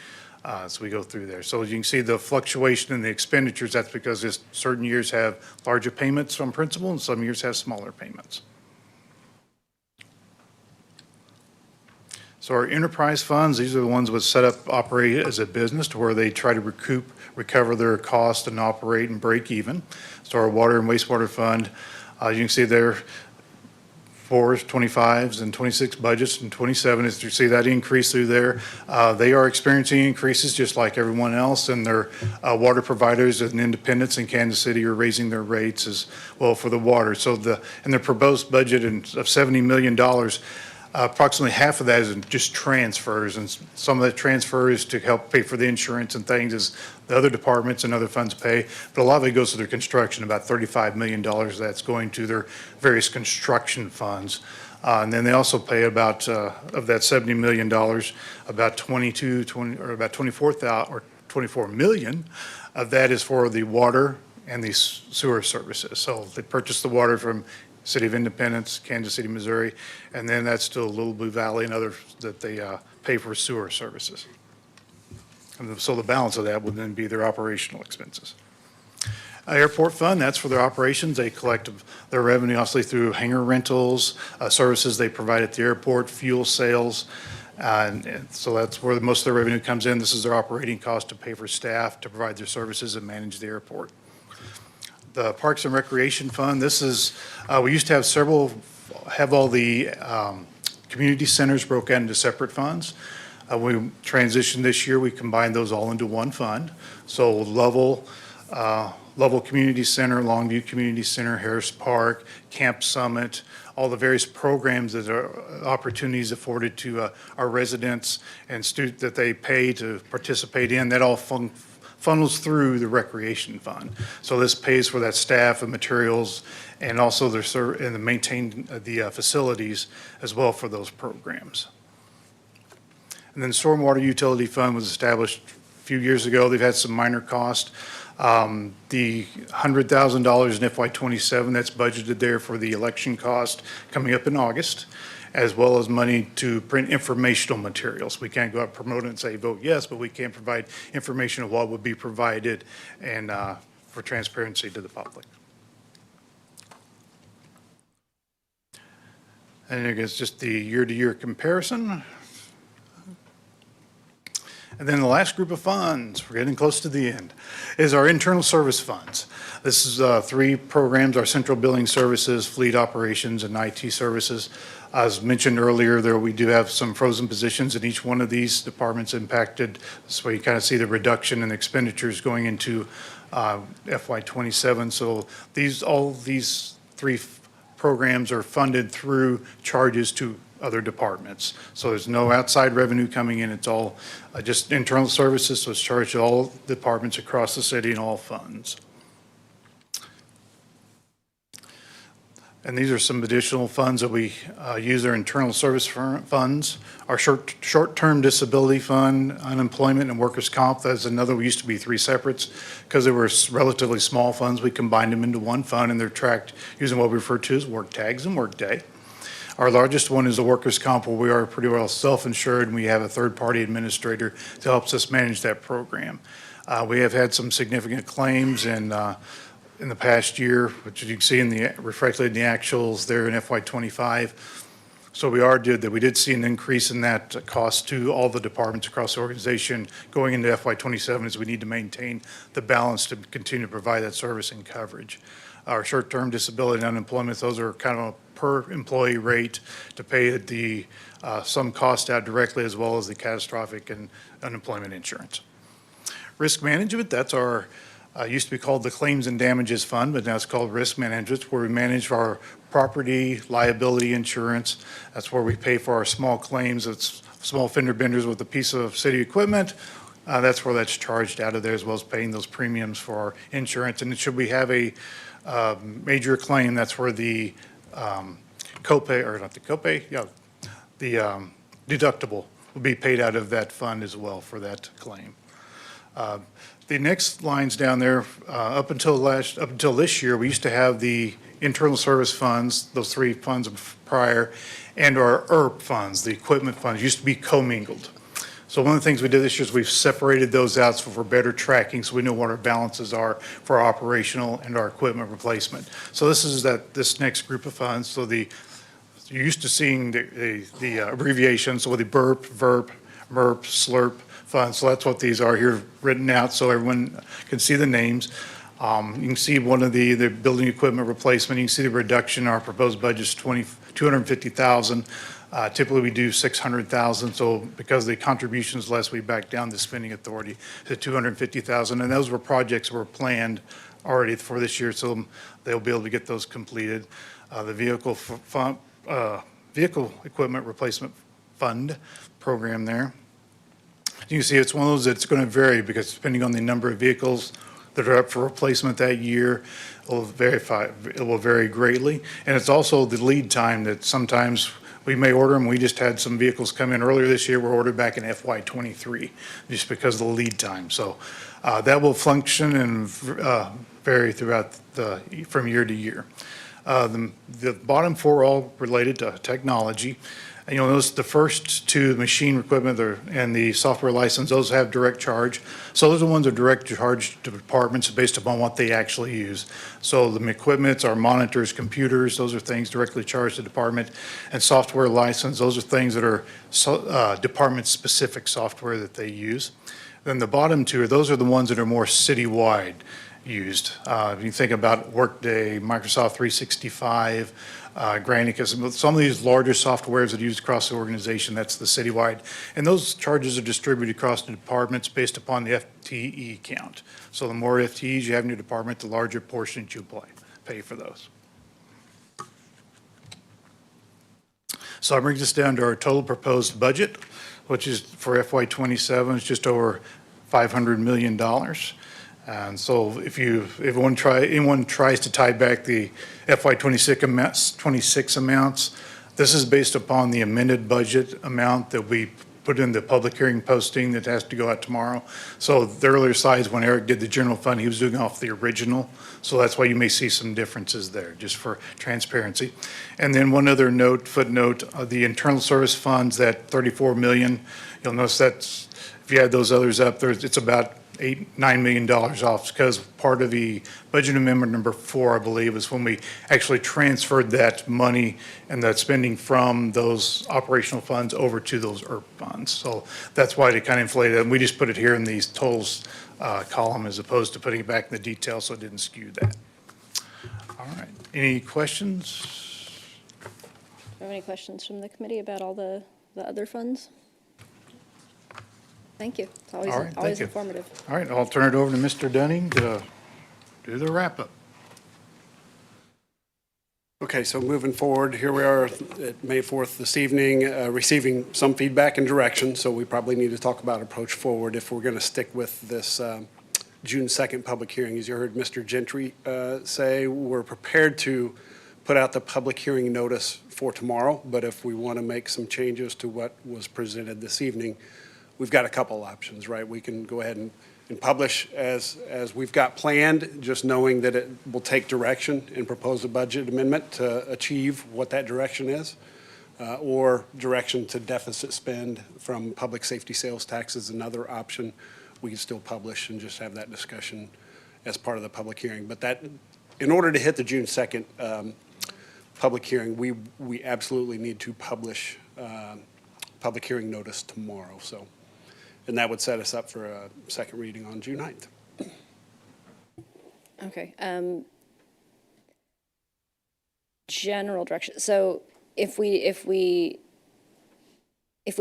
So we go through there. So you can see the fluctuation in the expenditures. That's because certain years have larger payments from principal and some years have smaller payments. So our enterprise funds, these are the ones that set up, operate as a business to where they try to recover their cost and operate and break even. So our water and wastewater fund, you can see there, 4s, 25s, and 26 budgets, and 27, as you see that increase through there. They are experiencing increases just like everyone else, and their water providers and independents in Kansas City are raising their rates as well for the water. So in their proposed budget of $70 million, approximately half of that is just transfers, and some of that transfer is to help pay for the insurance and things as the other departments and other funds pay. But a lot of it goes to their construction, about $35 million that's going to their various construction funds. And then they also pay about, of that $70 million, about 24 million of that is for the water and the sewer services. So they purchase the water from City of Independence, Kansas City, Missouri, and then that's still Little Blue Valley and others that they pay for sewer services. And so the balance of that would then be their operational expenses. Airport fund, that's for their operations. They collect their revenue obviously through hangar rentals, services they provide at the airport, fuel sales, and so that's where most of their revenue comes in. This is their operating cost to pay for staff to provide their services and manage the airport. The Parks and Recreation Fund, this is, we used to have all the community centers broken into separate funds. We transitioned this year, we combined those all into one fund. So Lovell Community Center, Longview Community Center, Harris Park, Camp Summit, all the various programs that are opportunities afforded to our residents and students that they pay to participate in, that all funnels through the recreation fund. So this pays for that staff and materials and also and maintain the facilities as well for those programs. And then Stormwater Utility Fund was established a few years ago. They've had some minor cost. The $100,000 in FY27 that's budgeted there for the election cost coming up in August, as well as money to print informational materials. We can't go out and promote it and say vote yes, but we can provide information of what would be provided and for transparency to the public. And I guess just the year-to-year comparison. And then the last group of funds, we're getting close to the end, is our internal service funds. This is 3 programs, our central billing services, fleet operations, and IT services. As mentioned earlier, we do have some frozen positions in each one of these departments impacted. So you kind of see the reduction in expenditures going into FY27. So all these 3 programs are funded through charges to other departments. So there's no outside revenue coming in. It's all just internal services. So it's charged to all departments across the city and all funds. And these are some additional funds that we use. Our internal service funds, our short-term disability fund, unemployment, and workers' comp. That's another. We used to be 3 separates because they were relatively small funds. We combined them into one fund, and they're tracked using what we refer to as work tags and work day. Our largest one is the workers' comp, where we are pretty well self-insured, and we have a third-party administrator that helps us manage that program. We have had some significant claims in the past year, which you can see reflected in the actuals there in FY25. So we did see an increase in that cost to all the departments across the organization going into FY27 as we need to maintain the balance to continue to provide that service and coverage. Our short-term disability and unemployment, those are kind of a per employee rate to pay some cost out directly as well as the catastrophic and unemployment insurance. Risk management, that's our used to be called the Claims and Damages Fund, but now it's called Risk Management, where we manage our property liability insurance. That's where we pay for our small claims. It's small fender benders with a piece of city equipment. That's where that's charged out of there, as well as paying those premiums for our insurance. And should we have a major claim, that's where the copay, or not the copay, yeah, the deductible will be paid out of that fund as well for that claim. The next lines down there, up until this year, we used to have the internal service funds, those three funds prior, and our ERP funds, the equipment funds, used to be commingled. So one of the things we did this year is we've separated those out for better tracking, so we know what our balances are for our operational and our equipment replacement. So this is this next group of funds. So you're used to seeing the abbreviations, so the BURP, VERP, MERP, SLRP funds. So that's what these are here written out so everyone can see the names. You can see one of the building equipment replacement. You can see the reduction in our proposed budget is $250,000. Typically, we do $600,000. So because the contribution is less, we back down the spending authority to $250,000. And those were projects that were planned already for this year, so they'll be able to get those completed. The vehicle equipment replacement fund program there. You can see it's one of those that's going to vary because depending on the number of vehicles that are up for replacement that year, it will vary greatly. And it's also the lead time that sometimes we may order them. We just had some vehicles come in earlier this year, were ordered back in FY23 just because of the lead time. So that will function and vary throughout from year to year. The bottom four are all related to technology. And you'll notice the first two, machine equipment and the software license, those have direct charge. So those are the ones that are direct charge to departments based upon what they actually use. So the equipment, our monitors, computers, those are things directly charged to department. And software license, those are things that are department-specific software that they use. Then the bottom two, those are the ones that are more citywide used. If you think about Workday, Microsoft 365, Granicus, some of these larger softwares that are used across the organization, that's the citywide. And those charges are distributed across the departments based upon the FTE count. So the more FTEs you have in your department, the larger portion you pay for those. So I bring this down to our total proposed budget, which is for FY27, it's just over $500 million. And so if anyone tries to tie back the FY26 amounts, this is based upon the amended budget amount that we put in the public hearing posting that has to go out tomorrow. So the earlier slides, when Eric did the general fund, he was doing off the original. So that's why you may see some differences there, just for transparency. And then one other footnote, the internal service funds, that 34 million, you'll notice that's, if you add those others up, it's about $9 million off, because part of the budget amendment number 4, I believe, is when we actually transferred that money and that spending from those operational funds over to those ERP funds. So that's why they kind of inflated it. And we just put it here in these totals column as opposed to putting it back in the details, so it didn't skew that. All right. Any questions? Do you have any questions from the committee about all the other funds? Thank you. It's always informative. All right, I'll turn it over to Mr. Dunning to do the wrap-up. Okay, so moving forward, here we are at May 4th this evening, receiving some feedback and direction, so we probably need to talk about approach forward if we're going to stick with this June 2nd public hearing. As you heard Mr. Gentry say, we're prepared to put out the public hearing notice for tomorrow, but if we want to make some changes to what was presented this evening, we've got a couple options, right? We can go ahead and publish as we've got planned, just knowing that it will take direction and propose a budget amendment to achieve what that direction is, or direction to deficit spend from public safety sales tax is another option. We can still publish and just have that discussion as part of the public hearing. But that, in order to hit the June 2nd public hearing, we absolutely need to publish public hearing notice tomorrow. So. And that would set us up for a second reading on June 9th. Okay. General direction. So if we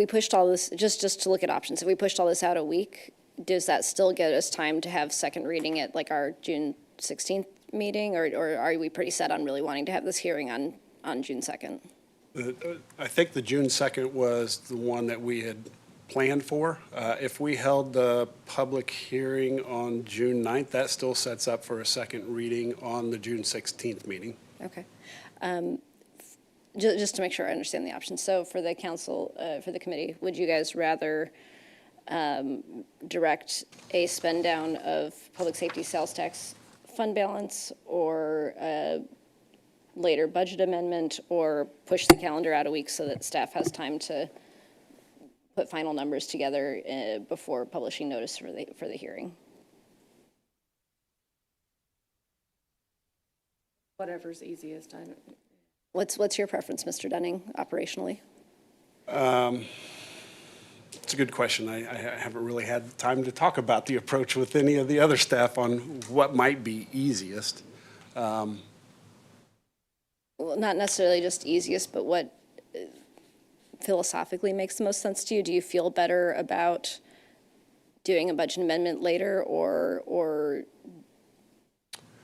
pushed all this, just to look at options, if we pushed all this out a week, does that still get us time to have second reading at like our June 16th meeting, or are we pretty set on really wanting to have this hearing on June 2nd? I think the June 2nd was the one that we had planned for. If we held the public hearing on June 9th, that still sets up for a second reading on the June 16th meeting. Okay. Just to make sure I understand the options. So for the council, for the committee, would you guys rather direct a spend down of public safety sales tax fund balance, or a later budget amendment, or push the calendar out a week so that staff has time to put final numbers together before publishing notice for the hearing. Whatever's easiest. What's your preference, Mr. Dunning, operationally? It's a good question. I haven't really had time to talk about the approach with any of the other staff on what might be easiest. Well, not necessarily just easiest, but what philosophically makes the most sense to you? Do you feel better about doing a budget amendment later, or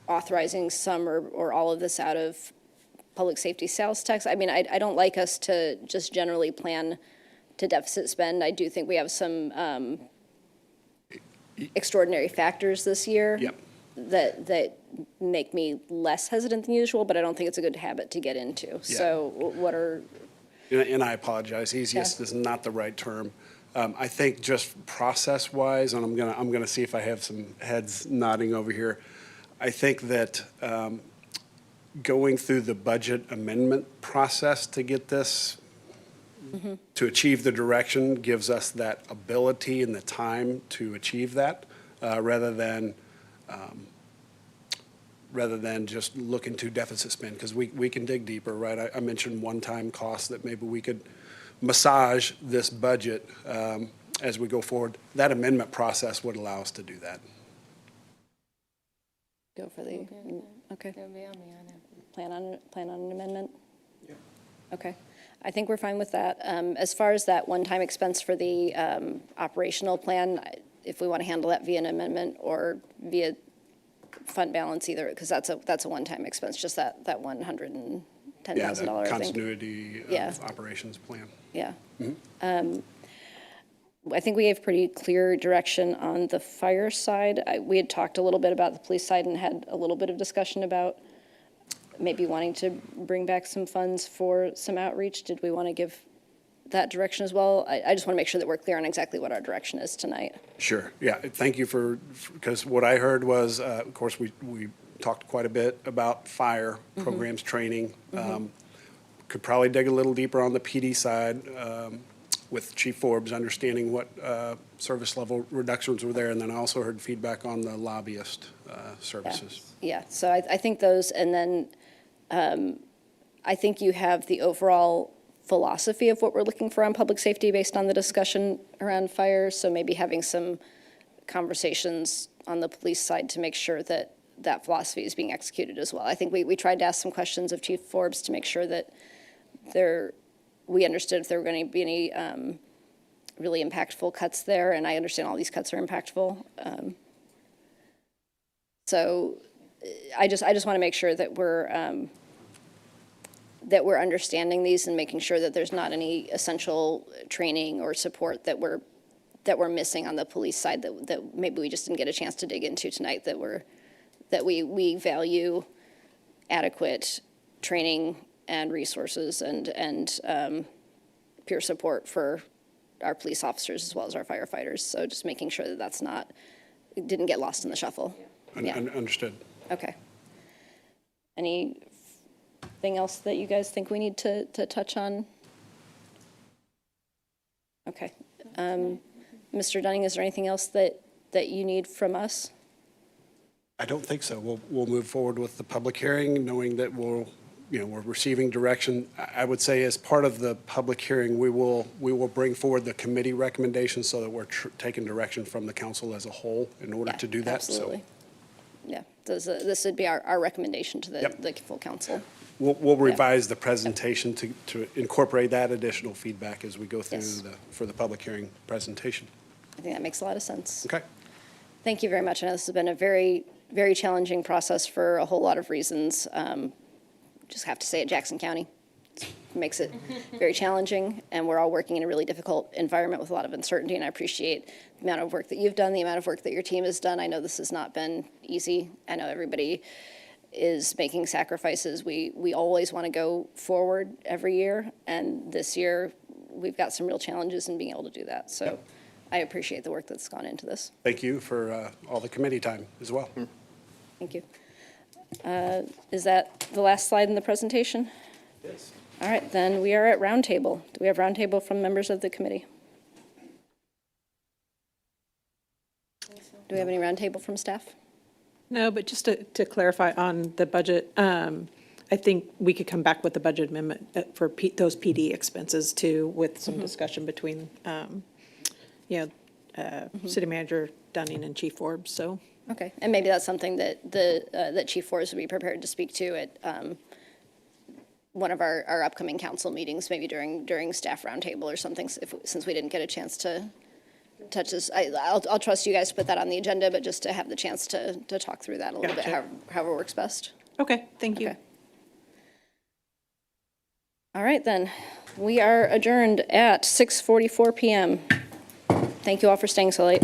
authorizing some or all of this out of public safety sales tax? I mean, I don't like us to just generally plan to deficit spend. I do think we have some extraordinary factors this year that make me less hesitant than usual, but I don't think it's a good habit to get into. So what are... And I apologize, easiest is not the right term. I think just process-wise, and I'm gonna see if I have some heads nodding over here. I think that going through the budget amendment process to get this, to achieve the direction, gives us that ability and the time to achieve that, rather than just looking to deficit spend, because we can dig deeper, right? I mentioned one-time costs that maybe we could massage this budget as we go forward. That amendment process would allow us to do that. Go for the, okay. Plan on an amendment? Yeah. Okay. I think we're fine with that. As far as that one-time expense for the operational plan, if we want to handle that via an amendment or via fund balance either, because that's a one-time expense, just that $110,000, Yeah, the I think. continuity of operations plan. Yeah. I think we gave pretty clear direction on the fire side. We had talked a little bit about the police side and had a little bit of discussion about maybe wanting to bring back some funds for some outreach. Did we want to give that direction as well? I just want to make sure that we're clear on exactly what our direction is tonight. Sure, yeah, thank you because what I heard was, of course, we talked quite a bit about fire programs, training. Could probably dig a little deeper on the PD side with Chief Forbes, understanding what service level reductions were there, and then I also heard feedback on the lobbyist services. Yeah, so I think those, and then I think you have the overall philosophy of what we're looking for on public safety based on the discussion around fire, so maybe having some conversations on the police side to make sure that that philosophy is being executed as well. I think we tried to ask some questions of Chief Forbes to make sure that we understood if there were going to be any really impactful cuts there, and I understand all these cuts are impactful. So I just want to make sure that we're understanding these and making sure that there's not any essential training or support that we're missing on the police side that maybe we just didn't get a chance to dig into tonight, that we value adequate training and resources and peer support for our police officers as well as our firefighters. So just making sure that it didn't get lost in the shuffle. Understood. Okay. Anything else that you guys think we need to touch on? Okay. Mr. Dunning, is there anything else that you need from us? I don't think so. We'll move forward with the public hearing, knowing that we're receiving direction. I would say as part of the public hearing, we will bring forward the committee recommendations so that we're taking direction from the council as a whole in order to do that. Absolutely. Yeah, this would be our recommendation to the full council. We'll revise the presentation to incorporate that additional feedback as we go through for the public hearing presentation. I think that makes a lot of sense. Okay. Thank you very much. I know this has been a very, very challenging process for a whole lot of reasons. Just have to say it, Jackson County makes it very challenging, and we're all working in a really difficult environment with a lot of uncertainty, and I appreciate the amount of work that you've done, the amount of work that your team has done. I know this has not been easy. I know everybody is making sacrifices. We always want to go forward every year, and this year we've got some real challenges in being able to do that. So I appreciate the work that's gone into this. Thank you for all the committee time as well. Thank you. Is that the last slide in the presentation? Yes. All right, then we are at roundtable. Do we have roundtable from members of the committee? Do we have any roundtable from staff? No, but just to clarify on the budget, I think we could come back with the budget amendment for those PD expenses too, with some discussion between, City Manager Dunning and Chief Forbes, so. Okay, and maybe that's something that that Chief Forbes would be prepared to speak to at one of our upcoming council meetings, maybe during staff roundtable or something, since we didn't get a chance to touch this. I'll trust you guys to put that on the agenda, but just to have the chance to talk through that a little bit, however works best. Okay, thank you. Okay. All right, then. We are adjourned at 6:44 p.m. Thank you all for staying so late.